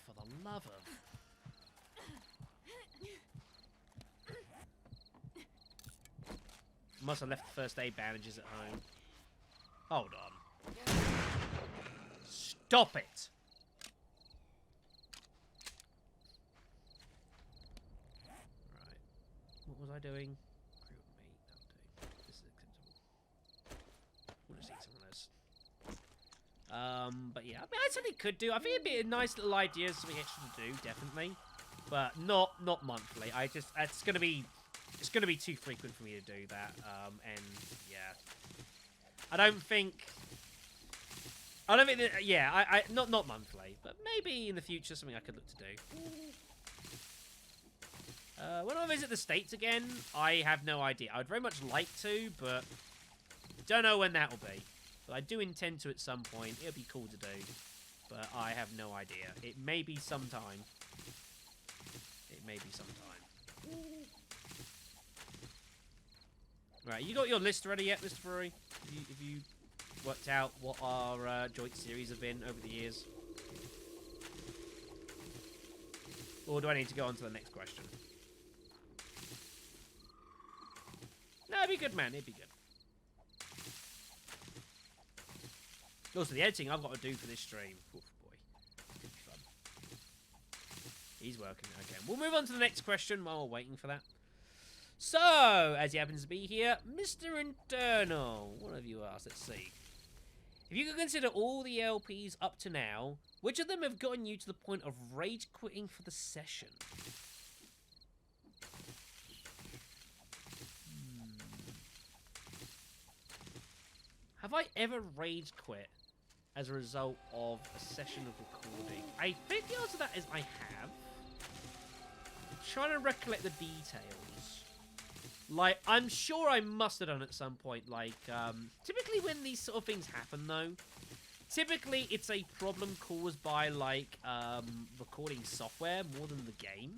for the love of. Must have left the first aid bandages at home. Hold on. Stop it! Right. What was I doing? Crew of meat. That'll do. This is acceptable. We'll just eat some of this. But yeah, I mean, I certainly could do. I think it'd be a nice little idea, something extra to do, definitely. But not monthly. It's gonna be too frequent for me to do that. And yeah, I don't think that, yeah, I not monthly, but maybe in the future something I could look to do. When I visit the States again, I have no idea. I would very much like to, but don't know when that will be. But I do intend to at some point. It'll be cool to do, but I have no idea. It may be sometime. It may be sometime. Right, you got your list ready yet, Mr. Brewery? Have you worked out what our joint series have been over the years? Or do I need to go on to the next question? No, it'd be good, man. It'd be good. Also, the editing I've got to do for this stream. Oof, boy. It's gonna be fun. He's working. Okay, we'll move on to the next question while we're waiting for that. So, as he happens to be here, Mr. Internal. What have you asked? Let's see. If you could consider all the LPs up to now, which of them have gotten you to the point of rage quitting for the session? Have I ever rage quit as a result of a session of recording? I think the answer to that is I have. I'm trying to recollect the details. Like, I'm sure I must have done at some point. Like, typically when these sort of things happen, though, typically it's a problem caused by, like, recording software more than the game.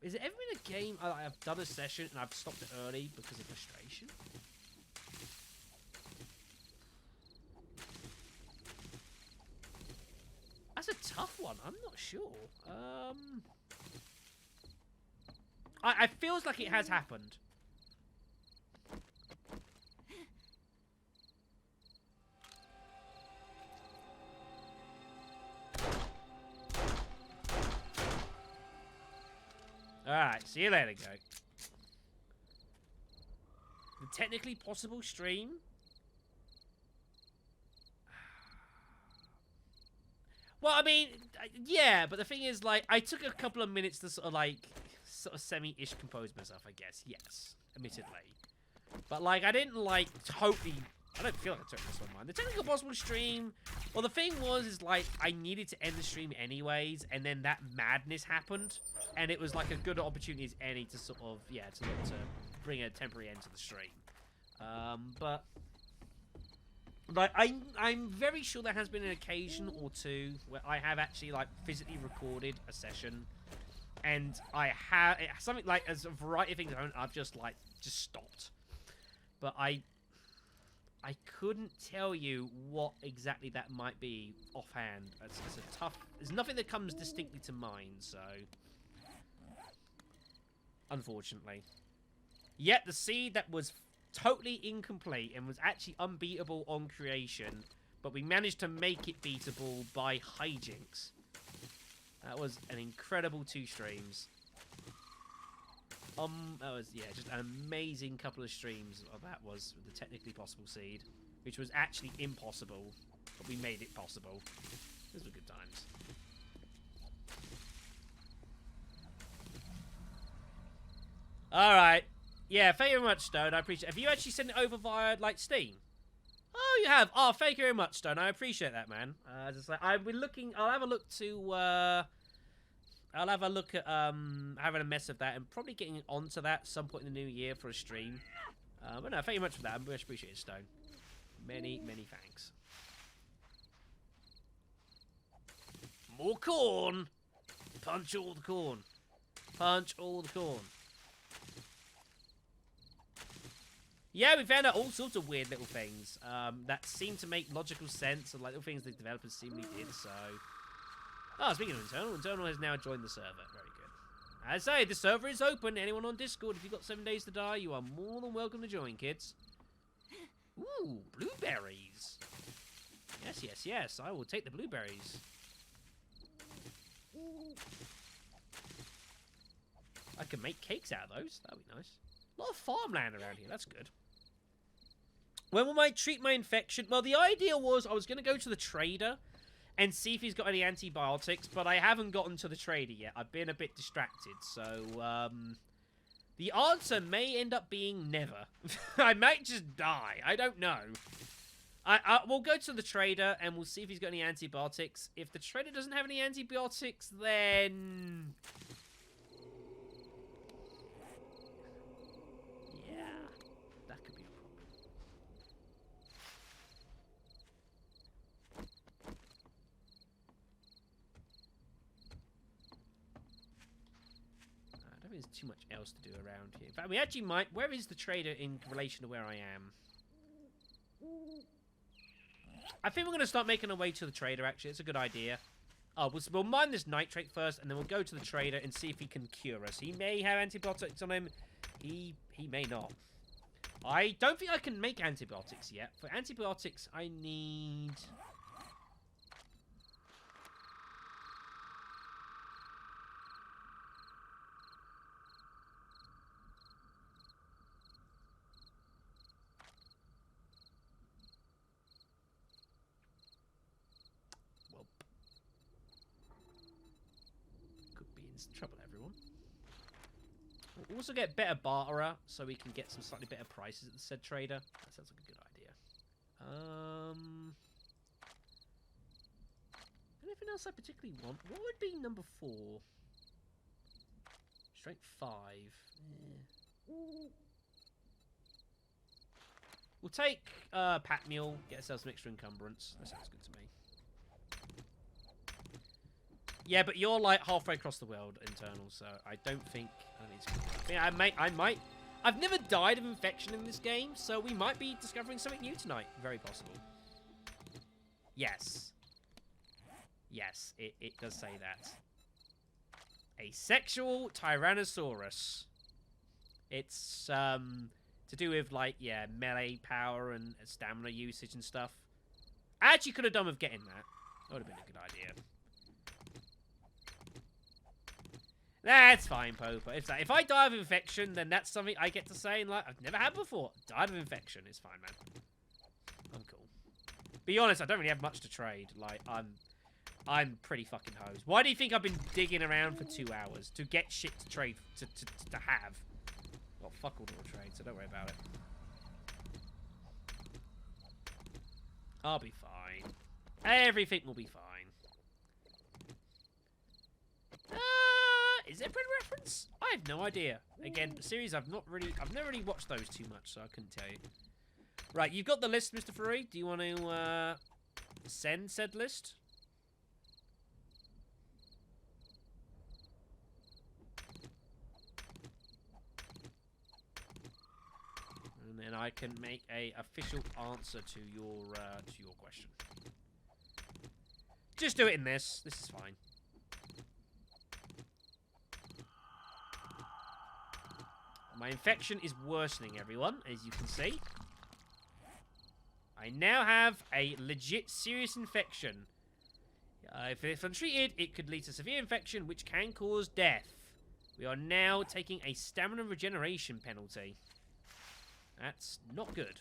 Is it ever been a game I've done a session and I've stopped it early because of frustration? That's a tough one. I'm not sure. I feels like it has happened. Alright, see you later, Go. The technically possible stream? Well, I mean, yeah, but the thing is, like, I took a couple of minutes to sort of semi-ish compose myself, I guess. Yes, admittedly. But, like, I didn't, like, totally... I don't feel like I totally lost my mind. The technical possible stream... Well, the thing was, like, I needed to end the stream anyways, and then that madness happened, and it was, like, a good opportunity as any to sort of, yeah, to bring a temporary end to the stream. But... Like, I'm very sure there has been an occasion or two where I have actually, like, physically recorded a session and I have something like as a variety of things. I've just stopped, but I couldn't tell you what exactly that might be offhand. It's a tough. There's nothing that comes distinctly to mind, so unfortunately. Yet the seed that was totally incomplete and was actually unbeatable on creation, but we managed to make it beatable by hijinks. That was an incredible 2 streams. That was, yeah, just an amazing couple of streams that was with the technically possible seed, which was actually impossible, but we made it possible. Those were good times. Alright. Yeah, thank you very much, Stone. I appreciate it. Have you actually sent it over via, like, Steam? Oh, you have. Oh, thank you very much, Stone. I appreciate that, man. Just like, I've been looking. I'll have a look to. I'll have a look at having a mess of that and probably getting onto that at some point in the new year for a stream. But no, thank you much for that. I much appreciate it, Stone. Many, many thanks. More corn. Punch all the corn. Punch all the corn. Yeah, we found out all sorts of weird little things that seem to make logical sense, and like little things the developers seemingly did, so... Oh, speaking of Internal, Internal has now joined the server. Very good. As I say, the server is open. Anyone on Discord, if you've got 7 days to die, you are more than welcome to join, kids. Ooh, blueberries. Yes, yes, yes, I will take the blueberries. I can make cakes out of those. That would be nice. A lot of farmland around here. That's good. When will I treat my infection? Well, the idea was I was going to go to the trader and see if he's got any antibiotics, but I haven't gotten to the trader yet. I've been a bit distracted, so, the answer may end up being never. I might just die. I don't know. We'll go to the trader and we'll see if he's got any antibiotics. If the trader doesn't have any antibiotics, then... yeah, that could be a problem. I don't think there's too much else to do around here. In fact, we actually might... where is the trader in relation to where I am? I think we're going to start making our way to the trader, actually. It's a good idea. Oh, we'll mine this nitrate first, and then we'll go to the trader and see if he can cure us. He may have antibiotics on him. He may not. I don't think I can make antibiotics yet. For antibiotics, I need... well, could be in trouble, everyone. We'll also get better barterer, so we can get some slightly better prices at the said trader. That sounds like a good idea. Anything else I particularly want? What would be number 4? Strength 5. Yeah. We'll take Pack Mule, get ourselves some extra encumbrance. That sounds good to me. Yeah, but you're like halfway across the world, Internal, so I don't think it's good. Yeah, I might. I've never died of infection in this game, so we might be discovering something new tonight. Very possible. Yes. Yes, it does say that. A sexual Tyrannosaurus. It's to do with like, yeah, melee power and stamina usage and stuff. I actually could have done with getting that. That would have been a good idea. That's fine, Popa. If I die of infection, then that's something I get to say. And like, I've never had before. Died of infection. It's fine, man. I'm cool. Be honest, I don't really have much to trade. Like, I'm pretty fucking hosed. Why do you think I've been digging around for 2 hours to get shit to trade to have? Well, fuck all the trade, so don't worry about it. I'll be fine. Everything will be fine. Is it a Predator reference? I have no idea. Again, the series I've never really watched those too much, so I couldn't tell you. Right, you've got the list, Mr. Furry. Do you want to send said list? and I can make a official answer to your question. Just do it in this. This is fine. My infection is worsening, everyone, as you can see. I now have a legit serious infection. If untreated, it could lead to severe infection, which can cause death. We are now taking a stamina regeneration penalty. That's not good.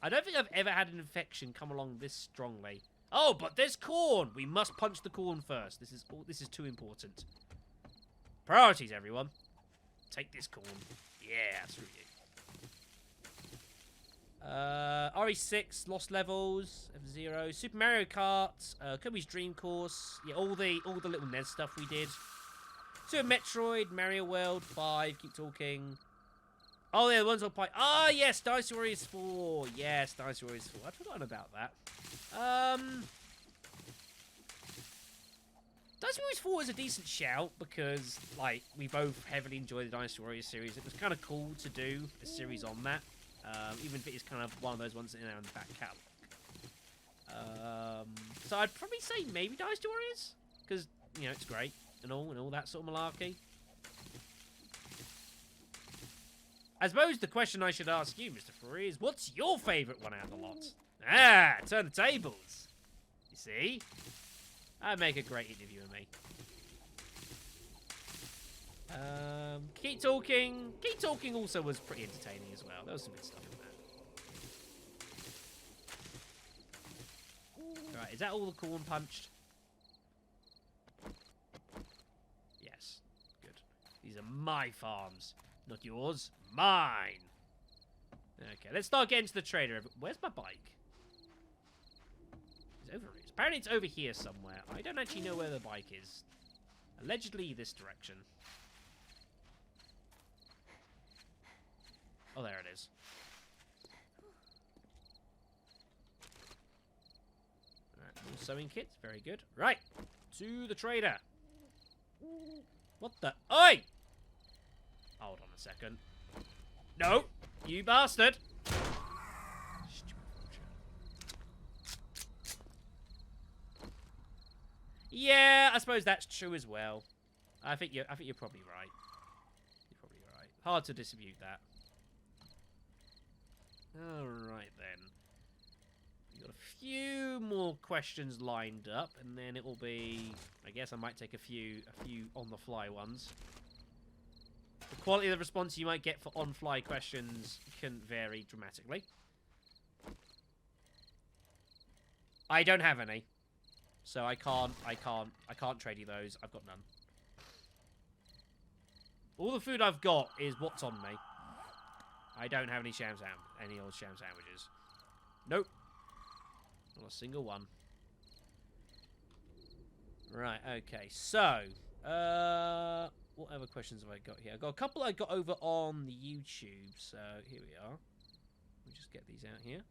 I don't think I've ever had an infection come along this strongly. Oh, but there's corn! We must punch the corn first. This is too important. Priorities, everyone. Take this corn. Yeah, screw you. RE6, Lost Levels, F-Zero, Super Mario Kart, Kirby's Dream Course. Yeah, all the little NES stuff we did. Super Metroid, Mario World 5. Keep talking. Oh, yeah, the ones on Pi. Ah, yes, Dynasty Warriors 4. Yes, Dynasty Warriors 4. I'd forgotten about that. Dynasty Warriors 4 is a decent shout because, like, we both heavily enjoyed the Dynasty Warriors series. It was kind of cool to do a series on that, even if it is kind of one of those ones in our back catalogue. So I'd probably say maybe Dynasty Warriors because, you know, it's great and all that sort of malarkey. I suppose the question I should ask you, Mr. Furry, is what's your favourite one out of the lot? Ah, turn the tables. You see? That'd make a great interview of me. Keep Talking. Keep Talking also was pretty entertaining as well. There was some good stuff in that. Right, is that all the corn punched? Yes. Good. These are my farms. Not yours. Mine. Okay, let's start getting to the trader. Where's my bike? It's over here. Apparently it's over here somewhere. I don't actually know where the bike is. Allegedly this direction. Oh, there it is. Alright, more sewing kits. Very good. Right. To the trader. What the? Oi! Hold on a second. No! You bastard! Yeah, I suppose that's true as well. I think you're probably right. You're probably right. Hard to dispute that. Alright then. We've got a few more questions lined up, and then it will be, I guess I might take a few on the fly ones. The quality of the response you might get for on-fly questions can vary dramatically. I don't have any. So I can't trade you those. I've got none. All the food I've got is what's on me. I don't have any any old sham sandwiches. Nope. Not a single one. Right, okay. So, what other questions have I got here? I've got a couple I got over on the YouTube, so here we are. We'll just get these out here.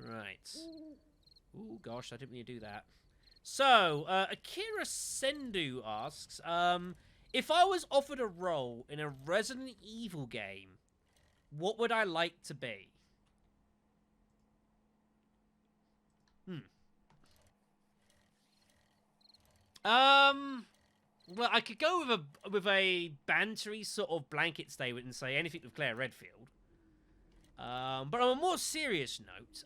Right. Ooh, gosh, I didn't mean to do that. So, Akira Sendu asks, if I was offered a role in a Resident Evil game, what would I like to be? Well, I could go with a bantery sort of blanket statement and say anything with Claire Redfield. But on a more serious note,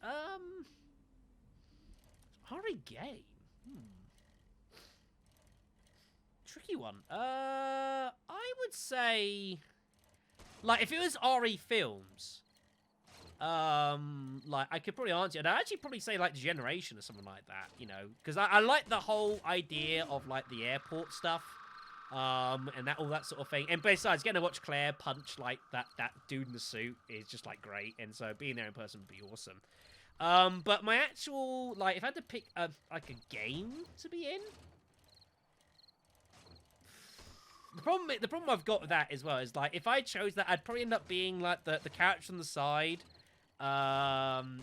horror game. Tricky one. I would say, like, if it was RE Films, like, I could probably answer it. I'd actually probably say, like, Generation or something like that, you know, because I like the whole idea of, like, the airport stuff, and all that sort of thing. And besides, getting to watch Claire punch, like, that dude in the suit is just, like, great, and so being there in person would be awesome. But my actual, like, if I had to pick, like, a game to be in, the problem I've got with that as well is, like, if I chose that, I'd probably end up being, like, the character on the side,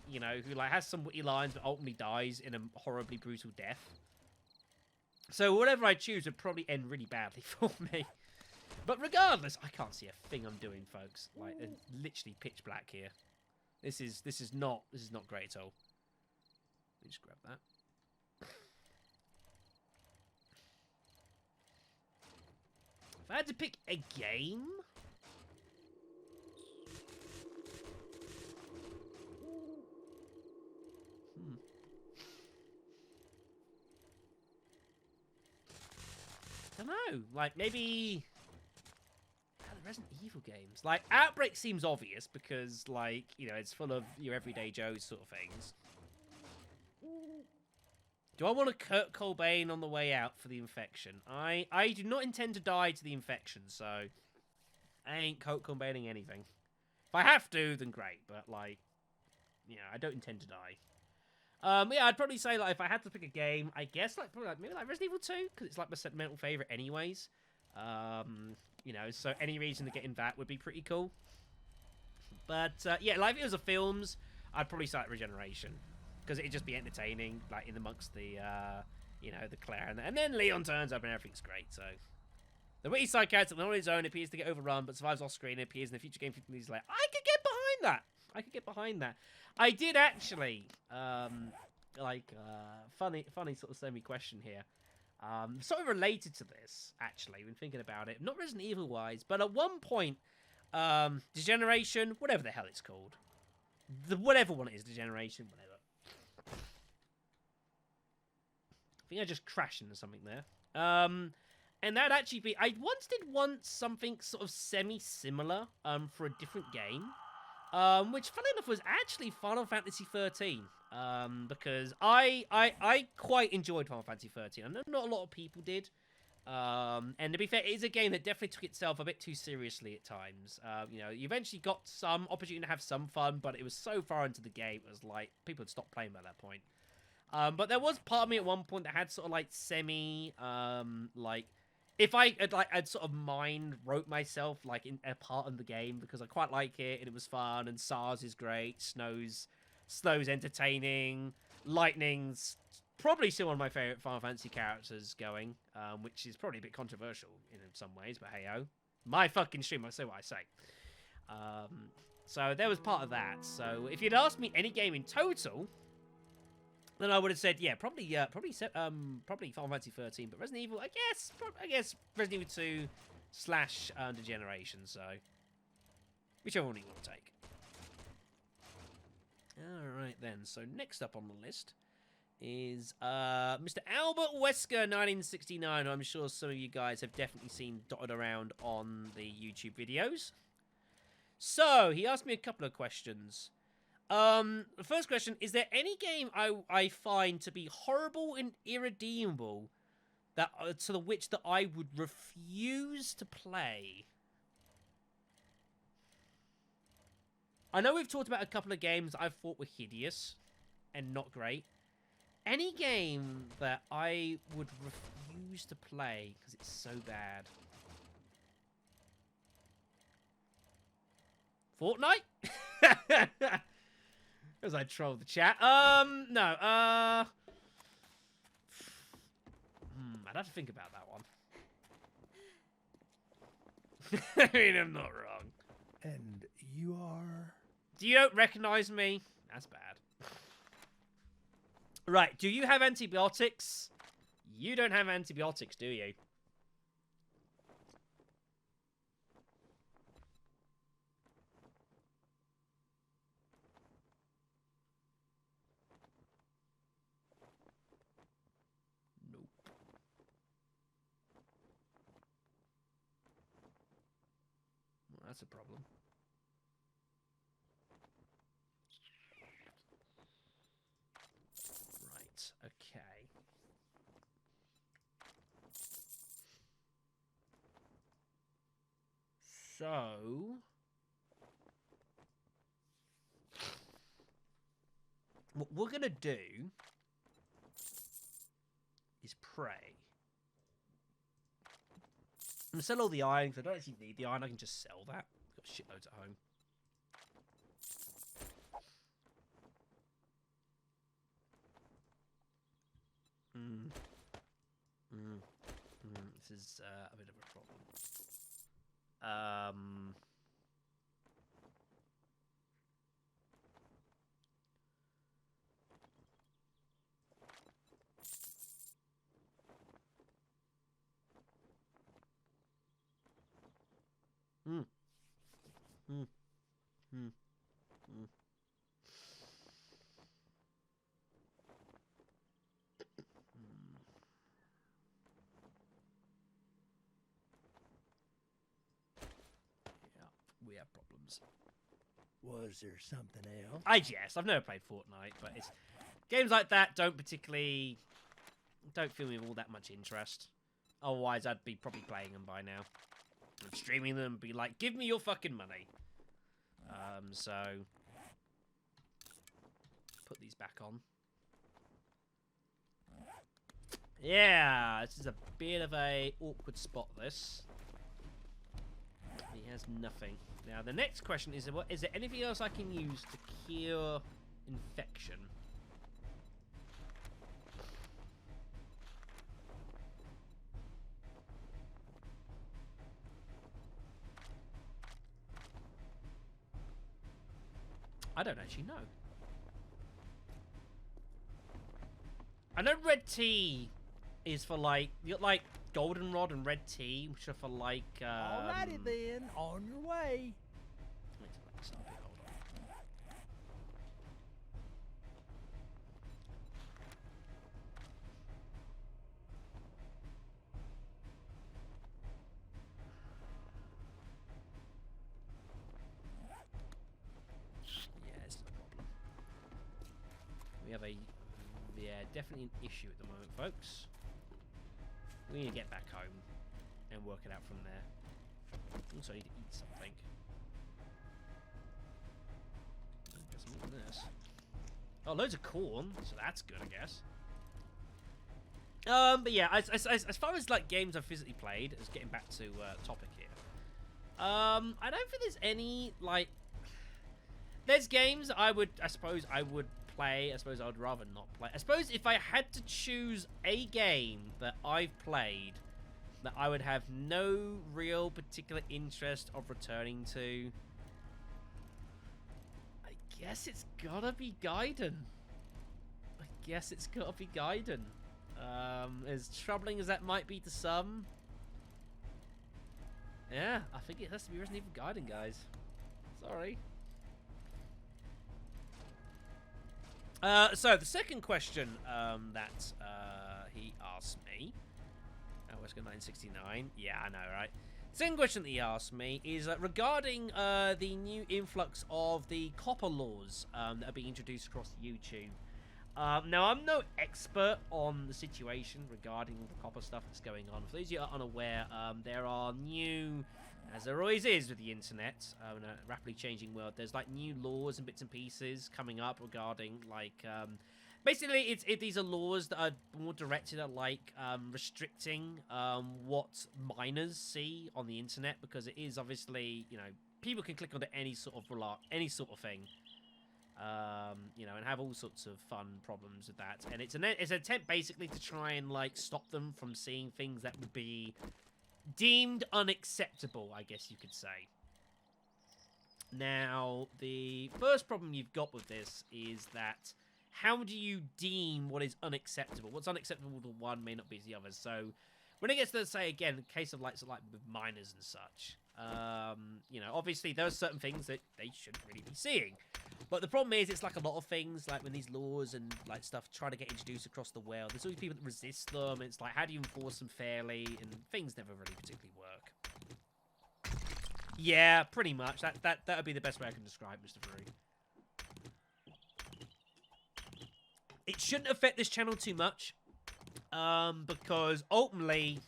you know, who, like, has some witty lines but ultimately dies in a horribly brutal death. So whatever I choose would probably end really badly for me. But regardless, I can't see a thing I'm doing, folks. Like, it's literally pitch black here. This is not great at all. Let me just grab that. If I had to pick a game, I don't know. Like, maybe the Resident Evil games. Like, Outbreak seems obvious because, like, you know, it's full of your everyday Joes sort of things. Do I want a Kurt Cobain on the way out for the infection? I do not intend to die to the infection, so I ain't Kurt Cobaining anything. If I have to, then great, but, like, yeah, I don't intend to die. Yeah, I'd probably say, like, if I had to pick a game, I guess, like, probably, like, maybe, like, Resident Evil 2, because it's, like, my sentimental favourite anyways. You know, so any reason to get in that would be pretty cool. But, yeah, like, if it was a films, I'd probably say, like, Regeneration, because it'd just be entertaining, like, in amongst the, you know, the Claire, and then Leon turns up and everything's great, so... The witty side character, on his own, appears to get overrun, but survives off-screen and appears in the future game. He's like, I could get behind that! I could get behind that. I did actually, funny sort of semi-question here. Sort of related to this, actually, when thinking about it. Not Resident Evil-wise, but at one point, Degeneration, whatever the hell it's called. Whatever one it is, Degeneration, whatever. I think I just crashed into something there. And that'd actually be... I once did something sort of semi-similar, for a different game. Which, funny enough, was actually Final Fantasy 13. Because I quite enjoyed Final Fantasy 13. I know not a lot of people did. And to be fair, it is a game that definitely took itself a bit too seriously at times. You know, you eventually got some opportunity to have some fun, but it was so far into the game, it was like, people had stopped playing by that point. But there was part of me at one point that had sort of like like, if I'd sort of wrote myself like in a part of the game because I quite like it and it was fun and SARS is great, Snow's entertaining, Lightning's probably still one of my favorite Final Fantasy characters going, which is probably a bit controversial in some ways, but hey-o. My fucking stream, I say what I say. So there was part of that. So if you'd asked me any game in total, then I would have said, yeah, probably Final Fantasy 13, but Resident Evil, I guess Resident Evil 2 / Degeneration, so whichever one you want to take. Alright then, so next up on the list is Mr. Albert Wesker 1969, who I'm sure some of you guys have definitely seen dotted around on the YouTube videos. So, he asked me a couple of questions. The first question, is there any game I find to be horrible and irredeemable that to the which that I would refuse to play? I know we've talked about a couple of games I've thought were hideous and not great. Any game that I would refuse to play because it's so bad. Fortnite? As I troll the chat. No, I'd have to think about that one. I mean, I'm not wrong. And you are... You don't recognize me? That's bad. Right, do you have antibiotics? You don't have antibiotics, do you? Nope. Well, that's a problem. Right, okay. So... what we're going to do is pray. I'm going to sell all the iron, because I don't actually need the iron. I can just sell that. I've got shitloads at home. This is a bit of a problem. Hmm. Hmm. Hmm. Hmm. Yeah, we have problems. Was there something else? Yes, I've never played Fortnite, but it's games like that don't fill me with all that much interest. Otherwise, I'd be probably playing them by now, and streaming them, and be like, "Give me your fucking money." So put these back on. Yeah, this is a bit of a awkward spot. This. He has nothing. Now, the next question is, is there anything else I can use to cure infection? I don't actually know. I know red tea is for, like, you got, like, goldenrod and red tea, which are for, like, Alrighty then, on your way. Wait till I stop it, hold on. Yeah, it's no problem. We have definitely an issue at the moment, folks. We need to get back home and work it out from there. Also, I need to eat something. Get some of this. Oh, loads of corn, so that's good, I guess. But yeah, as far as like games I've physically played, as getting back to topic here, I don't think there's any like. There's games I suppose I would play. I suppose I would rather not play. I suppose if I had to choose a game that I've played that I would have no real particular interest of returning to, I guess it's gotta be Gaiden. I guess it's gotta be Gaiden. As troubling as that might be to some, yeah, I think it has to be Resident Evil Gaiden, guys. Sorry. So the second question that he asked me, let's go 969. Yeah, I know, right? Second question that he asked me is regarding the new influx of the copper laws that are being introduced across YouTube. Now, I'm no expert on the situation regarding all the copper stuff that's going on. For those of you who are unaware, there are new, as there always is with the internet, in a rapidly changing world, there's like new laws and bits and pieces coming up regarding like, basically these are laws that are more directed at like restricting what minors see on the internet, because it is obviously, you know, people can click onto any sort of thing. You know, and have all sorts of fun problems with that, and it's an attempt basically to try and like stop them from seeing things that would be deemed unacceptable, I guess you could say. Now, the first problem you've got with this is that how do you deem what is unacceptable? What's unacceptable to one may not be to the other. So when it gets to, say, again, in case of like with minors and such, you know, obviously there are certain things that they shouldn't really be seeing. But the problem is, it's like a lot of things, like when these laws and like stuff try to get introduced across the world, there's always people that resist them. It's like, how do you enforce them fairly? And things never really particularly work. Yeah, pretty much. That would be the best way I can describe Mr. Fury. It shouldn't affect this channel too much, because ultimately,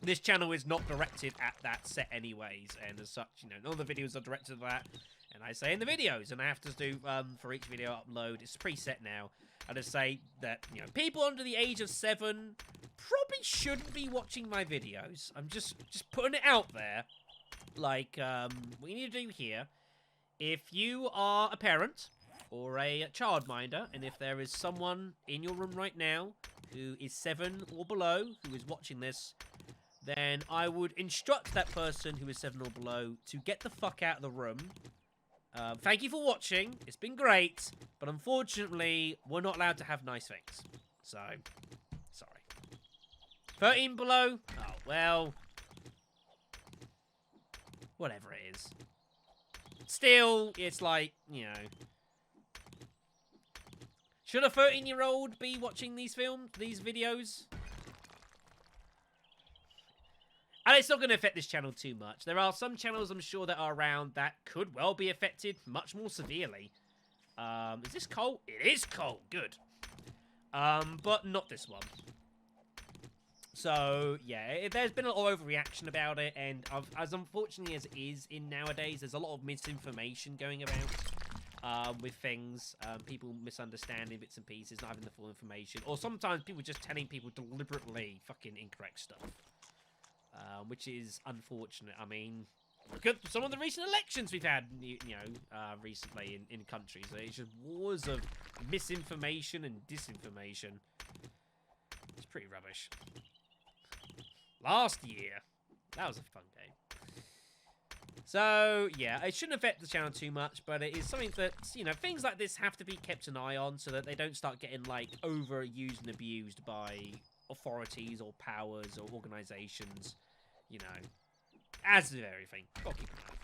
this channel is not directed at that set anyways, and as such, you know, none of the videos are directed at that. And I say in the videos, and I have to do, for each video upload, it's preset now. I just say that, you know, people under the age of 7 probably shouldn't be watching my videos. I'm just putting it out there. Like, what you need to do here, if you are a parent or a childminder, and if there is someone in your room right now who is 7 or below who is watching this, then I would instruct that person who is 7 or below to get the fuck out of the room. Thank you for watching. It's been great. But unfortunately, we're not allowed to have nice things. So, sorry. 13 below? Oh, well. Whatever it is. Still, it's like, you know. Should a 13-year-old be watching these videos? And it's not going to affect this channel too much. There are some channels I'm sure that are around that could well be affected much more severely. Is this coal? It is coal. Good. But not this one. So, yeah, there's been a lot of overreaction about it, and as unfortunately as it is in nowadays, there's a lot of misinformation going about with things. People misunderstanding bits and pieces, not having the full information, or sometimes people just telling people deliberately fucking incorrect stuff. Which is unfortunate. I mean, look at some of the recent elections we've had, recently in countries. It's just wars of misinformation and disinformation. It's pretty rubbish. Last year, that was a fun game. So, yeah, it shouldn't affect the channel too much, but it is something that, things like this have to be kept an eye on so that they don't start getting, overused and abused by authorities or powers or organizations, as with everything. Gotta keep an eye on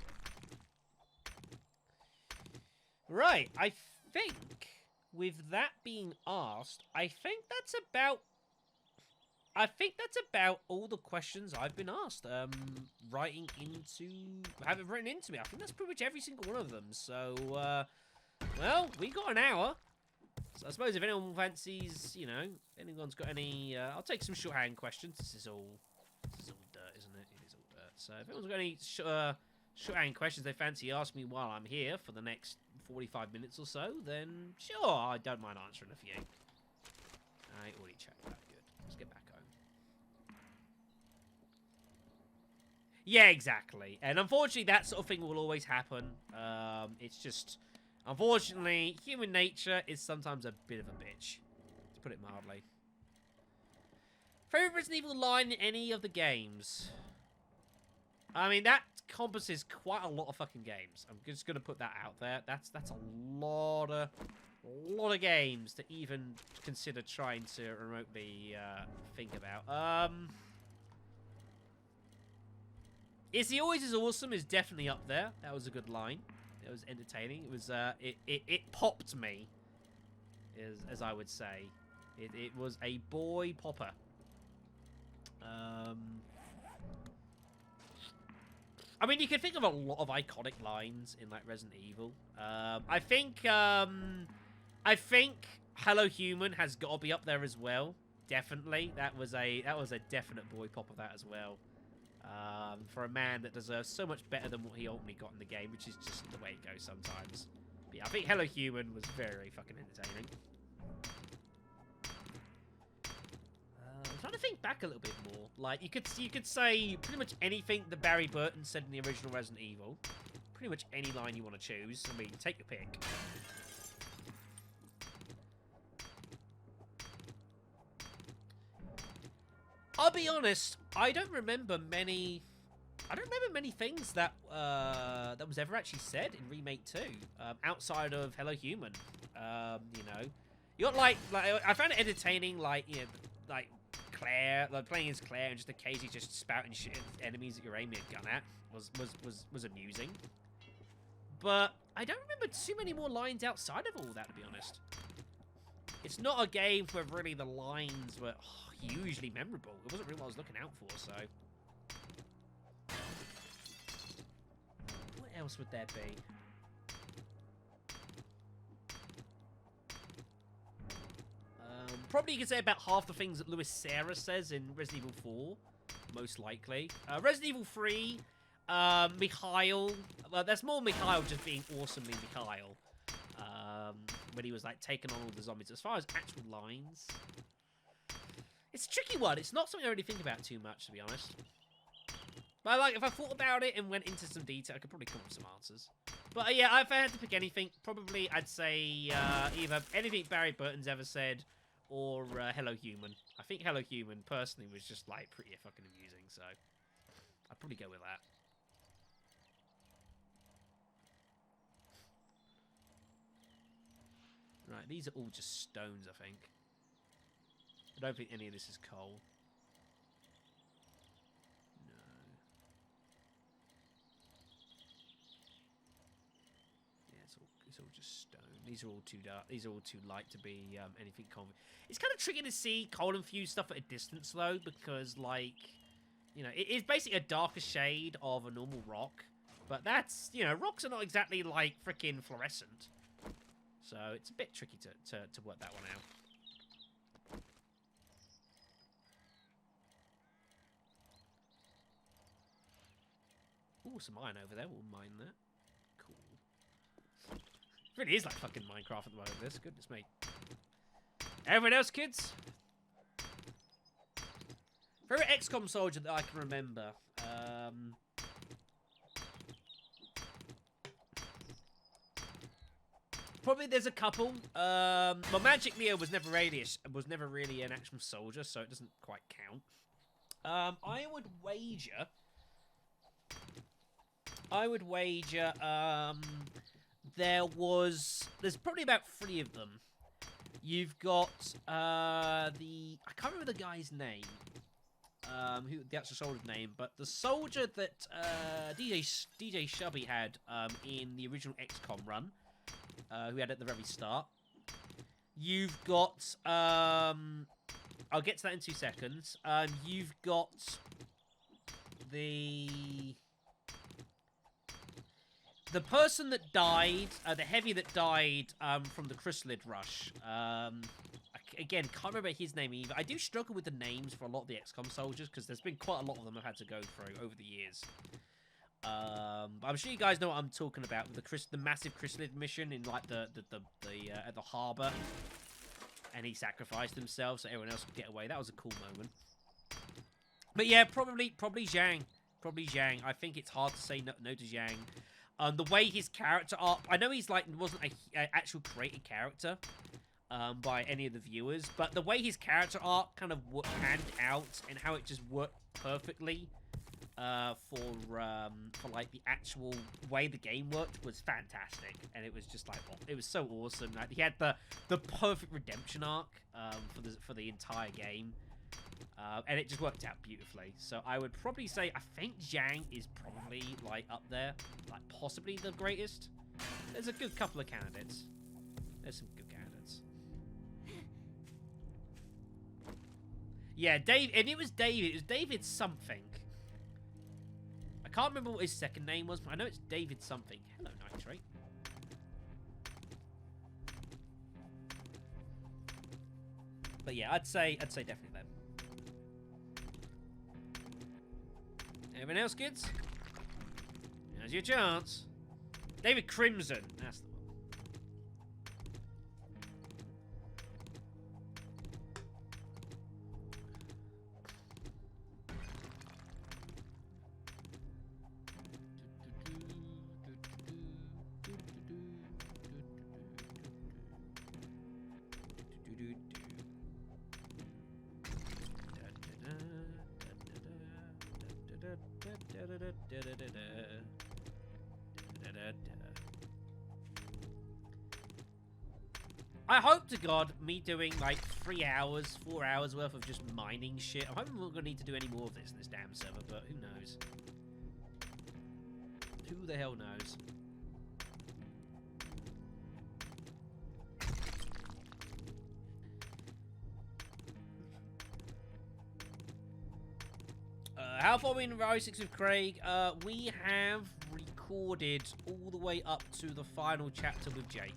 it. Right, I think with that being asked, I think that's about all the questions I've been asked. Have it written into me. I think that's pretty much every single one of them. So, well, we got an hour. So I suppose if anyone fancies, if anyone's got any, I'll take some shorthand questions. This is all dirt, isn't it? It is all dirt. So if anyone's got any shorthand questions they fancy asking me while I'm here for the next 45 minutes or so, then sure, I don't mind answering a few. I already checked that. Good. Let's get back home. Yeah, exactly. And unfortunately, that sort of thing will always happen. It's just, unfortunately, human nature is sometimes a bit of a bitch, to put it mildly. Favorite Resident Evil line in any of the games? I mean, that encompasses quite a lot of fucking games. I'm just gonna put that out there. That's a lot of games to even consider trying to remotely think about. Is he always as awesome is definitely up there. That was a good line. It was entertaining. It was it popped me, as I would say. It was a boy popper. I mean, you can think of a lot of iconic lines in Resident Evil. I think Hello Human has got to be up there as well. Definitely, that was a definite boy pop of that as well. For a man that deserves so much better than what he ultimately got in the game, which is just the way it goes sometimes. But yeah, I think Hello Human was very fucking entertaining. I'm trying to think back a little bit more. Like, you could say pretty much anything that Barry Burton said in the original Resident Evil. Pretty much any line you want to choose. I mean, take your pick. I'll be honest, I don't remember many things that that was ever actually said in Remake 2, outside of Hello Human. You got like I found it entertaining, like Claire, playing as Claire and just occasionally just spouting shit at enemies that you're aiming a gun at was amusing. But I don't remember too many more lines outside of all that, to be honest. It's not a game where really the lines were hugely memorable. It wasn't really what I was looking out for, so. What else would there be? Probably you could say about half the things that Louis Serra says in Resident Evil 4, most likely. Resident Evil 3, Mikhail. Well, that's more Mikhail just being awesomely Mikhail. When he was taking on all the zombies. As far as actual lines, it's a tricky one. It's not something I really think about too much, to be honest. But if I thought about it and went into some detail, I could probably come up with some answers. But yeah, if I had to pick anything, probably I'd say either anything Barry Burton's ever said or Hello Human. I think Hello Human personally was just like pretty fucking amusing, so I'd probably go with that. Right, these are all just stones, I think. I don't think any of this is coal. No. Yeah, it's all just stone. These are all too dark. These are all too light to be anything coal. It's kind of tricky to see coal-infused stuff at a distance, though, because, like, you know, it is basically a darker shade of a normal rock. But that's, you know, rocks are not exactly, like, freaking fluorescent. So it's a bit tricky to work that one out. Ooh, some iron over there. We'll mine that. Cool. It really is like fucking Minecraft at the moment, this. Goodness me. Everyone else, kids? Favorite XCOM soldier that I can remember. Probably there's a couple. Well, Magic Neo was never really an actual soldier, so it doesn't quite count. I would wager. There's probably about 3 of them. You've got I can't remember the guy's name. Who the actual soldier's name, but the soldier that DJ Shubby had in the original XCOM run. Who had at the very start. You've got, I'll get to that in 2 seconds. You've got the person that died, the heavy that died from the Chrysalid Rush. Again, can't remember his name either. I do struggle with the names for a lot of the XCOM soldiers because there's been quite a lot of them I've had to go through over the years. But I'm sure you guys know what I'm talking about with the massive Chrysalid mission in like at the harbor, and he sacrificed himself so everyone else could get away. That was a cool moment. But yeah, probably Zhang. I think it's hard to say no to Zhang. The way his character arc, I know he's like wasn't a actual created character by any of the viewers, but the way his character arc kind of panned out and how it just worked perfectly. For like the actual way the game worked was fantastic, and it was just like it was so awesome. Like he had the perfect redemption arc for the entire game, and it just worked out beautifully. So I would probably say I think Zhang is probably like up there, like possibly the greatest. There's a good couple of candidates. There's some good candidates. Yeah, Dave, and it was David. It was David something. I can't remember what his second name was, but I know it's David something. Hello, Nitrate. But yeah, I'd say definitely them. Anyone else, kids? Now's your chance. David Crimson. That's the one. I hope to God me doing like 3 hours, 4 hours worth of just mining shit. I'm hoping we're not going to need to do any more of this in this damn server, but who knows? Who the hell knows? How far are we in Row 6 with Craig? We have recorded all the way up to the final chapter with Jake.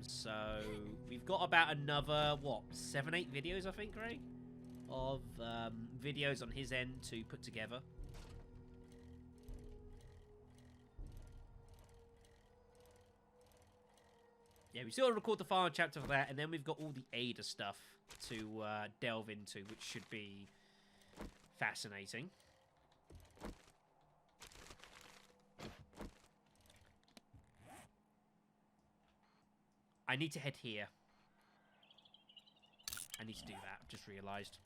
So we've got about another, what, 7, 8 videos, I think, Craig? Of videos on his end to put together. Yeah, we still record the final chapter for that, and then we've got all the Ada stuff to delve into, which should be fascinating. I need to head here. I need to do that. Just realised.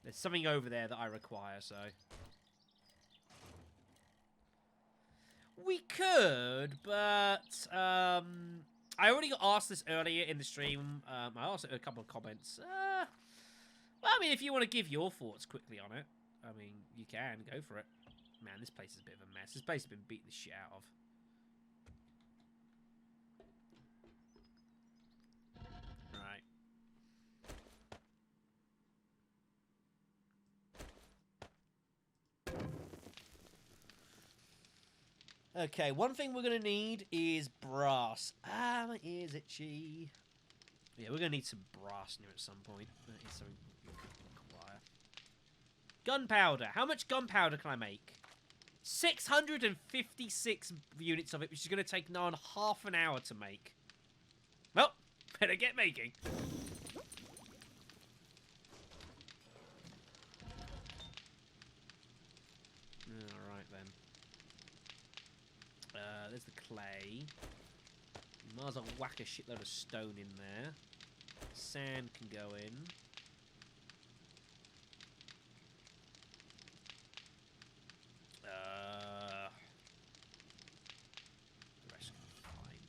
There's something over there that I require, so... We could, but... I already got asked this earlier in the stream. I asked it in a couple of comments. Well, I mean, if you want to give your thoughts quickly on it, I mean, you can. Go for it. Man, this place is a bit of a mess. This place has been beaten the shit out of. Right. Okay, one thing we're going to need is brass. Ah, my ear's itchy. Yeah, we're going to need some brass near at some point. That is something we could acquire. Gunpowder. How much gunpowder can I make? 656 units of it, which is going to take now half an hour to make. Well, better get making. Alright then. There's the clay. Might as well whack a shitload of stone in there. Sand can go in. The rest can be fine.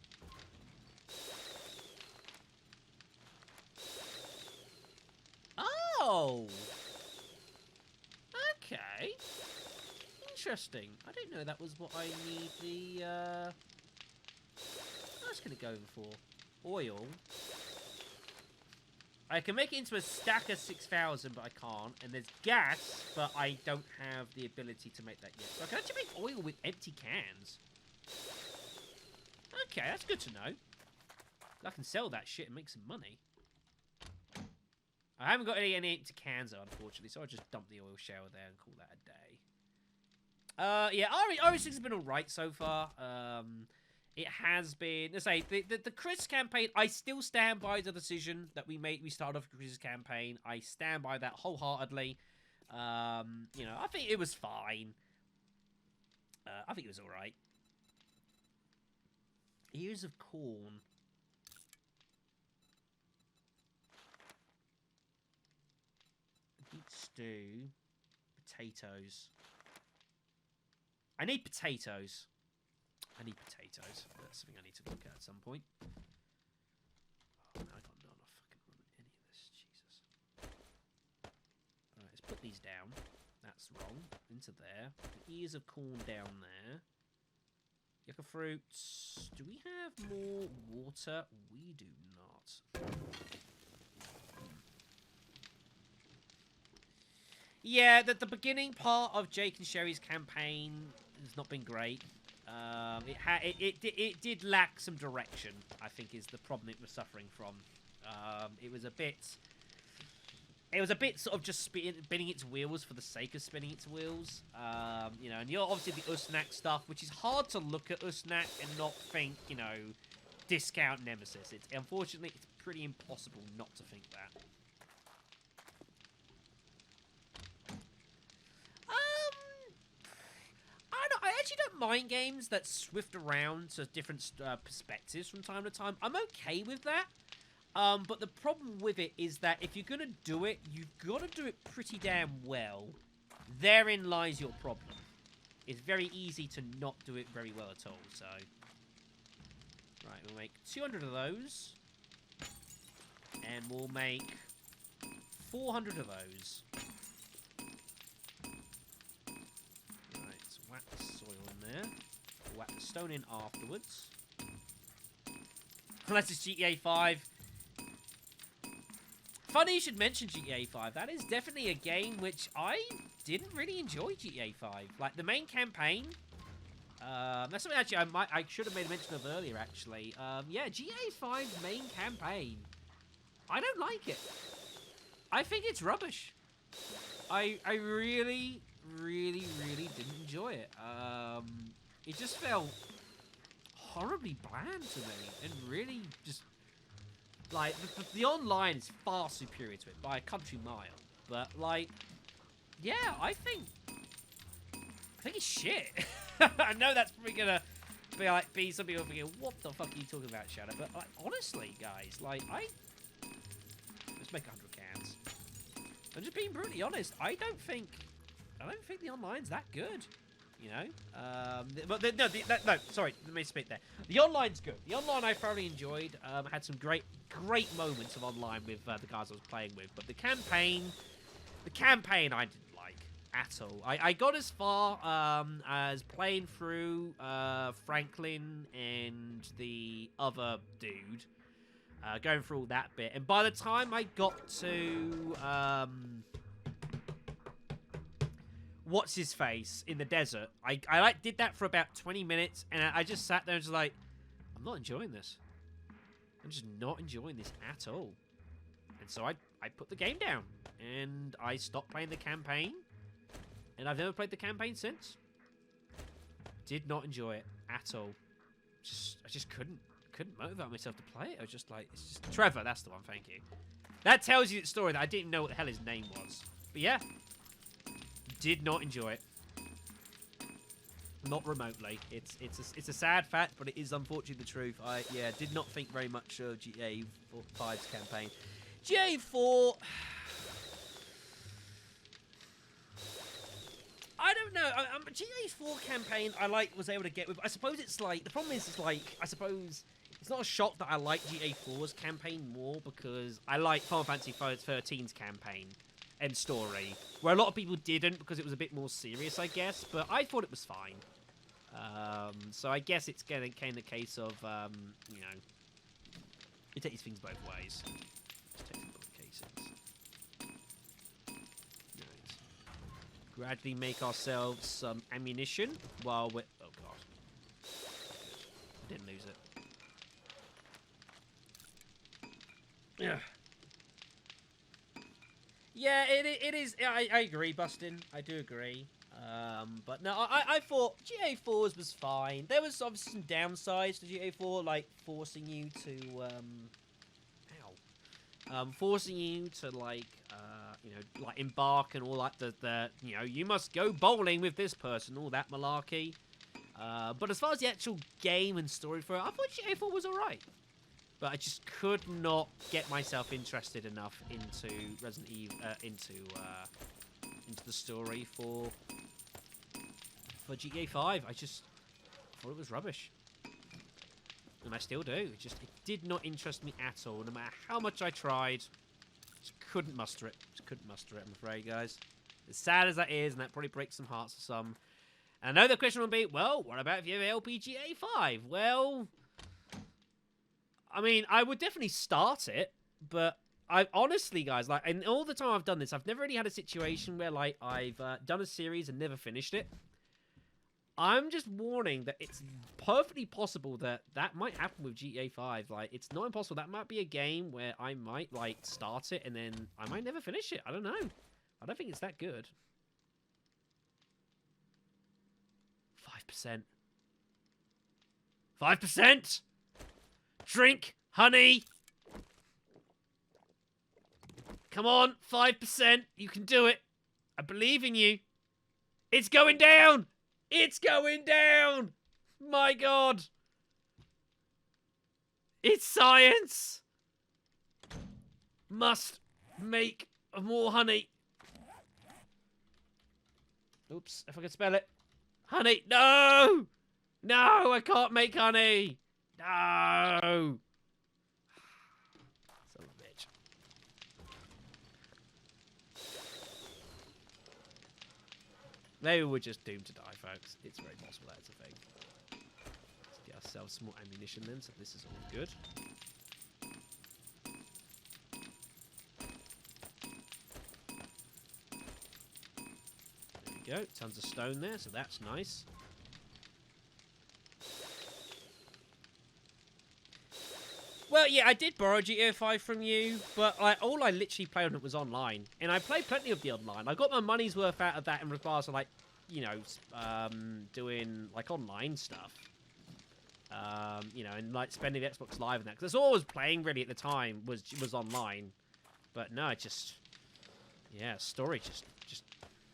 Oh! Okay. Interesting. I didn't know that was what I need the, What's gonna go for? Oil. I can make it into a stack of 6,000, but I can't. And there's gas, but I don't have the ability to make that yet. So I can actually make oil with empty cans. Okay, that's good to know. I can sell that shit and make some money. I haven't got any empty cans, unfortunately, so I'll just dump the oil shower there and call that a day. Yeah, RE6 has been alright so far. It has been, let's say, the Chris campaign, I still stand by the decision that we started off Chris's campaign. I stand by that wholeheartedly. You know, I think it was fine. I think it was alright. Ears of corn. Beet stew. Potatoes. I need potatoes. I need potatoes. That's something I need to look at some point. Oh, man, I got not enough fucking room in any of this. Jesus. Alright, let's put these down. That's wrong. Into there. The ears of corn down there. Yucca fruits. Do we have more water? We do not. Yeah, the beginning part of Jake and Sherry's campaign has not been great. It did lack some direction, I think, is the problem it was suffering from. It was a bit sort of just spinning its wheels for the sake of spinning its wheels. You know, and you're obviously the Usnak stuff, which is hard to look at Usnak and not think, you know, discount Nemesis. Unfortunately, it's pretty impossible not to think that. I actually don't mind games that swift around to different perspectives from time to time. I'm okay with that. But the problem with it is that if you're going to do it, you've got to do it pretty damn well. Therein lies your problem. It's very easy to not do it very well at all, so... Right, we'll make 200 of those. And we'll make 400 of those. Whack the soil in there. Whack the stone in afterwards. Unless it's GTA 5. Funny you should mention GTA 5. That is definitely a game which I didn't really enjoy GTA 5. Like, the main campaign... that's something actually I should have made a mention of earlier, actually. Yeah, GTA 5's main campaign. I don't like it. I think it's rubbish. I really didn't enjoy it. It just felt horribly bland to me, and really just like the online is far superior to it by a country mile. But like, yeah, I think it's shit. I know that's probably gonna be some people thinking, what the fuck are you talking about, Shadow? But like, honestly, guys, like I Just make 100 cans. I'm just being brutally honest. I don't think the online's that good. You know, no, sorry, let me speak there. The online's good. The online I thoroughly enjoyed. Had some great moments of online with the guys I was playing with. But the campaign I didn't like at all. I got as far as playing through Franklin and the other dude, going through all that bit. And by the time I got to what's his face in the desert, I like did that for about 20 minutes, and I just sat there and was like, I'm not enjoying this. I'm just not enjoying this at all. And so I put the game down and I stopped playing the campaign, and I've never played the campaign since. Did not enjoy it at all. I just couldn't motivate myself to play it. I was just like, it's just Trevor. That's the one. Thank you. That tells you the story that I didn't know what the hell his name was. But yeah. Did not enjoy it. Not remotely. It's a sad fact, but it is unfortunately the truth. I did not think very much of GTA 5's campaign. GTA 4. I don't know. GTA 4 campaign I was able to get with. I suppose it's like the problem is I suppose it's not a shock that I like GTA 4's campaign more because I like Final Fantasy 13's campaign and story, where a lot of people didn't because it was a bit more serious, I guess, but I thought it was fine. So I guess it's kind of the case of, you know, you take these things both ways. Let's take some both cases. Right. Gradually make ourselves some ammunition while we're... Oh, God. Didn't lose it. Yeah. Yeah, it is. I agree, Bustin. I do agree. But no, I thought GTA 4's was fine. There was obviously some downsides to GTA 4, like forcing you to, forcing you to like, you know, like embark and all like the you know, you must go bowling with this person, all that malarkey. But as far as the actual game and story for it, I thought GTA 4 was alright. But I just could not get myself interested enough into Resident Evil, into the story for GTA 5. I just thought it was rubbish, and I still do. It did not interest me at all. No matter how much I tried, just couldn't muster it. Just couldn't muster it. I'm afraid, guys. As sad as that is, and that probably breaks some hearts for some. And I know the question will be, well, what about if you have LPGA 5? Well, I mean, I would definitely start it, but I honestly, guys, like, and all the time I've done this, I've never really had a situation where, like, I've done a series and never finished it. I'm just warning that it's perfectly possible that that might happen with GTA 5. Like, it's not impossible. That might be a game where I might, like, start it and then I might never finish it. I don't know. I don't think it's that good. 5%. 5%? Drink, honey. Come on, 5%. You can do it. I believe in you. It's going down. It's going down. My God. It's science. Must make more honey. Oops, if I can spell it. Honey, no. No, I can't make honey. No! Son of a bitch. Maybe we're just doomed to die, folks. It's very possible that's a thing. Let's get ourselves some more ammunition then, so this is all good. There we go. Tons of stone there, so that's nice. Well, yeah, I did borrow GTA 5 from you, but all I literally played on it was online. And I played plenty of the online. I got my money's worth out of that in regards to, like, you know, doing, like, online stuff. You know, and, like, spending the Xbox Live and that. Because that's all I was playing, really, at the time, was online. But, no, it just... Yeah, story just...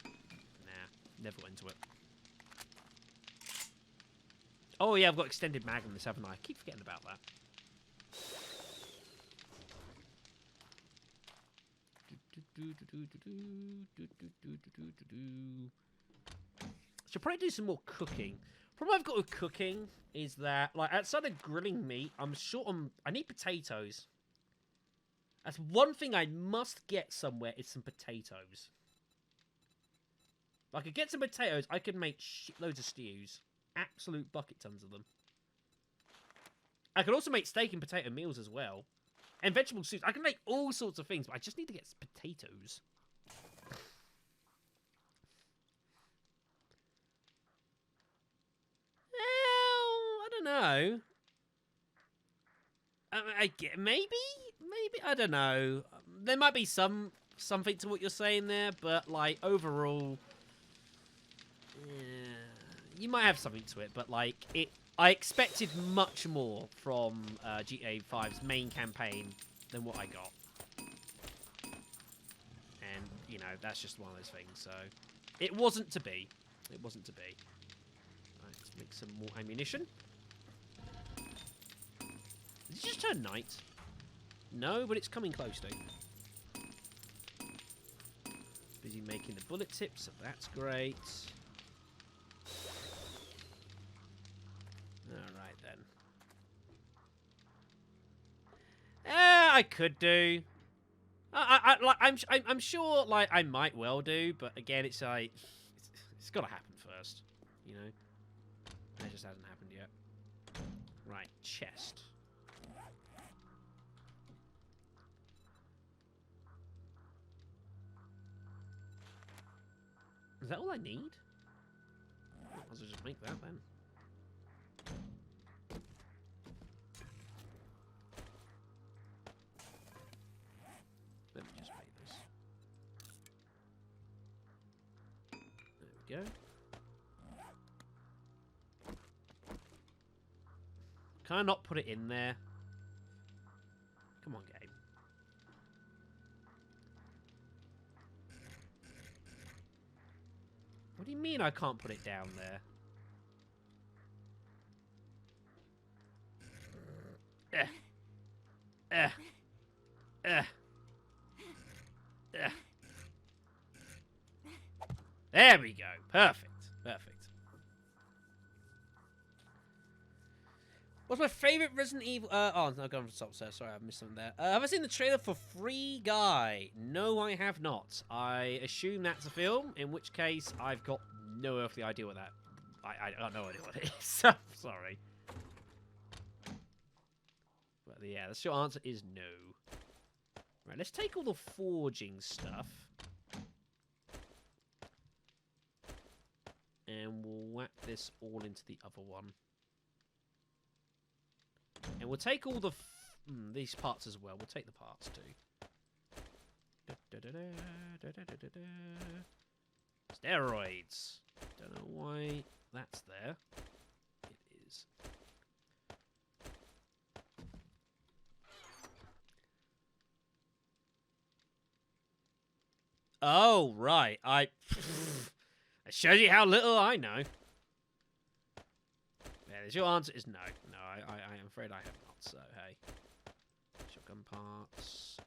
Nah, never went into it. Oh, yeah, I've got extended mag on this, haven't I? I keep forgetting about that. Should probably do some more cooking. Problem I've got with cooking is that, like, outside of grilling meat, I'm short on. I need potatoes. That's one thing I must get somewhere is some potatoes. If I could get some potatoes, I could make loads of stews. Absolute bucket tons of them. I could also make steak and potato meals as well. And vegetable soups. I can make all sorts of things, but I just need to get potatoes. Well, I don't know. I get maybe, I don't know. There might be something to what you're saying there, but like overall, you might have something to it. But like I expected much more from GTA 5's main campaign than what I got, and you know that's just one of those things. So it wasn't to be. It wasn't to be. Right, let's make some more ammunition. Did it just turn night? No, but it's coming close to. Busy making the bullet tips, so that's great. Alright then. I could do. I'm sure like I might well do, but again it's like it's gotta happen first, you know? That just hasn't happened yet. Right, chest. Is that all I need? Might as well just make that then. Let me just make this. There we go. Can I not put it in there? Come on, game. What do you mean I can't put it down there? There we go. Perfect. Perfect. What's my favourite Resident Evil... oh, no, go on, stop, sir. Sorry, I missed something there. Have I seen the trailer for Free Guy? No, I have not. I assume that's a film, in which case I've got no earthly idea what that... I got no idea what it is. I'm sorry. But yeah, the short answer is no. Right, let's take all the forging stuff. And we'll whack this all into the other one. And we'll take all the these parts as well. We'll take the parts too. Steroids. Don't know why that's there. It is. Oh, right. It shows you how little I know. Yeah, your answer is no. No, I am afraid I have not, so hey. Shotgun parts,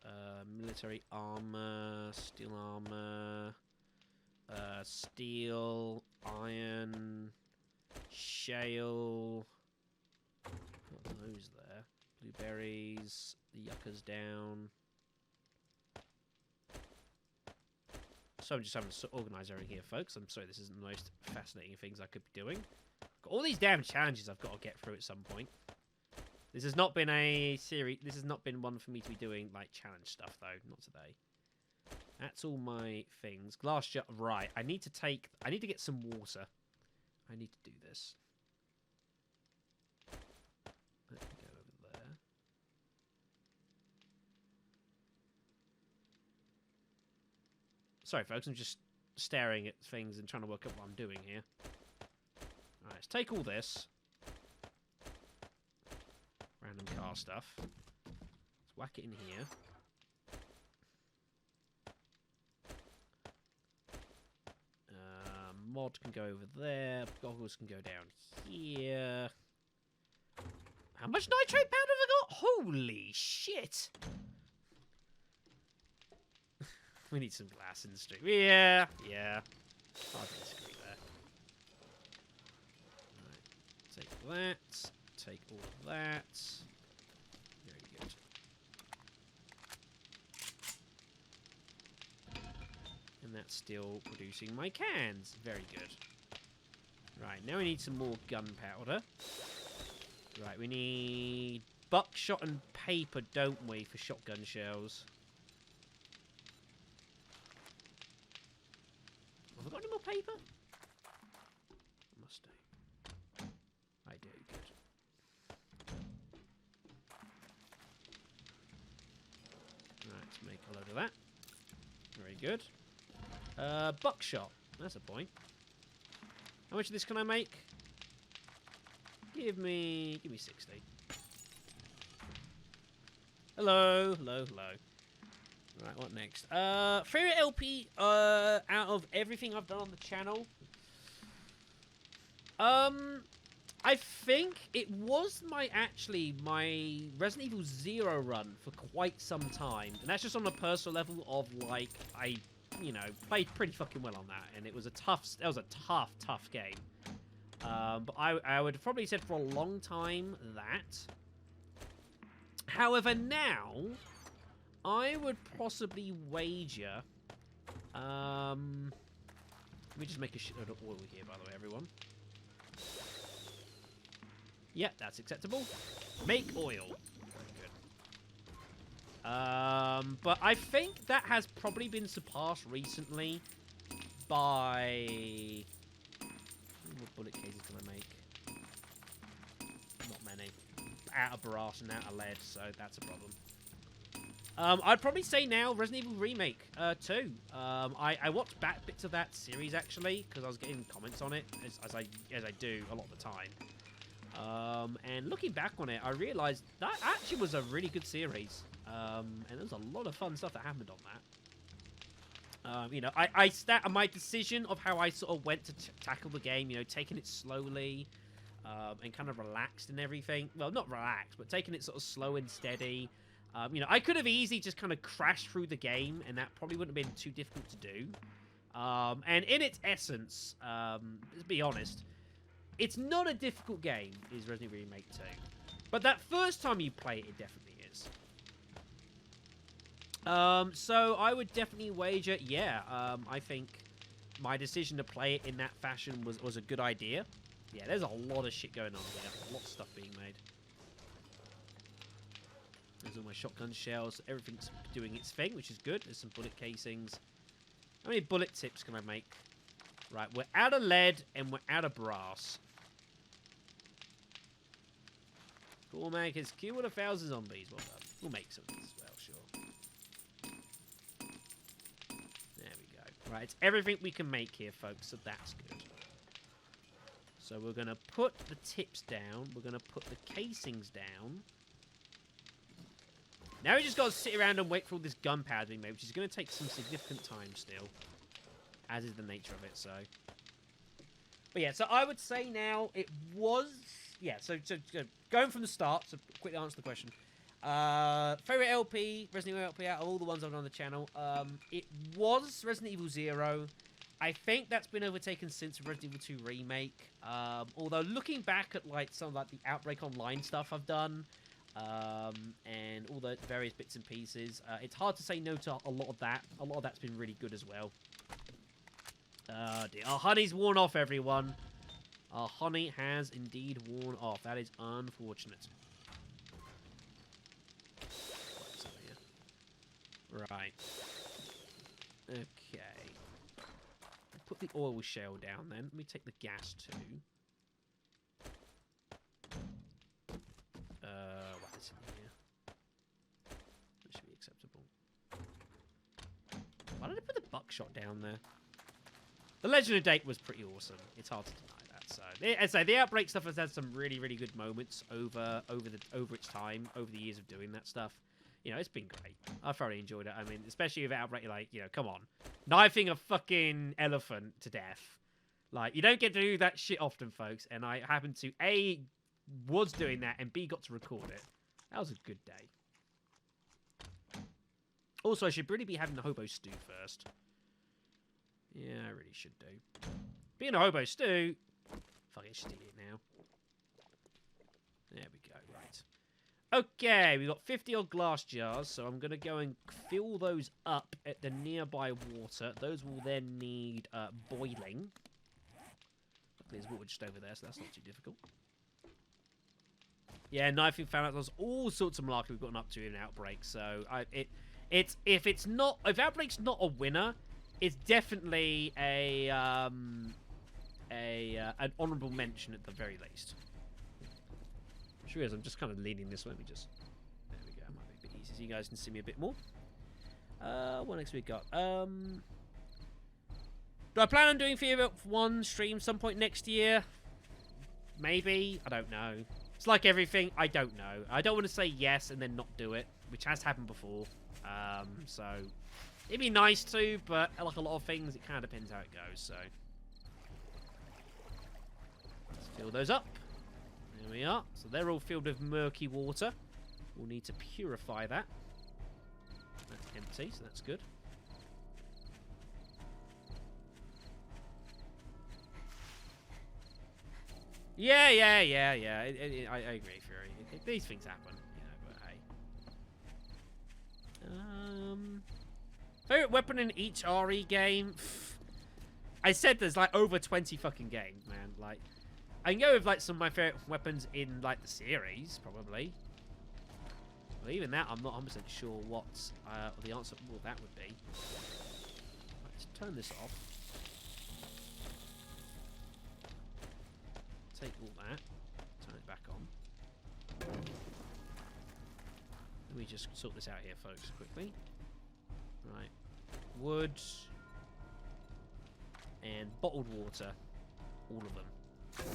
military armor, steel armor, steel, iron, shale. What are those there? Blueberries, the yuccas down. So I'm just having to organise everything here, folks. I'm sorry this isn't the most fascinating things I could be doing. Got all these damn challenges I've got to get through at some point. This has not been a series. This has not been one for me to be doing like challenge stuff though. Not today. That's all my things. Glass jar. Right. I need to get some water. I need to do this. Let me go over there. Sorry, folks. I'm just staring at things and trying to work out what I'm doing here. Alright, let's take all this. Random car stuff. Let's whack it in here. Mod can go over there. Goggles can go down here. How much nitrate powder have I got? Holy shit! We need some glass in the street. Yeah. Hard to disagree there. Right. Take that. Take all of that. Very good. And that's still producing my cans. Very good. Right, now we need some more gunpowder. Right, we need buckshot and paper, don't we, for shotgun shells? Have I got any more paper? Must do. I do, good. Right, let's make a load of that. Very good. Buckshot. That's a point. How much of this can I make? Give me 60. Hello. Right, what next? Favorite LP out of everything I've done on the channel. I think it was my Resident Evil 0 run for quite some time, and that's just on a personal level of like I played pretty fucking well on that, and it was a tough game. But I would have probably said for a long time that. However, now I would possibly wager. Let me just make a shitload of oil here, by the way, everyone. Yep, that's acceptable. Make oil. Very good. But I think that has probably been surpassed recently by... What bullet cases can I make? Not many. Out of brass and out of lead, so that's a problem. I'd probably say now Resident Evil Remake 2. I watched back bits of that series actually because I was getting comments on it as I do a lot of the time. And looking back on it, I realized that actually was a really good series. And there was a lot of fun stuff that happened on that. My decision of how I sort of went to tackle the game, taking it slowly, and kind of relaxed and everything. Well, not relaxed, but taking it sort of slow and steady. I could have easily just kind of crashed through the game, and that probably wouldn't have been too difficult to do. And in its essence, let's be honest, it's not a difficult game, is Resident Evil Remake 2. But that first time you play it, it definitely is. So I would definitely wager, I think my decision to play it in that fashion was a good idea. Yeah, there's a lot of shit going on here. A lot of stuff being made. There's all my shotgun shells. Everything's doing its thing, which is good. There's some bullet casings. How many bullet tips can I make? Right, we're out of lead and we're out of brass. Cool, makers. Kill 1,000 zombies. Well done. We'll make some of this as well, sure. There we go. Right, it's everything we can make here, folks, so that's good. So we're going to put the tips down. We're going to put the casings down. Now we just got to sit around and wait for all this gunpowder to be made, which is going to take some significant time still. As is the nature of it, so. But yeah, so I would say now it was... Yeah, so going from the start, so quickly answer the question. Favorite LP, Resident Evil LP out of all the ones I've done on the channel. It was Resident Evil 0. I think that's been overtaken since Resident Evil 2 Remake. Although looking back at like some of like the Outbreak Online stuff I've done, and all the various bits and pieces, it's hard to say no to a lot of that. A lot of that's been really good as well. Dear. Our honey's worn off, everyone. Our honey has indeed worn off. That is unfortunate. Right. Okay. Put the oil shell down then. Let me take the gas too. What is in here? That should be acceptable. Why did I put the buckshot down there? The Legend of Date was pretty awesome. It's hard to deny that. So, as I say, the Outbreak stuff has had some really, really good moments over its time, over the years of doing that stuff. It's been great. I thoroughly enjoyed it. I mean, especially with Outbreak, like, come on. Knifing a fucking elephant to death. Like, you don't get to do that shit often, folks. And I happened to, A, was doing that, and B, got to record it. That was a good day. Also, I should really be having the hobo stew first. Yeah, I really should do. Being a hobo stew, fuck it, just eat it now. There we go, right. Okay, we've got 50 odd glass jars, so I'm going to go and fill those up at the nearby water. Those will then need boiling. There's water just over there, so that's not too difficult. Yeah, knifing found out there's all sorts of malarkey we've gotten up to in Outbreak, so if Outbreak's not a winner, it's definitely an honourable mention at the very least. Sure is. I'm just kind of leaning this way. There we go. It might be a bit easier so you guys can see me a bit more. What next we got? Do I plan on doing FIFA 1 stream some point next year? Maybe. I don't know. It's like everything. I don't know. I don't want to say yes and then not do it, which has happened before. So it'd be nice to, but like a lot of things, it kind of depends how it goes. So let's fill those up. There we are. So they're all filled with murky water. We'll need to purify that. That's empty, so that's good. Yeah. I agree, Fury. These things happen, you know, but hey. Favorite weapon in each RE game? I said there's like over 20 fucking games, man. Like, I can go with like some of my favorite weapons in like the series, probably. But even that, I'm not 100% sure what the answer to what that would be. Let's turn this off. Take all that. Turn it back on. Let me just sort this out here, folks, quickly. Right. Wood. And bottled water. All of them. There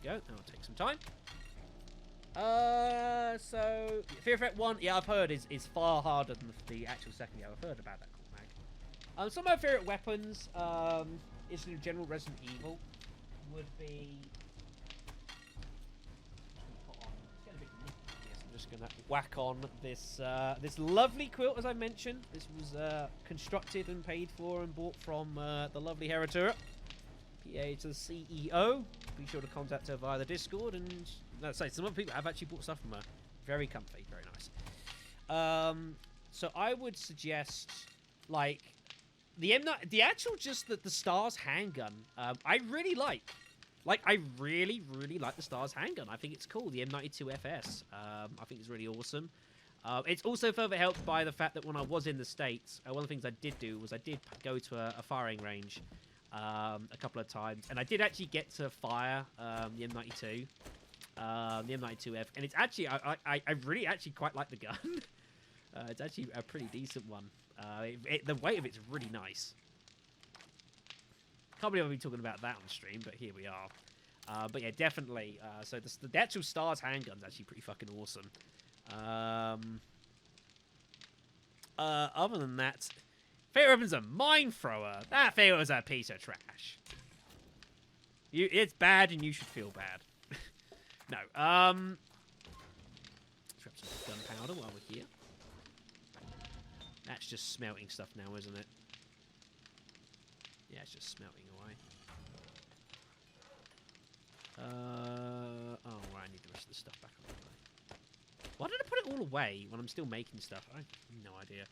we go. That'll take some time. So Fear Effect 1, yeah, I've heard is far harder than the actual second game. I've heard about that, cool mag. Some of my favourite weapons, is in general Resident Evil, would be. I'm just gonna whack on this this lovely quilt, as I mentioned. This was constructed and paid for and bought from the lovely Heratura. PA to the CEO. Be sure to contact her via the Discord, and let's say some other people have actually bought stuff from her. Very comfy, very nice. So I would suggest like the M9, the actual just the Stars handgun. I really like. I really like the Stars handgun. I think it's cool. The M92 FS. I think it's really awesome. It's also further helped by the fact that when I was in the States, one of the things I did do was I did go to a firing range a couple of times, and I did actually get to fire the M92, the M92F, and it's actually I really actually quite like the gun. It's actually a pretty decent one. The weight of it's really nice. Can't believe I'll be talking about that on stream, but here we are. But yeah, definitely. So the actual Stars handgun's actually pretty fucking awesome. Other than that, favorite weapon's a mine thrower. That thing was a piece of trash. It's bad, and you should feel bad. No. Let's grab some gunpowder while we're here. That's just smelting stuff now, isn't it? Yeah, it's just smelting away. Oh, right, I need the rest of the stuff back on. Why did I put it all away when I'm still making stuff? I have no idea.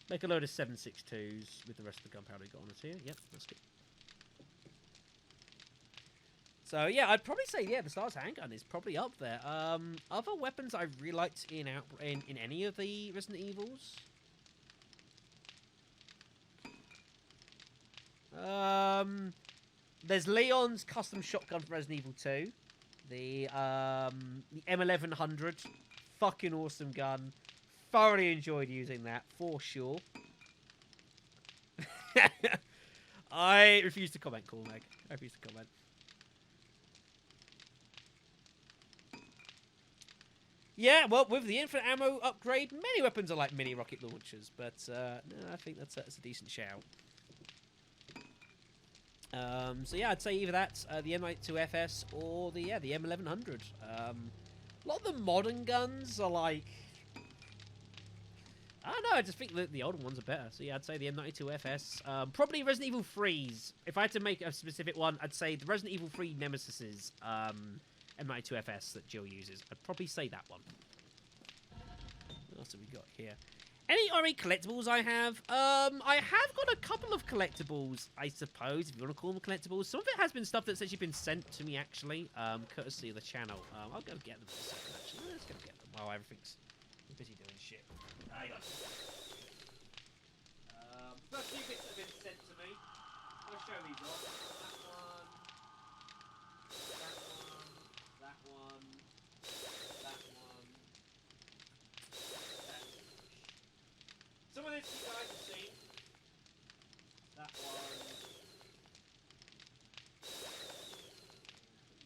Make a load of 7.62s with the rest of the gunpowder we got on us here. Yep, that's good. So yeah, I'd probably say the Stars handgun is probably up there. Other weapons I really liked in any of the Resident Evils. There's Leon's custom shotgun from Resident Evil 2. The M1100, fucking awesome gun. Thoroughly enjoyed using that for sure. I refuse to comment, cool Meg. I refuse to comment. Yeah, well, with the infinite ammo upgrade, many weapons are like mini rocket launchers, but no, I think that's a decent shout. So yeah, I'd say either that's the M92 FS or the M1100. A lot of the modern guns are like I don't know, I just think that the older ones are better. So yeah, I'd say the M92 FS. Probably Resident Evil 3's. If I had to make a specific one, I'd say the Resident Evil 3 Nemesis's M92 FS that Jill uses. I'd probably say that one. What else have we got here? Any RE collectibles I have? I have got a couple of collectibles, I suppose, if you want to call them collectibles. Some of it has been stuff that's actually been sent to me, actually, courtesy of the channel. I'll go get them in a second, actually. Let's go get them while everything's busy doing shit. Hang on. First few bits that have been sent to me. I'll show these off. That one. Some of this you guys have seen. That one.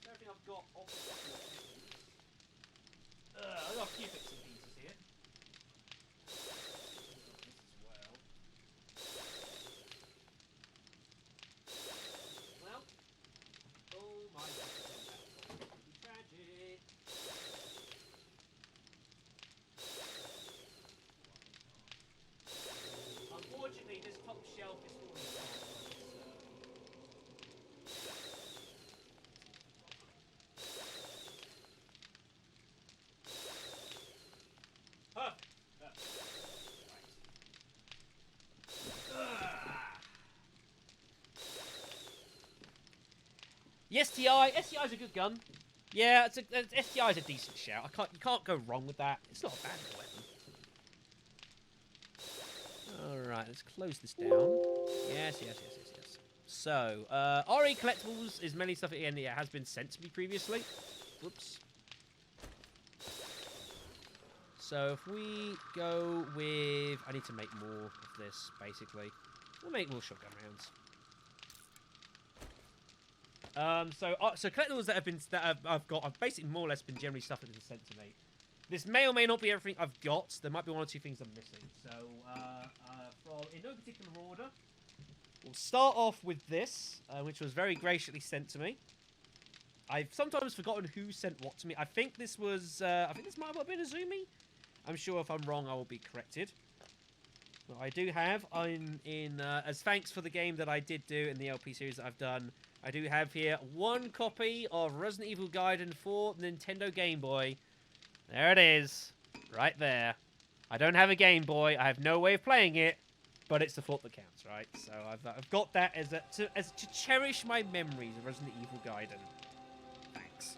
Everything I've got off the top of my head. I've got a few bits and pieces here. This as well. Well. Oh my god. Tragic. Unfortunately, this top shelf is falling apart. Perfect. The STI is a good gun. Yeah, STI is a decent shout. You can't go wrong with that. It's not a bad weapon. Alright, let's close this down. Yes. So, RE Collectibles is mainly stuff that has been sent to me previously. Whoops. So, if we go with... I need to make more of this, basically. We'll make more shotgun rounds. So collectibles I've got, I've basically more or less been generally stuff that has been sent to me. This may or may not be everything I've got. There might be one or two things I'm missing. So, in no particular order, we'll start off with this, which was very graciously sent to me. I've sometimes forgotten who sent what to me. I think this was, I think this might have been Azumi. I'm sure if I'm wrong, I will be corrected. But I do have, as thanks for the game that I did do in the LP series that I've done, I do have here one copy of Resident Evil Gaiden for Nintendo Game Boy. There it is. Right there. I don't have a Game Boy. I have no way of playing it. But it's the thought that counts, right? So I've got that as to cherish my memories of Resident Evil Gaiden. Thanks.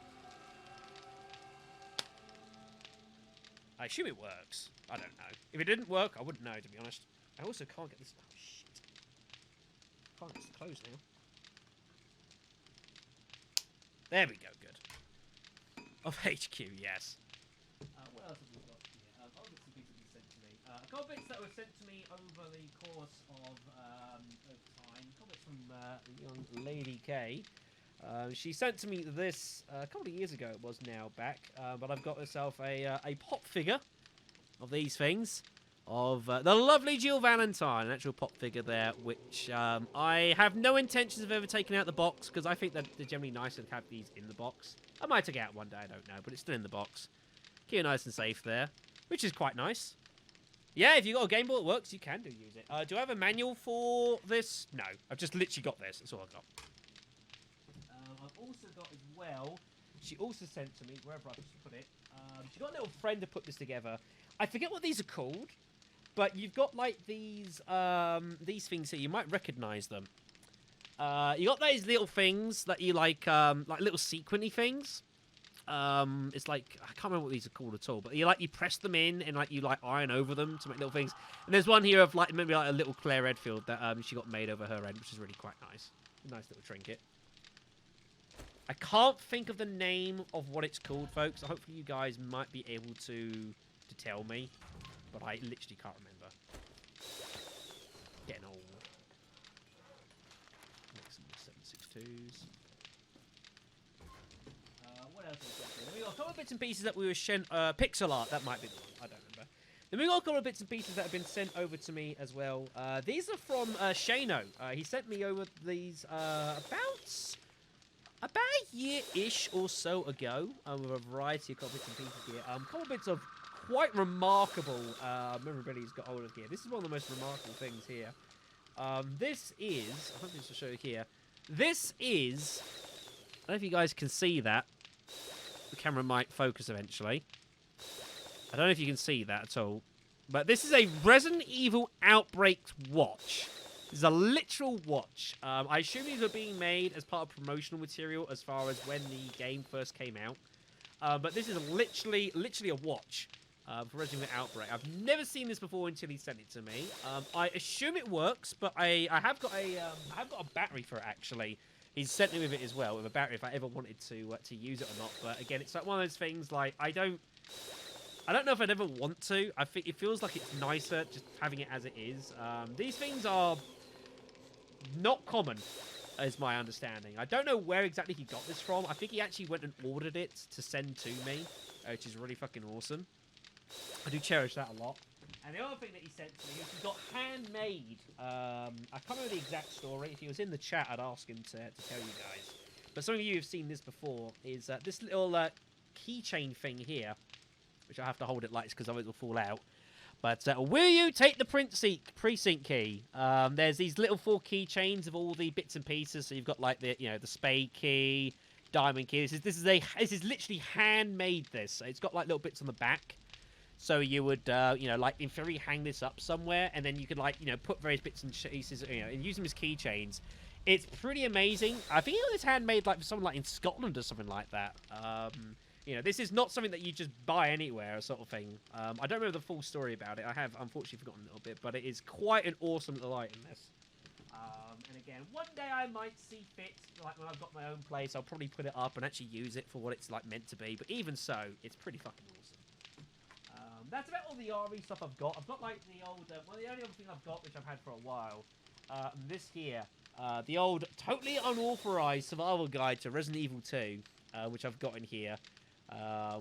I assume it works. I don't know. If it didn't work, I wouldn't know, to be honest. I also can't get this... Oh, shit. Can't get this closed now. There we go, good. Of HQ, yes. What else have we got here? A couple bits and pieces have been sent to me. A couple bits that were sent to me over the course of time. A couple bits from the young Lady K. She sent to me this a couple of years ago, it was now back. But I've got myself a pop figure of these things. Of the lovely Jill Valentine, an actual pop figure there, which I have no intentions of ever taking out the box, because I think that they're generally nicer to have these in the box. I might take it out one day, I don't know, but it's still in the box. Keep it nice and safe there, which is quite nice. Yeah, if you've got a Game Boy that works, you can use it. Do I have a manual for this? No, I've just literally got this. That's all I've got. I've also got as well, she also sent to me, wherever I just put it, she got a little friend to put this together. I forget what these are called. But you've got, like, these things here. You might recognize them. You got those little things that you, like little sequiny things. It's like, I can't remember what these are called at all. But you press them in and, like, you, like, iron over them to make little things. And there's one here of, like, maybe, like, a little Claire Redfield that she got made over her end, which is really quite nice. A nice little trinket. I can't think of the name of what it's called, folks. So hopefully you guys might be able to tell me. But I literally can't remember. Getting old. Make some more 7.62s. What else have we got here? We got a couple of bits and pieces that we were sent. Pixel art, that might be the one. I don't remember. Then we got a couple of bits and pieces that have been sent over to me as well. These are from Shano. He sent me over these about a year-ish or so ago with a variety of couple bits and pieces here. A couple bits of quite remarkable memorability's got hold of here. This is one of the most remarkable things here. This is... I hope this will show you here. This is... I don't know if you guys can see that. The camera might focus eventually. I don't know if you can see that at all. But this is a Resident Evil Outbreak watch. This is a literal watch. I assume these are being made as part of promotional material as far as when the game first came out. But this is literally a watch for Resident Evil Outbreak. I've never seen this before until he sent it to me. I assume it works, but I have got a battery for it actually. He's sent me with it as well, with a battery if I ever wanted to use it or not. But again, it's like one of those things like I don't know if I'd ever want to. I think it feels like it's nicer just having it as it is. These things are not common, is my understanding. I don't know where exactly he got this from. I think he actually went and ordered it to send to me, which is really fucking awesome. I do cherish that a lot. And the other thing that he sent to me is he got handmade. I can't remember the exact story. If he was in the chat, I'd ask him to tell you guys. But some of you have seen this before. Is this little keychain thing here, which I have to hold it like because otherwise it will fall out. But will you take the precinct key? There's these little 4 keychains of all the bits and pieces. So you've got like the the spade key, diamond key. This is literally handmade. This it's got like little bits on the back. So you would like in theory hang this up somewhere, and then you could like put various bits and pieces and use them as keychains. It's pretty amazing. I think it was handmade like for someone like in Scotland or something like that. This is not something that you just buy anywhere, sort of thing. I don't remember the full story about it. I have unfortunately forgotten a little bit, but it is quite an awesome little item, this. And again, one day I might see fit, like when I've got my own place, I'll probably put it up and actually use it for what it's like meant to be. But even so, it's pretty fucking awesome. That's about all the RE stuff I've got. I've got like the old, the only other thing I've got, which I've had for a while, this here, the old totally unauthorized survival guide to Resident Evil 2, which I've got in here.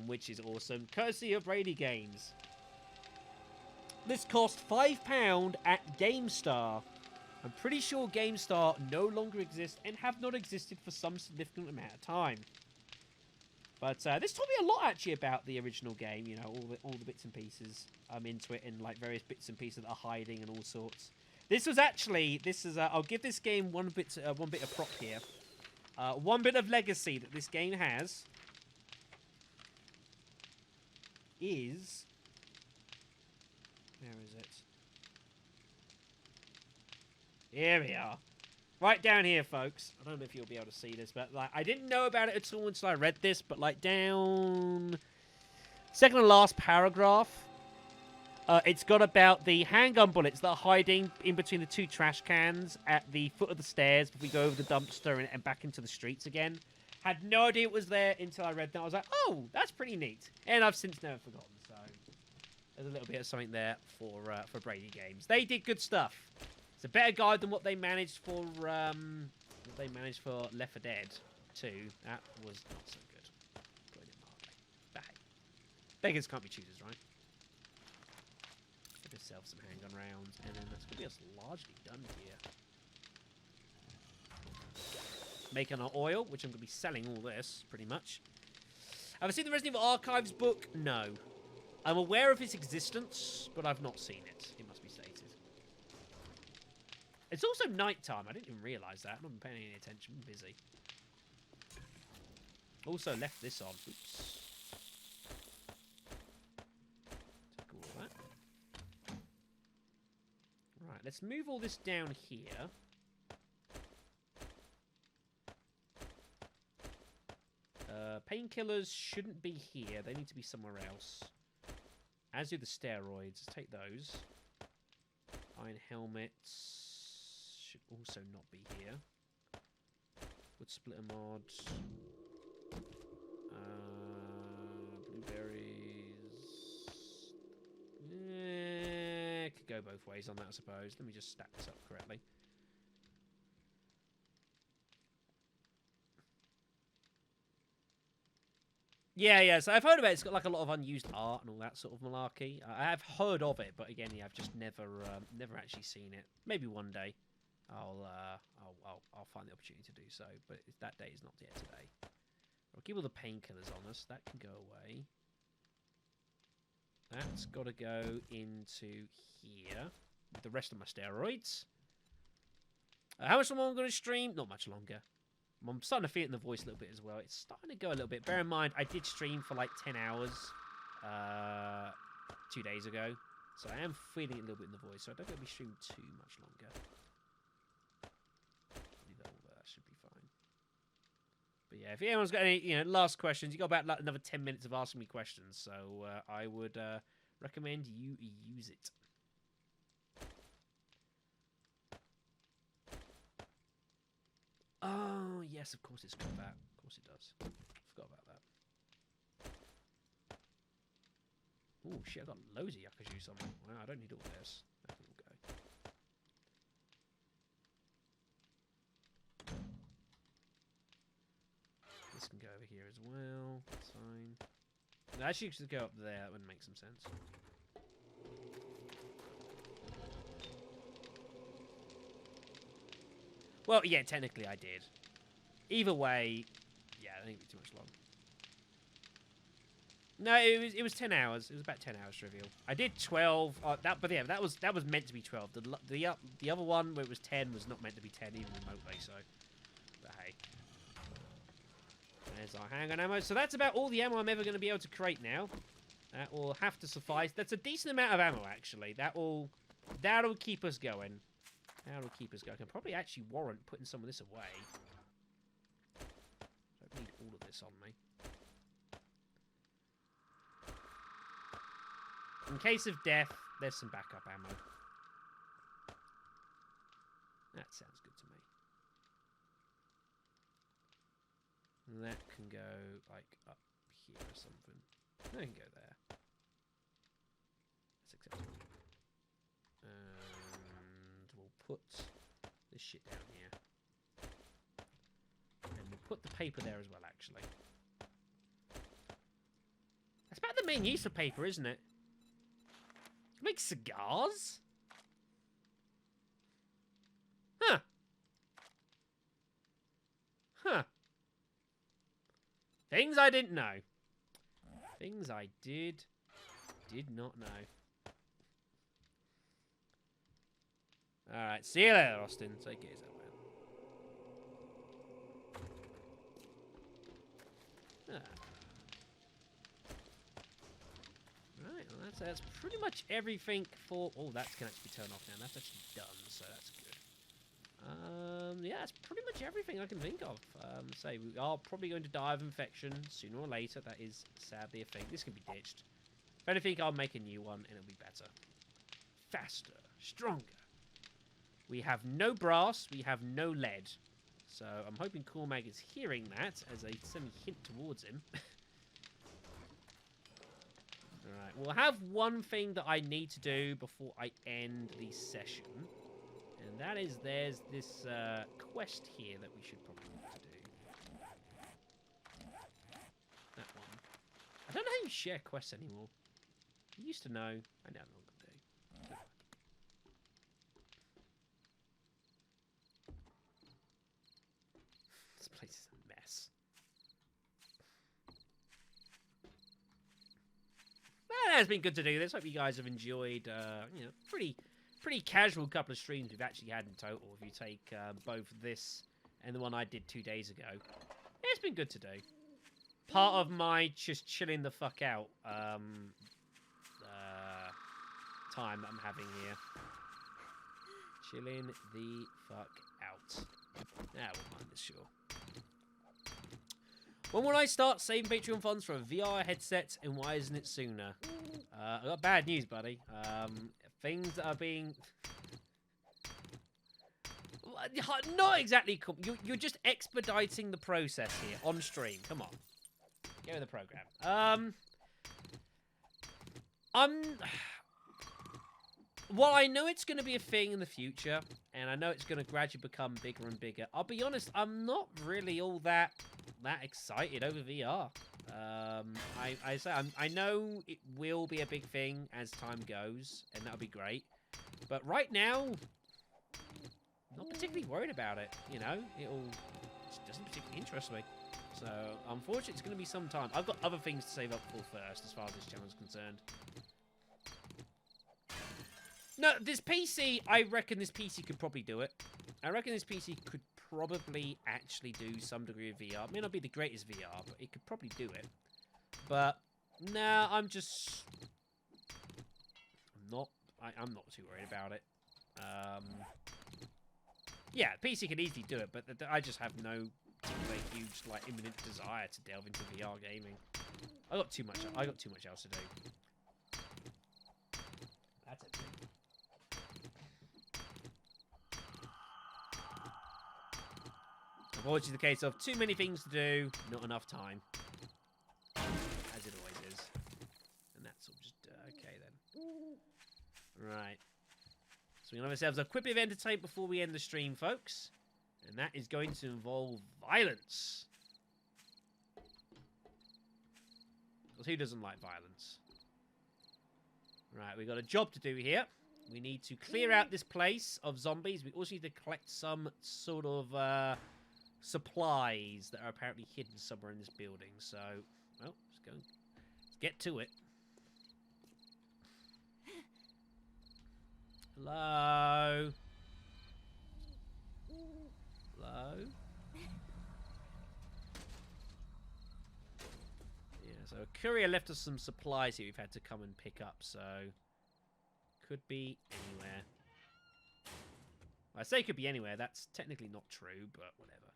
Which is awesome. Courtesy of Brady Games. This cost £5 at GameStar. I'm pretty sure GameStar no longer exists and have not existed for some significant amount of time. But this told me a lot actually about the original game. All the bits and pieces into it, and like various bits and pieces that are hiding and all sorts. I'll give this game one bit of prop here. One bit of legacy that this game has is... Where is it? Here we are. Right down here, folks. I don't know if you'll be able to see this, but like I didn't know about it at all until I read this, but like down... second to last paragraph, it's got about the handgun bullets that are hiding in between the 2 trash cans at the foot of the stairs before we go over the dumpster and back into the streets again. Had no idea it was there until I read that. I was like, oh, that's pretty neat. And I've since never forgotten, so there's a little bit of something there for Brady Games. They did good stuff. It's a better guide than what they managed for Left 4 Dead 2. That was not so good. Put it mildly. But hey, beggars can't be choosers, right? Get yourself some handgun rounds, and then that's gonna be us largely done here. Making our oil, which I'm going to be selling all this, pretty much. Have I seen the Resident Evil Archives book? No. I'm aware of its existence, but I've not seen it, it must be stated. It's also nighttime. I didn't even realise that. I've not been paying any attention. I'm busy. Also left this on. Oops. Take all that. Right, let's move all this down here. Painkillers shouldn't be here. They need to be somewhere else. As do the steroids. Let's take those. Iron helmets should also not be here. Wood splitter mod. Blueberries. Could go both ways on that, I suppose. Let me just stack this up correctly. Yeah, so I've heard about it. It's got like a lot of unused art and all that sort of malarkey. I have heard of it, but again, yeah, I've just never actually seen it. Maybe one day I'll find the opportunity to do so, but that day is not yet today. I'll keep all the painkillers on us. That can go away. That's got to go into here with the rest of my steroids. How much longer am I going to stream? Not much longer. I'm starting to feel it in the voice a little bit as well. It's starting to go a little bit. Bear in mind, I did stream for like 10 hours 2 days ago. So I am feeling it a little bit in the voice. So I don't think I'll be streaming too much longer. That should be fine. But yeah, if anyone's got any last questions, you got about like, another 10 minutes of asking me questions. So I would recommend you use it. Oh, yes, of course it's got that. Of course it does. Forgot about that. Oh, shit, I've got loads of Yakuza on me. Wow, I don't need all this. That can all go. This can go over here as well. That's fine. No, actually, should go up there. That would make some sense. Well, yeah, technically I did. Either way, yeah, I think it'd be too much long. No, it was 10 hours. It was about 10 hours trivial. I did 12. But yeah, that was meant to be 12. The other one where it was 10 was not meant to be 10 even remotely. So, but hey, there's our handgun ammo. So that's about all the ammo I'm ever going to be able to create now. That will have to suffice. That's a decent amount of ammo actually. That'll keep us going. That'll keep us going. I can probably actually warrant putting some of this away. I don't need all of this on me. In case of death, there's some backup ammo. That sounds good to me. And that can go, like, up here or something. That can go there. That's acceptable. And we'll put this shit down here. And we'll put the paper there as well, actually. That's about the main use of paper, isn't it? Make cigars? Huh. Huh. Things I didn't know. Things I did not know. Alright, see you later, Austin. Take it easy, man. Right, well that's pretty much everything for... Oh, that can actually turn off now. That's actually done, so that's good. Yeah, that's pretty much everything I can think of. Say, we are probably going to die of infection sooner or later. That is sadly a thing. This can be ditched. If anything, I'll make a new one and it'll be better. Faster. Stronger. We have no brass. We have no lead. So I'm hoping Cormag is hearing that as a semi-hint towards him. Alright, we'll have one thing that I need to do before I end the session. And that is, there's this quest here that we should probably need to do. That one. I don't know how you share quests anymore. I used to know. I now no longer do. This place is a mess. Well, it has been good to do this. Hope you guys have enjoyed, pretty casual couple of streams we've actually had in total. If you take both this and the one I did 2 days ago, it's been good to do. Part of my just chilling the fuck out time that I'm having here. Chilling the fuck out. Now we'll mind this, sure. When will I start saving Patreon funds for a VR headset, and why isn't it sooner? I got bad news, buddy. Things that are being... Not exactly... You're just expediting the process here on stream. Come on. Get with the program. Well, I know it's going to be a thing in the future, and I know it's going to gradually become bigger and bigger. I'll be honest, I'm not really all that excited over VR. I know it will be a big thing as time goes, and that'll be great. But right now, not particularly worried about it. You know, it just doesn't particularly interest me. So, unfortunately, it's going to be some time. I've got other things to save up for first, as far as this channel is concerned. No, this PC, I reckon this PC could probably do it. I reckon this PC could probably actually do some degree of VR. It may not be the greatest VR, but it could probably do it. But, nah, I'm not too worried about it. Yeah, PC can easily do it, but I just have no particular huge, like, imminent desire to delve into VR gaming. I got too much else to do. That's it. Unfortunately, the case of too many things to do, not enough time. As it always is. And that's all just, okay then. Right. So we have ourselves a quick bit of entertainment before we end the stream, folks. And that is going to involve violence. Because who doesn't like violence? Right, we've got a job to do here. We need to clear out this place of zombies. We also need to collect some sort of supplies that are apparently hidden somewhere in this building. So, well, let's get to it. Hello? Hello? Yeah, so a courier left us some supplies here we've had to come and pick up, so could be anywhere. I say could be anywhere, that's technically not true, but whatever.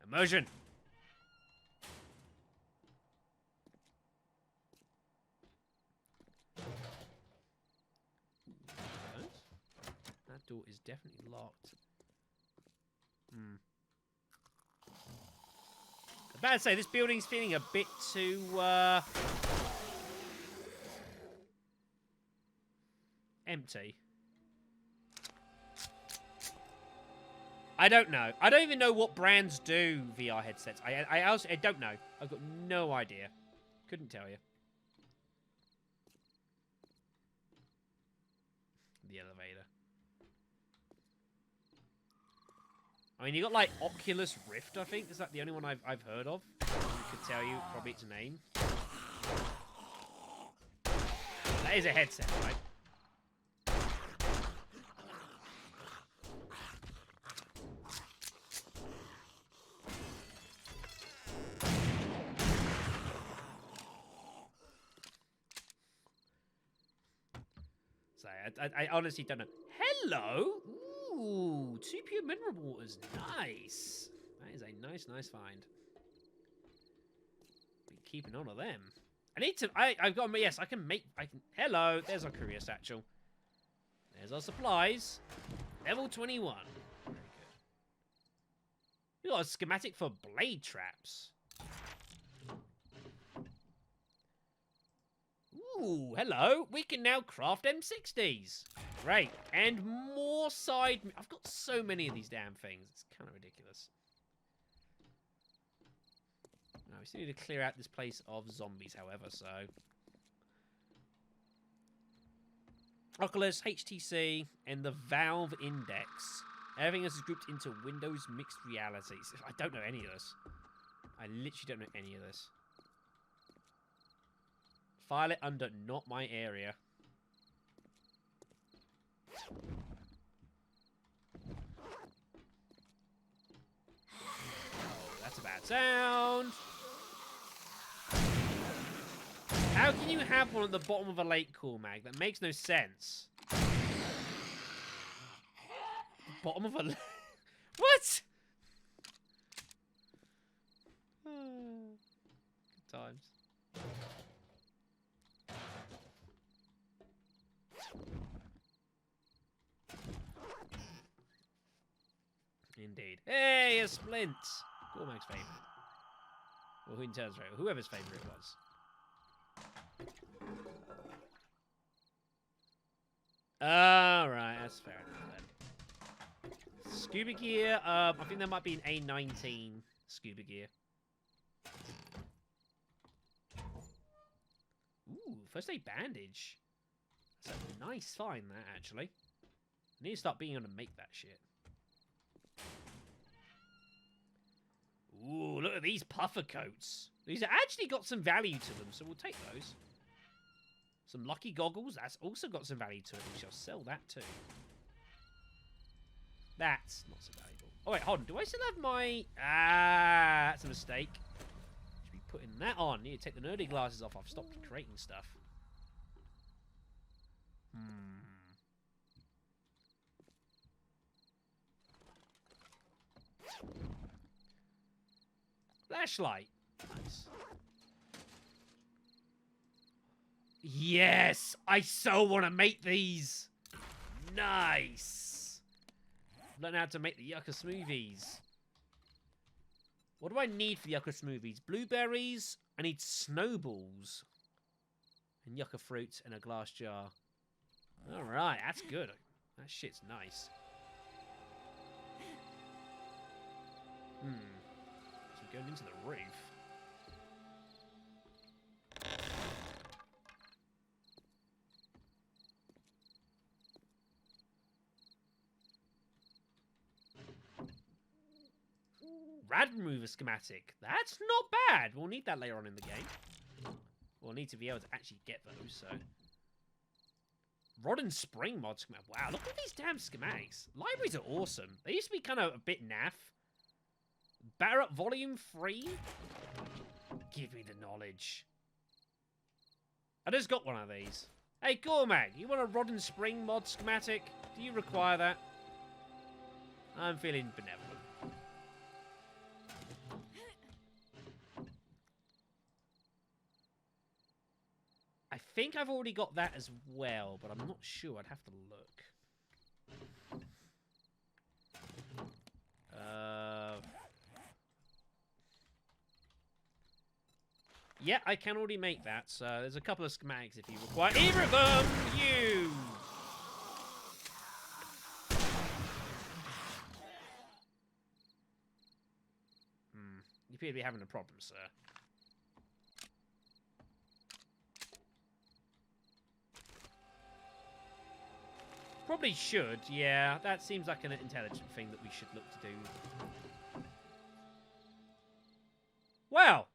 Immersion! That door is definitely locked. I'm about to say, this building's feeling a bit too, empty. I don't know. I don't even know what brands do VR headsets. I don't know. I've got no idea. Couldn't tell you. The elevator. I mean, you got like Oculus Rift, I think. Is that the only one I've heard of? I could tell you probably its name. That is a headset, right? So I honestly don't know. Hello. Ooh, 2 pure mineral waters. Nice. That is a nice find. Be keeping on of them. I need to. I've got. Yes, I can. Hello. There's our courier satchel. There's our supplies. Level 21. Very good. We got a schematic for blade traps. Ooh, hello. We can now craft M60s. Great. And more side... I've got so many of these damn things. It's kind of ridiculous. No, we still need to clear out this place of zombies, however, so... Oculus, HTC, and the Valve Index. Everything else is grouped into Windows Mixed Realities. I don't know any of this. I literally don't know any of this. File it under not my area. Oh, that's a bad sound. How can you have one at the bottom of a lake, Cormag? That makes no sense. Bottom of a lake? What? Good times. Indeed. Hey, a splint! Cormac's favourite. Or who in turns right? Whoever's favourite it was. Alright, that's fair enough then. Scuba gear, I think there might be an A19 scuba gear. Ooh, first aid bandage. That's a nice find, that, actually. I need to start being able to make that shit. Ooh, look at these puffer coats. These have actually got some value to them, so we'll take those. Some lucky goggles. That's also got some value to it. We shall sell that too. That's not so valuable. Oh, wait, hold on. Do I still have my... Ah, that's a mistake. Should be putting that on. Need to take the nerdy glasses off. I've stopped creating stuff. Flashlight. Nice. Yes! I so want to make these! Nice! Learn how to make the yucca smoothies. What do I need for the yucca smoothies? Blueberries. I need snowballs. And yucca fruit in a glass jar. Alright, that's good. That shit's nice. So we're going into the roof. Rad remover schematic. That's not bad. We'll need that later on in the game. We'll need to be able to actually get those, so. Rod and spring mod schematic. Wow, look at these damn schematics. Libraries are awesome. They used to be kind of a bit naff. Barrett Volume 3? Give me the knowledge. I just got one of these. Hey, Gormag, you want a Rod and Spring mod schematic? Do you require that? I'm feeling benevolent. I think I've already got that as well, but I'm not sure. I'd have to look. Yeah, I can already make that, so there's a couple of schematics if you require either of them. You! You appear to be having a problem, sir. Probably should, yeah. That seems like an intelligent thing that we should look to do. Well,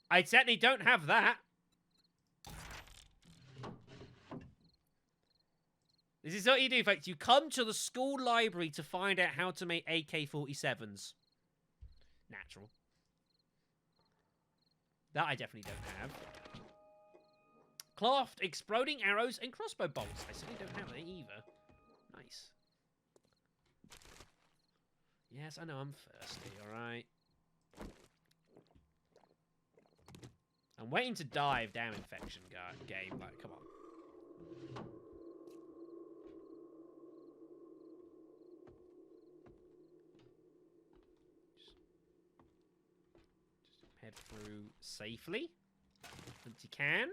I certainly don't have that. This is what you do, folks. You come to the school library to find out how to make AK-47s. Natural. That I definitely don't have. Craft exploding arrows and crossbow bolts. I certainly don't have that either. Nice. Yes, I know I'm thirsty, alright. I'm waiting to die of damn infection game. Like, come on. Just head through safely. Empty can.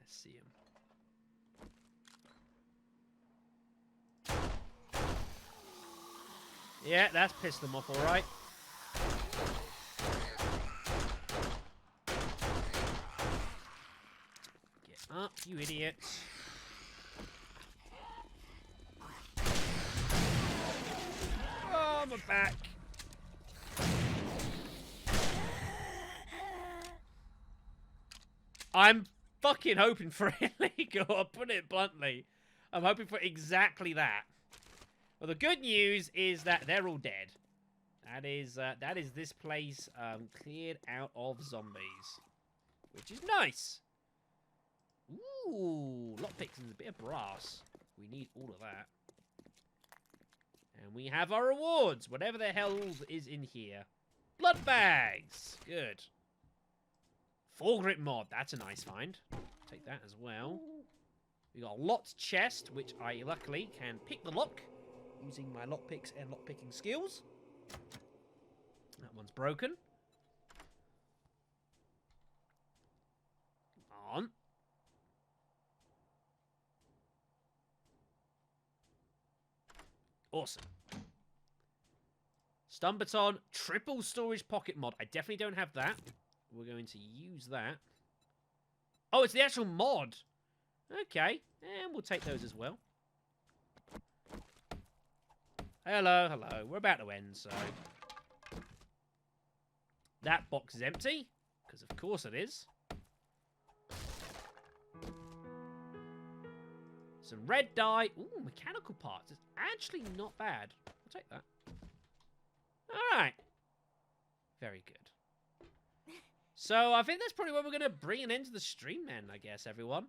See him. Yeah, that's pissed them off, all right. Get up, you idiot. Oh, my back. I'm fucking hoping for illegal. I'll put it bluntly. I'm hoping for exactly that. Well, the good news is that they're all dead. That is this place cleared out of zombies, which is nice. Ooh, lockpicks and a bit of brass. We need all of that. And we have our rewards. Whatever the hell is in here. Blood bags. Good. Foregrip mod. That's a nice find. Take that as well. We got a locked chest, which I luckily can pick the lock using my lockpicks and lockpicking skills. That one's broken. Come on. Awesome. Stun baton, triple storage pocket mod. I definitely don't have that. We're going to use that. Oh, it's the actual mod. Okay, and we'll take those as well. Hello, hello. We're about to end, so... That box is empty, because of course it is. Some red dye. Ooh, mechanical parts. It's actually not bad. I'll take that. Alright. Very good. So, I think that's probably where we're going to bring an end to the stream then, I guess, everyone.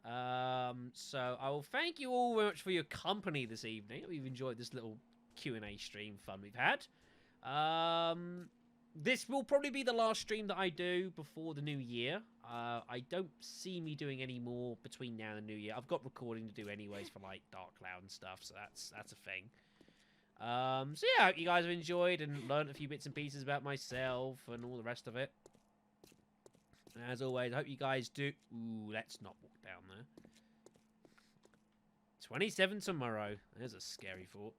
So, I will thank you all very much for your company this evening. Hope you've enjoyed this little Q&A stream fun we've had. This will probably be the last stream that I do before the new year. I don't see me doing any more between now and the new year. I've got recording to do anyways for, like, Dark Cloud and stuff, so that's a thing. So yeah, I hope you guys have enjoyed and learned a few bits and pieces about myself and all the rest of it. As always, I hope you guys do... Ooh, let's not walk down there. 27 tomorrow. There's a scary thought.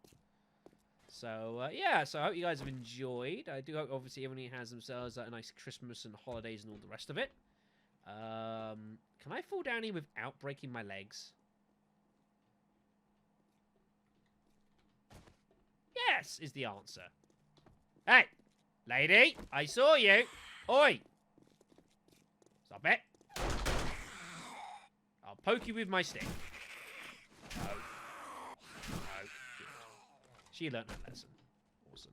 So, yeah, so I hope you guys have enjoyed. I do hope, obviously, everybody has themselves a nice Christmas and holidays and all the rest of it. Can I fall down here without breaking my legs? Yes, is the answer. Hey, lady, I saw you. Oi. Stop it. I'll poke you with my stick. No. No. Good. She learned that lesson. Awesome.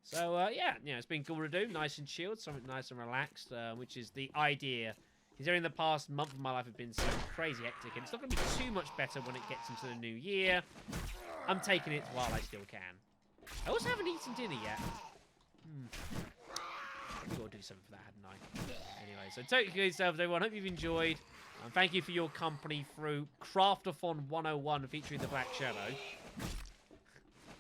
So, yeah, it's been cool to do. Nice and chilled, something nice and relaxed, which is the idea. Considering the past month of my life have been so crazy hectic, and it's not going to be too much better when it gets into the new year. I'm taking it while I still can. I also haven't eaten dinner yet. I've got to do something for that, hadn't I? Anyway, so take care of yourselves, everyone. Hope you've enjoyed. And thank you for your company through Craftathon 101 featuring the Black Shadow.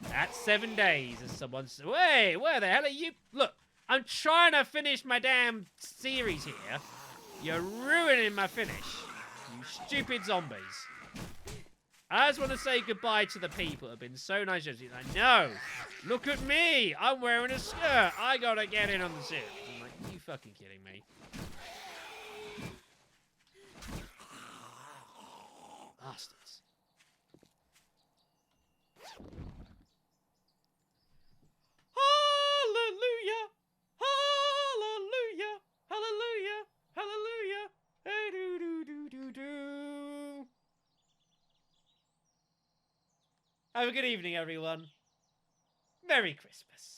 That's 7 days, as someone said. Wait, where the hell are you? Look, I'm trying to finish my damn series here. You're ruining my finish. You stupid zombies. I just want to say goodbye to the people who have been so nice to you. Like, no, look at me. I'm wearing a skirt. I gotta get in on the series. I'm like, you fucking kidding me? Bastards. Hallelujah. Hallelujah. Hallelujah. Hallelujah. Hey, do, do, do, do, do. Have a good evening, everyone. Merry Christmas.